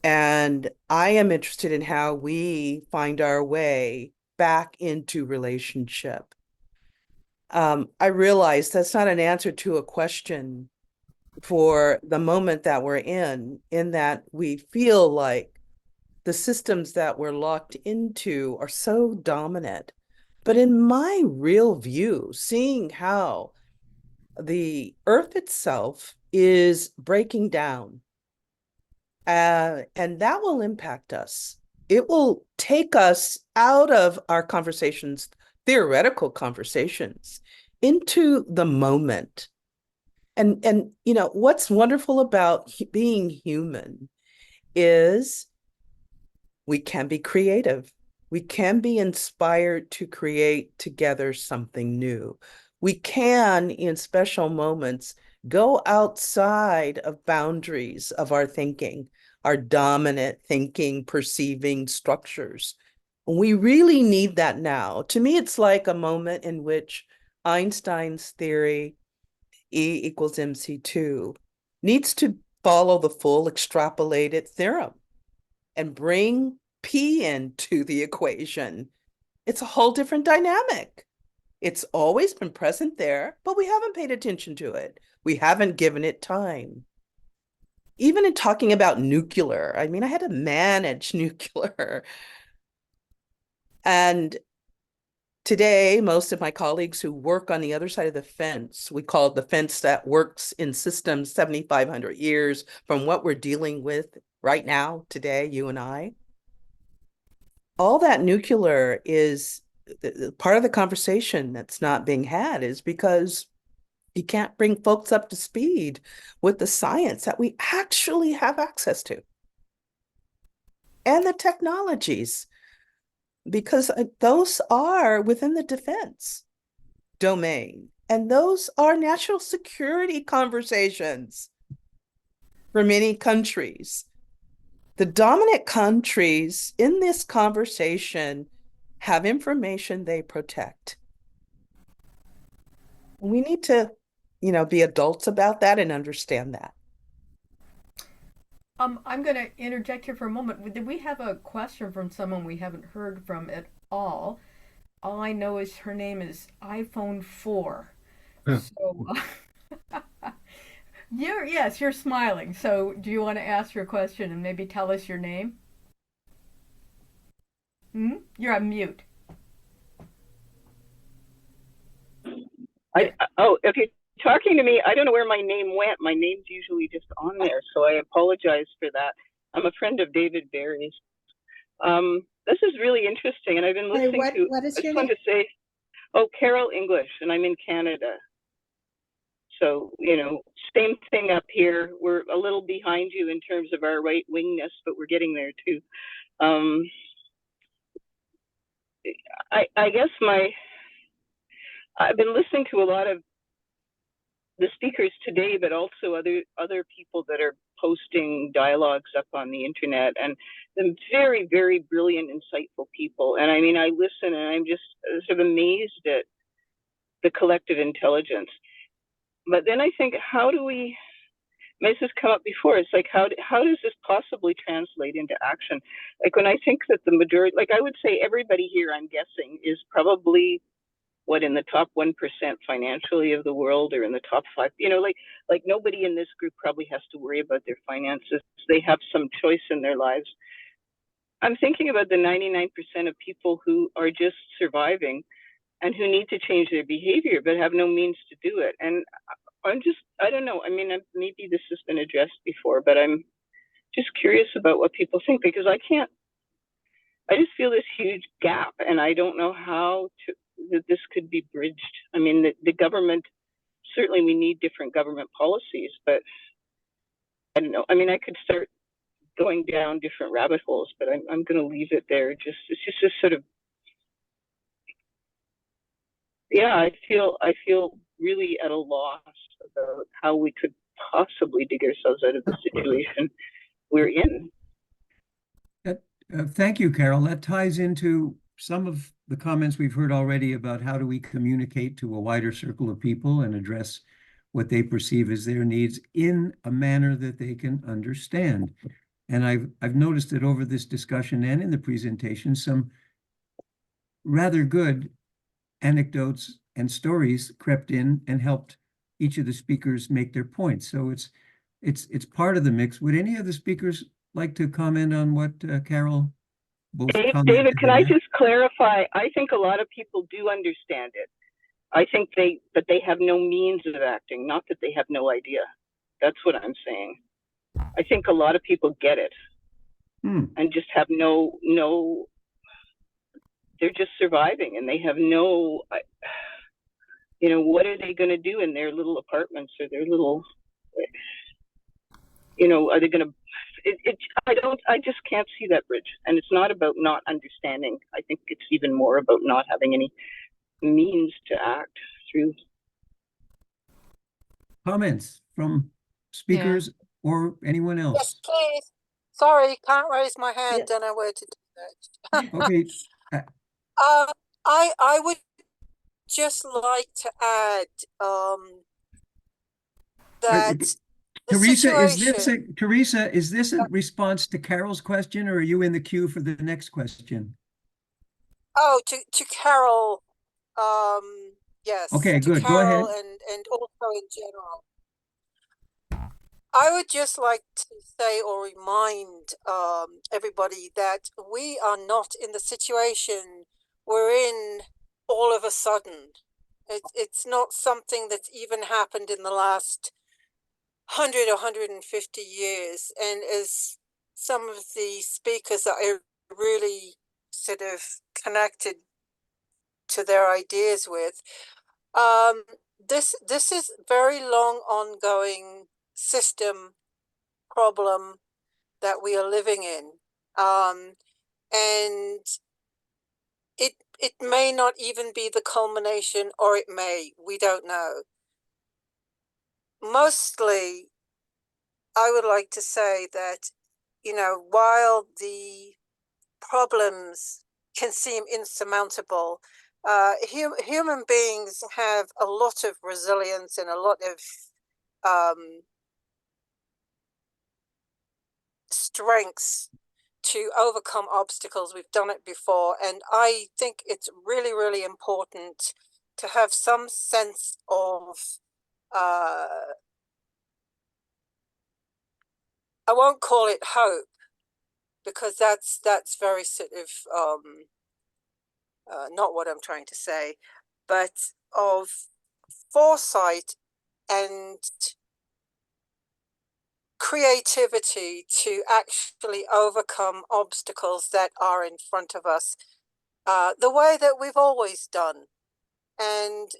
And I am interested in how we find our way back into relationship. I realize that's not an answer to a question for the moment that we're in that we feel like the systems that we're locked into are so dominant. But in my real view, seeing how the earth itself is breaking down, and that will impact us. It will take us out of our conversations, theoretical conversations, into the moment. And you know, what's wonderful about being human is we can be creative. We can be inspired to create together something new. We can, in special moments, go outside of boundaries of our thinking, our dominant thinking, perceiving structures. We really need that now. To me, it's like a moment in which Einstein's theory, E equals MC2, needs to follow the full extrapolated theorem and bring P into the equation. It's a whole different dynamic. It's always been present there, but we haven't paid attention to it. We haven't given it time. Even in talking about nuclear, I mean, I had to manage nuclear. And today, most of my colleagues who work on the other side of the fence, we call it the fence that works in systems 7,500 years from what we're dealing with right now, today, you and I. All that nuclear is part of the conversation that's not being had is because you can't bring folks up to speed with the science that we actually have access to and the technologies, because those are within the defense domain. And those are national security conversations for many countries. The dominant countries in this conversation have information they protect. We need to, be adults about that and understand that. I'm going to interject here for a moment. Did we have a question from someone we haven't heard from at all? All I know is her name is iPhone 4. So, you're smiling. So, do you want to ask your question and maybe tell us your name? You're on mute. If you're talking to me, I don't know where my name went. My name's usually just on there, so I apologize for that. I'm a friend of David Barry's. This is really interesting, and I've been listening to. What is I your just want name? to say, Carol English, and I'm in Canada. So, same thing up here. We're a little behind you in terms of our right wingness, but we're getting there too. I guess I've been listening to a lot of the speakers today, but also other people that are posting dialogues up on the internet, and them very, very brilliant, insightful people. And I mean, I listen and I'm just sort of amazed at the collective intelligence. But then I think, how do we, this has come up before, it's like, how does this possibly translate into action? Like when I think that the majority, like I would say everybody here, I'm guessing, is probably in the top 1% financially of the world, or in the top 5, like nobody in this group probably has to worry about their finances. They have some choice in their lives. I'm thinking about the 99% of people who are just surviving and who need to change their behavior, but have no means to do it. And I don't know. I mean, maybe this has been addressed before, but I'm just curious about what people think, because I just feel this huge gap, and I don't know how that this could be bridged. I mean, the government, certainly we need different government policies, but I don't know. I mean, I could start going down different rabbit holes, but I'm going to leave it there. It's just this sort of, yeah, I feel really at a loss about how we could possibly dig ourselves out of the situation we're in. Thank you, Carol. That ties into some of the comments we've heard already about how do we communicate to a wider circle of people and address what they perceive as their needs in a manner that they can understand. And I've noticed that over this discussion and in the presentation, some rather good anecdotes and stories crept in and helped each of the speakers make their points. So it's part of the mix. Would any of the speakers like to comment on what Carol both commented? David, can I just clarify? I think a lot of people do understand it. I think they have no means of acting, not that they have no idea. That's what I'm saying. I think a lot of people get it and just have no, they're just surviving, and they have no, what are they going to do in their little apartments or their little, are they going to, I just can't see that bridge. And it's not about not understanding. I think it's even more about not having any means to act through. Comments from speakers or anyone else? Yes, please. Sorry, can't raise my hand. Don't know where to do that. Okay. I would just like to add that Teresa, is this a response to Carol's question, or are you in the queue for the next question? Oh, to Carol, yes. Okay, to good. Carol Go ahead. and also in general. I would just like to say or remind everybody that we are not in the situation we're in all of a sudden. It's not something that's even happened in the last 100 or 150 years. And as some of the speakers that I really sort of connected to their ideas with, this is very long ongoing system problem that we are living in, and it may not even be the culmination, or it may, we don't know. Mostly, I would like to say that, while the problems can seem insurmountable, human beings have a lot of resilience and a lot of strengths to overcome obstacles. We've done it before, and I think it's really, really important to have some sense of I won't call it hope, because that's very sort of not what I'm trying to say, but of foresight and creativity to actually overcome obstacles that are in front of us, the way that we've always done. And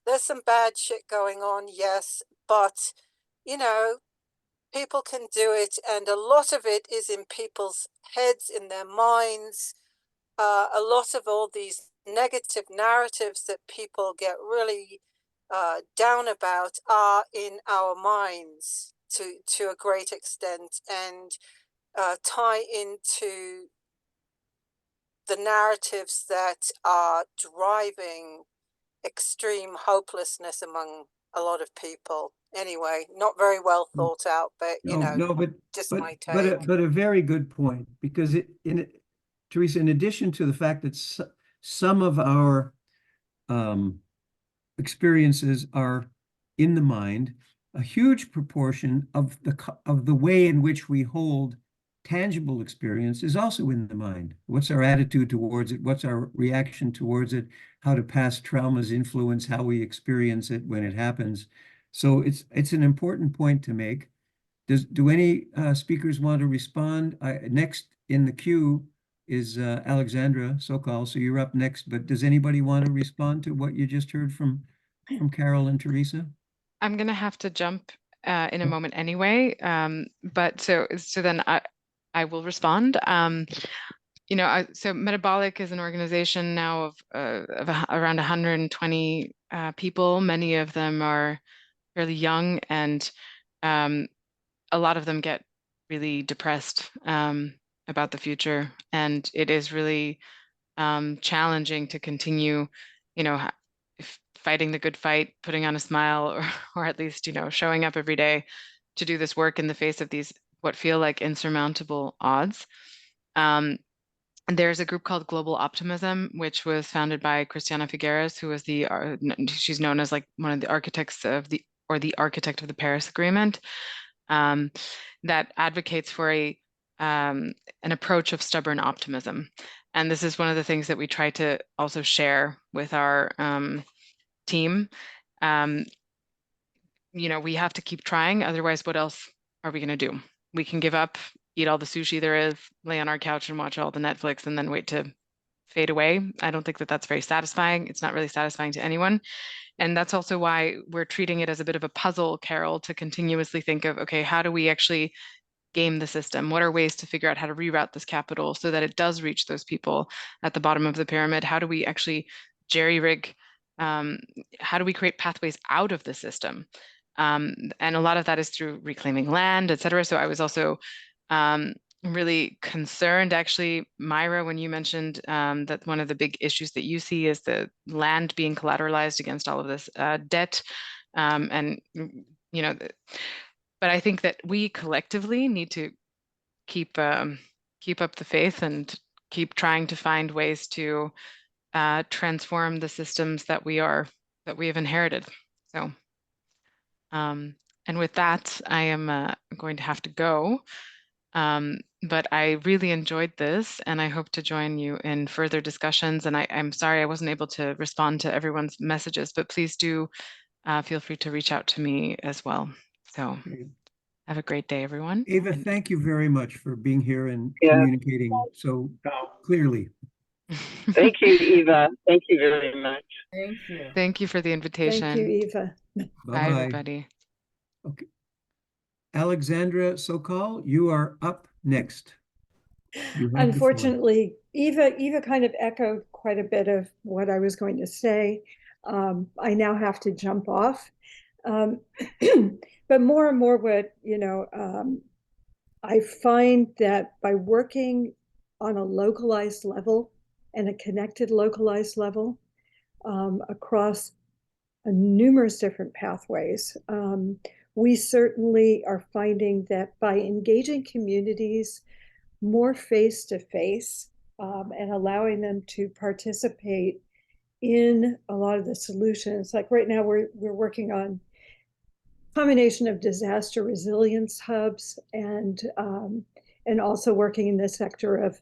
there's some bad shit going on, yes, but people can do it, and a lot of it is in people's heads, in their minds. A lot of all these negative narratives that people get really down about are in our minds to a great extent, and tie into the narratives that are driving extreme hopelessness among a lot of people. Anyway, not very well thought out, but you know, No, just but my take. but a very good point, because Teresa, in addition to the fact that some of our experiences are in the mind, a huge proportion of the way in which we hold tangible experience is also in the mind. What's our attitude towards it? What's our reaction towards it? How do past traumas influence how we experience it when it happens? So it's an important point to make. Do any speakers want to respond? Next in the queue is Alexandra Sokol, so you're up next. But does anybody want to respond to what you just heard from Carol and Teresa? I'm gonna have to jump in a moment anyway. But so then I will respond. You know, so Metabolic is an organization now of around 120 people. Many of them are fairly young, and a lot of them get really depressed about the future. And it is really challenging to continue, you know, fighting the good fight, putting on a smile, or at least, you know, showing up every day to do this work in the face of these what feel like insurmountable odds. And there's a group called Global Optimism, which was founded by Christiana Figueres, who was she's known as like one of the architects of the architect of the Paris Agreement, that advocates for an approach of stubborn optimism. And this is one of the things that we try to also share with our team. You know, we have to keep trying. Otherwise, what else are we going to do? We can give up, eat all the sushi there is, lay on our couch and watch all the Netflix, and then wait to fade away. I don't think that that's very satisfying. It's not really satisfying to anyone. And that's also why we're treating it as a bit of a puzzle, Carol, to continuously think of, okay, how do we actually game the system? What are ways to figure out how to reroute this capital so that it does reach those people at the bottom of the pyramid? How do we actually jerry-rig? How do we create pathways out of the system? And a lot of that is through reclaiming land, et cetera. So I was also really concerned, actually, Myra, when you mentioned that one of the big issues that you see is the land being collateralized against all of this debt. And, you know, but I think that we collectively need to keep up the faith and keep trying to find ways to transform the systems that we have inherited. So, and with that, I am going to have to go. But I really enjoyed this, and I hope to join you in further discussions. And I'm sorry I wasn't able to respond to everyone's messages, but please do feel free to reach out to me as well. So have a great day, everyone. Ava, thank you very much for being here and communicating so clearly. Thank you, Eva. Thank you very much. Thank you. Thank you for the invitation. Thank you, Eva. Bye, everybody. Okay. Alexandra Sokol, you are up next. Unfortunately, Eva kind of echoed quite a bit of what I was going to say. I now have to jump off. But more and more I find that by working on a localized level and a connected localized level across numerous different pathways, we certainly are finding that by engaging communities more face-to-face and allowing them to participate in a lot of the solutions. Like right now, we're working on a combination of disaster resilience hubs and also working in the sector of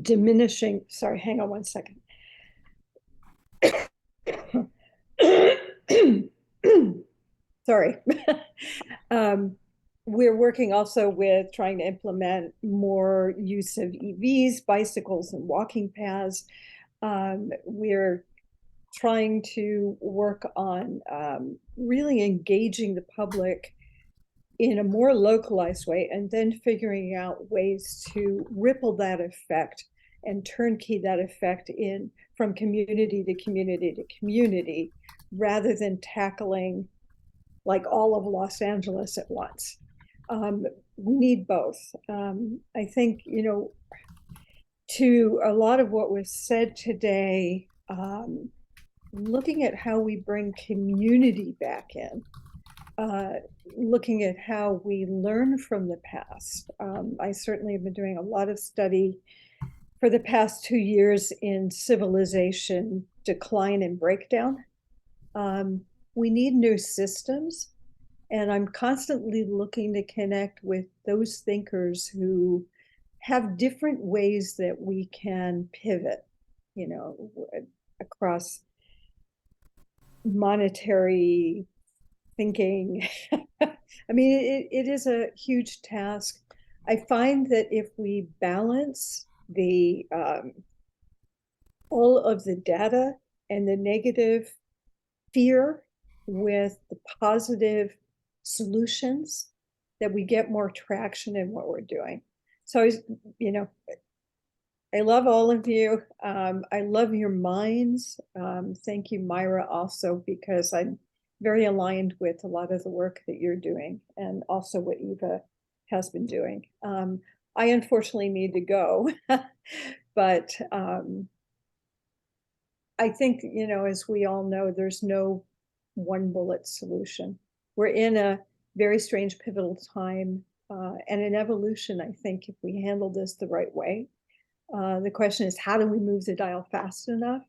diminishing. Sorry, hang on one second. Sorry. We're working also with trying to implement more use of EVs, bicycles, and walking paths. We're trying to work on really engaging the public in a more localized way, and then figuring out ways to ripple that effect and turnkey that effect in from community to community to community, rather than tackling like all of Los Angeles at once. We need both. I think, you know, to a lot of what was said today, looking at how we bring community back in, looking at how we learn from the past. I certainly have been doing a lot of study for the past 2 years in civilization decline and breakdown. We need new systems, and I'm constantly looking to connect with those thinkers who have different ways that we can pivot, you know, across monetary thinking. I mean, it is a huge task. I find that if we balance the all of the data and the negative fear with the positive solutions, that we get more traction in what we're doing. So, you know, I love all of you. I love your minds. Thank you, Myra, also, because I'm very aligned with a lot of the work that you're doing, and also what Eva has been doing. I unfortunately need to go, but I think, you know, as we all know, there's no one bullet solution. We're in a very strange pivotal time and an evolution, I think, if we handle this the right way. The question is, how do we move the dial fast enough?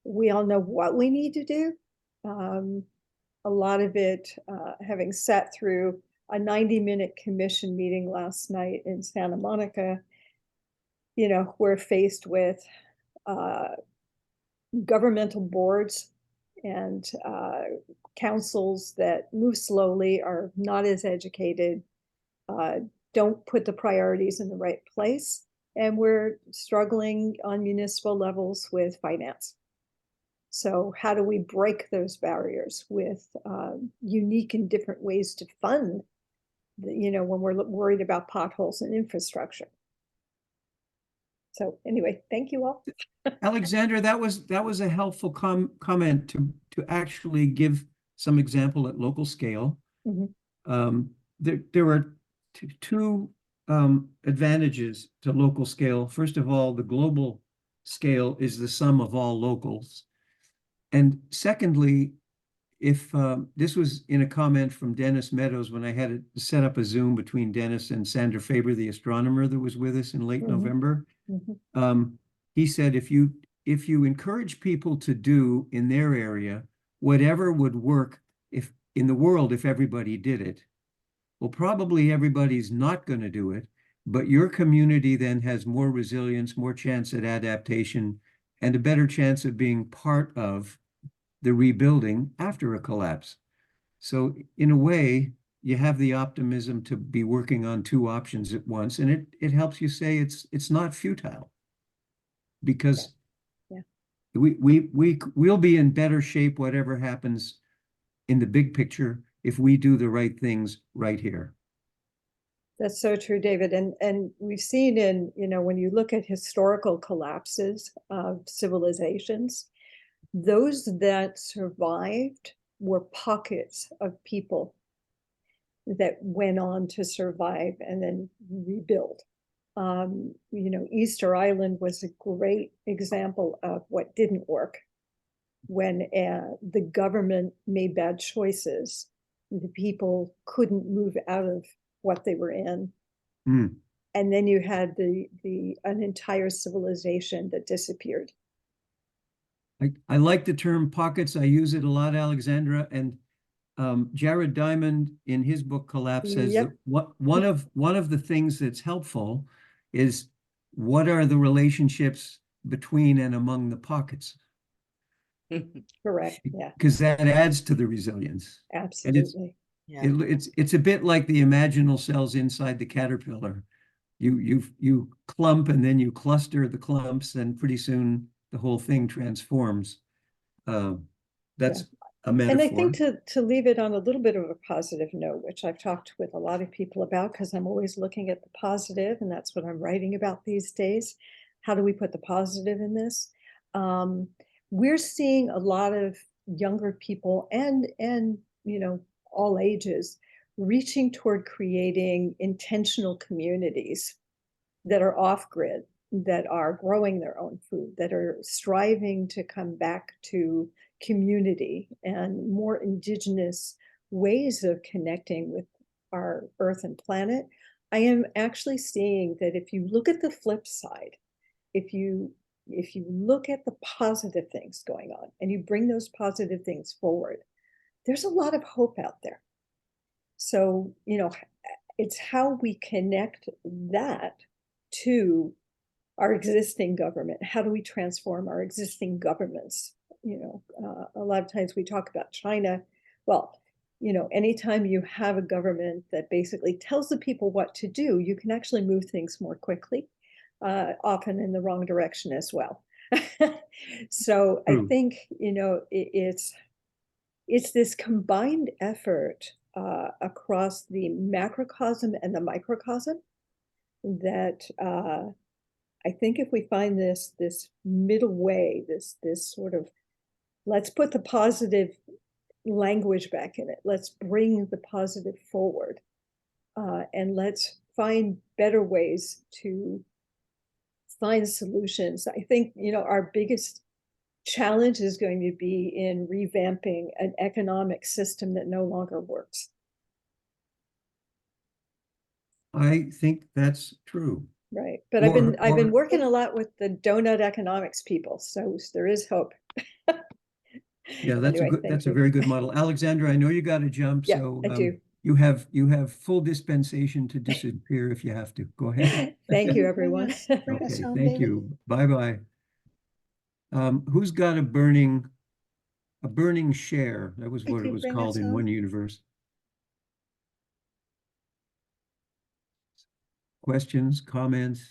We all know what we need to do. A lot of it, having sat through a 90-minute commission meeting last night in Santa Monica, you know, we're faced with governmental boards and councils that move slowly, are not as educated, don't put the priorities in the right place. And we're struggling on municipal levels with finance. So how do we break those barriers with unique and different ways to fund, you know, when we're worried about potholes and infrastructure? So anyway, thank you all. Alexandra, that was a helpful comment to actually give some example at local scale. Mm-hmm. There were two advantages to local scale. First of all, the global scale is the sum of all locals. And secondly, if this was in a comment from Dennis Meadows when I had to set up a Zoom between Dennis and Sandra Faber, the astronomer that was with us in late November. Mm-hmm. He said, if you encourage people to do in their area whatever would work if in the world if everybody did it, well, probably everybody's not going to do it, but your community then has more resilience, more chance at adaptation, and a better chance of being part of the rebuilding after a collapse. So in a way, you have the optimism to be working on two options at once, and it helps you say it's not futile, because we'll be in better shape whatever happens in the big picture if we do the right things right here. That's so true, David. And we've seen in, you know, when you look at historical collapses of civilizations, those that survived were pockets of people that went on to survive and then rebuild. You know, Easter Island was a great example of what didn't work. When the government made bad choices, the people couldn't move out of what they were in. And then you had an entire civilization that disappeared. I like the term pockets. I use it a lot, Alexandra. And Jared Diamond in his book Collapse says that one of the things that's helpful is what are the relationships between and among the pockets. Correct. Yeah. Because that adds to the resilience. Absolutely. And it's a bit like the imaginal cells inside the caterpillar. You clump and then you cluster the clumps, and pretty soon the whole thing transforms. That's a metaphor. And I think to leave it on a little bit of a positive note, which I've talked with a lot of people about, because I'm always looking at the positive, and that's what I'm writing about these days. how do we put the positive in this? We're seeing a lot of younger people and all ages reaching toward creating intentional communities that are off grid, that are growing their own food, that are striving to come back to community and more indigenous ways of connecting with our earth and planet. I am actually seeing that if you look at the flip side, if you look at the positive things going on and you bring those positive things forward, there's a lot of hope out there. So, it's how we connect that to our existing government. How do we transform our existing governments? A lot of times we talk about China. Well, anytime you have a government that basically tells the people what to do, you can actually move things more quickly, often in the wrong direction as well. So I think, it's this combined effort across the macrocosm and the microcosm that I think if we find this middle way, this sort of, let's put the positive language back in it, let's bring the positive forward, and let's find better ways to find solutions. I think, our biggest challenge is going to be in revamping an economic system that no longer works. I think that's true. Right. But I've been working a lot with the donut economics people, so there is hope. Yeah, that's Anyway, a very good model. Alexandra, I know you got to jump, Yeah, so I do. you have full dispensation to disappear if you have to. Go ahead. Thank you, everyone. Bring us Okay, home, thank David. you. Bye-bye. Who's got a burning share? That was Could what it you was bring called us in home? one universe. Questions, comments?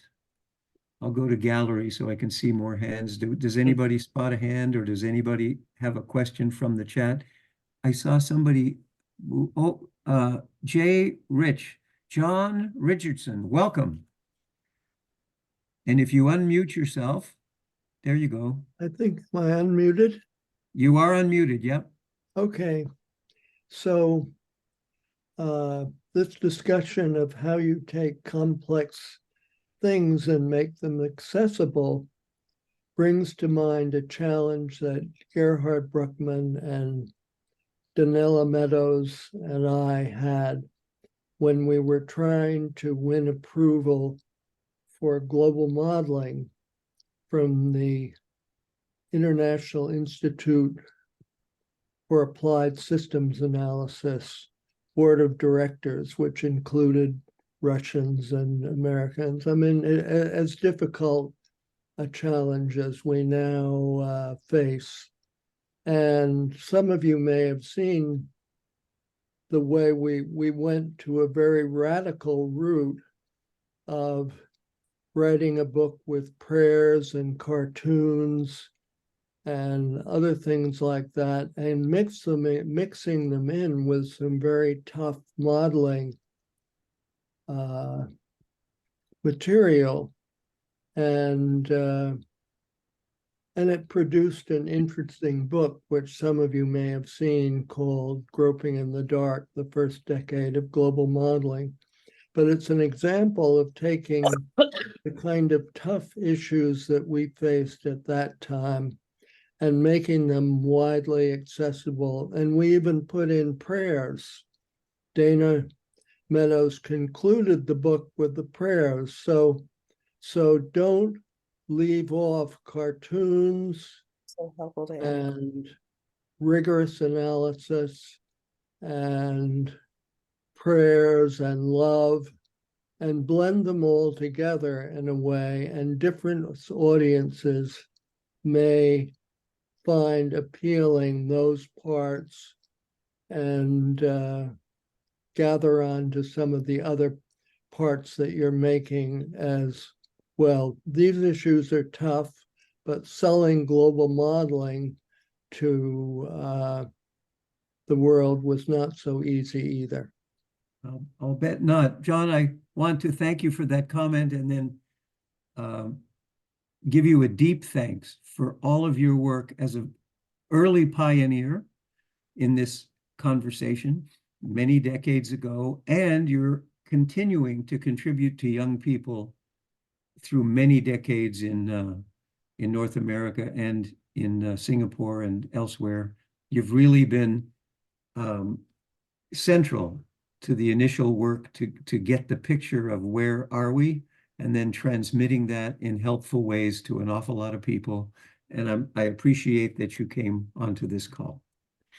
I'll go to gallery so I can see more hands. Does anybody spot a hand, or does anybody have a question from the chat? I saw somebody, John Richardson, welcome. And if you unmute yourself, there you go. I think, am I unmuted? You are unmuted, yep. Okay. So this discussion of how you take complex things and make them accessible brings to mind a challenge that Gerhard Bruckmann and Donella Meadows and I had when we were trying to win approval for global modeling from the International Institute for Applied Systems Analysis Board of Directors, which included Russians and Americans. I mean, as difficult a challenge as we now face. And some of you may have seen the way we went to a very radical route of writing a book with prayers and cartoons and other things like that, and mixing them in with some very tough modeling material, and it produced an interesting book, which some of you may have seen, called Groping in the Dark, the First Decade of Global Modeling. But it's an example of taking the kind of tough issues that we faced at that time and making them widely accessible. And we even put in prayers. Dana Meadows concluded the book with the prayers. So don't leave off cartoons and rigorous analysis and prayers and love, and blend them all together in a way, and different audiences may find appealing those parts and gather on to some of the other parts that you're making as well. These issues are tough, but selling global modeling to the world was not so easy either. I'll bet not. John, I want to thank you for that comment, and then give you a deep thanks for all of your work as an early pioneer in this conversation many decades ago, and you're continuing to contribute to young people through many decades in North America and in Singapore and elsewhere. You've really been central to the initial work to get the picture of where are we, and then transmitting that in helpful ways to an awful lot of people. And I appreciate that you came onto this call.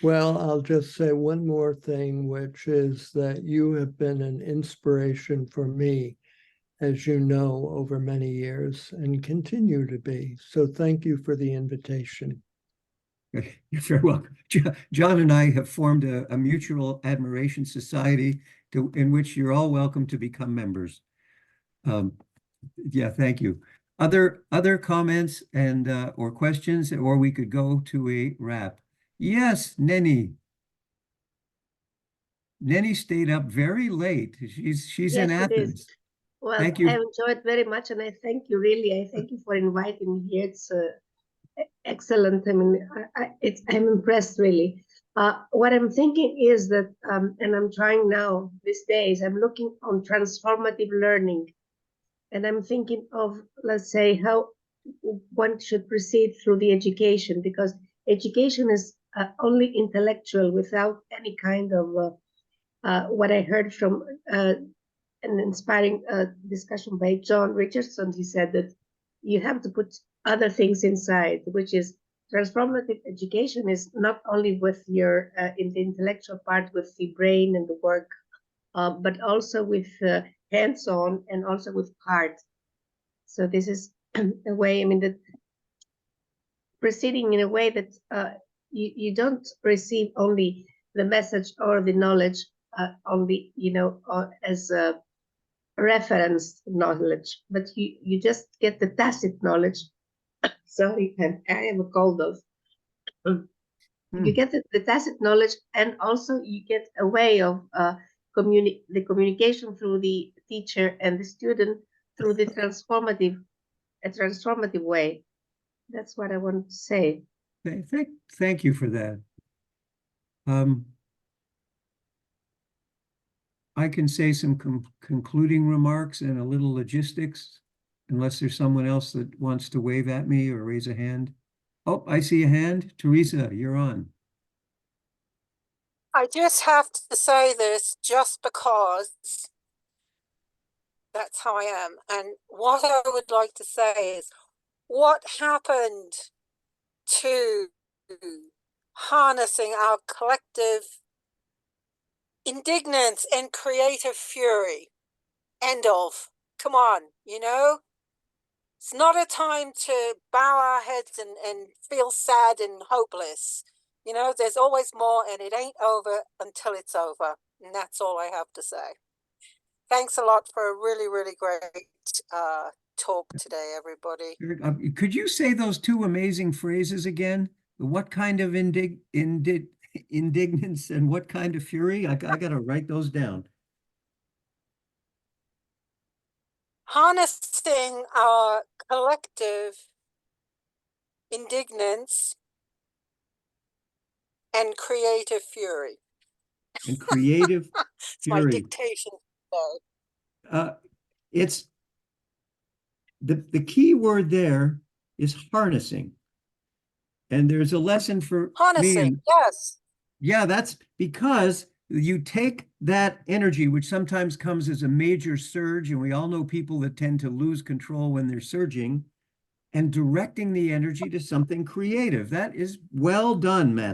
Well, I'll just say one more thing, which is that you have been an inspiration for me, as you know, over many years and continue to be. So thank you for the invitation. You're very welcome. John and I have formed a mutual admiration society in which you're all welcome to become members. Yeah, thank you. Other comments and or questions, or we could go to a wrap. Yes, Nenny. Nenny stayed up very late. She's in Athens. Well, thank you. I enjoyed very much, and I thank you, really. I thank you for inviting me here. It's excellent. I mean, I'm impressed, really. What I'm thinking is that, and I'm trying now these days, I'm looking on transformative learning. And I'm thinking of, let's say, how one should proceed through the education, because education is only intellectual without any kind of what I heard from an inspiring discussion by John Richardson. He said that you have to put other things inside, which is transformative education is not only with your in the intellectual part with the brain and the work, but also with hands-on and also with heart. So this is a way, I mean, that proceeding in a way that you don't receive only the message or the knowledge only, you know, as a reference knowledge, but you just get the tacit knowledge. Sorry, I am a cold of. You get the tacit knowledge, and also you get a way of the communication through the teacher and the student through the transformative way. That's what I want to say. Thank you for that. I can say some concluding remarks and a little logistics, unless there's someone else that wants to wave at me or raise a hand. Oh, I see a hand. Teresa, you're on. I just have to say this just because that's how I am. And what I would like to say is, what happened to harnessing our collective indignance and creative fury? End of. Come on, you know? It's not a time to bow our heads and feel sad and hopeless. You know, there's always more, and it ain't over until it's over. And that's all I have to say. Thanks a lot for a really, really great talk today, everybody. Could you say those two amazing phrases again? What kind of indignance and what kind of fury? I got to write those down. Harnessing our collective indignance and creative fury. And creative it's fury. my dictation today. It's the key word there is harnessing. And there's a lesson for harnessing, yes. Yeah, that's because you take that energy, which sometimes comes as a major surge, and we all know people that tend to lose control when they're surging, and directing the energy to something creative. That is well done, madam.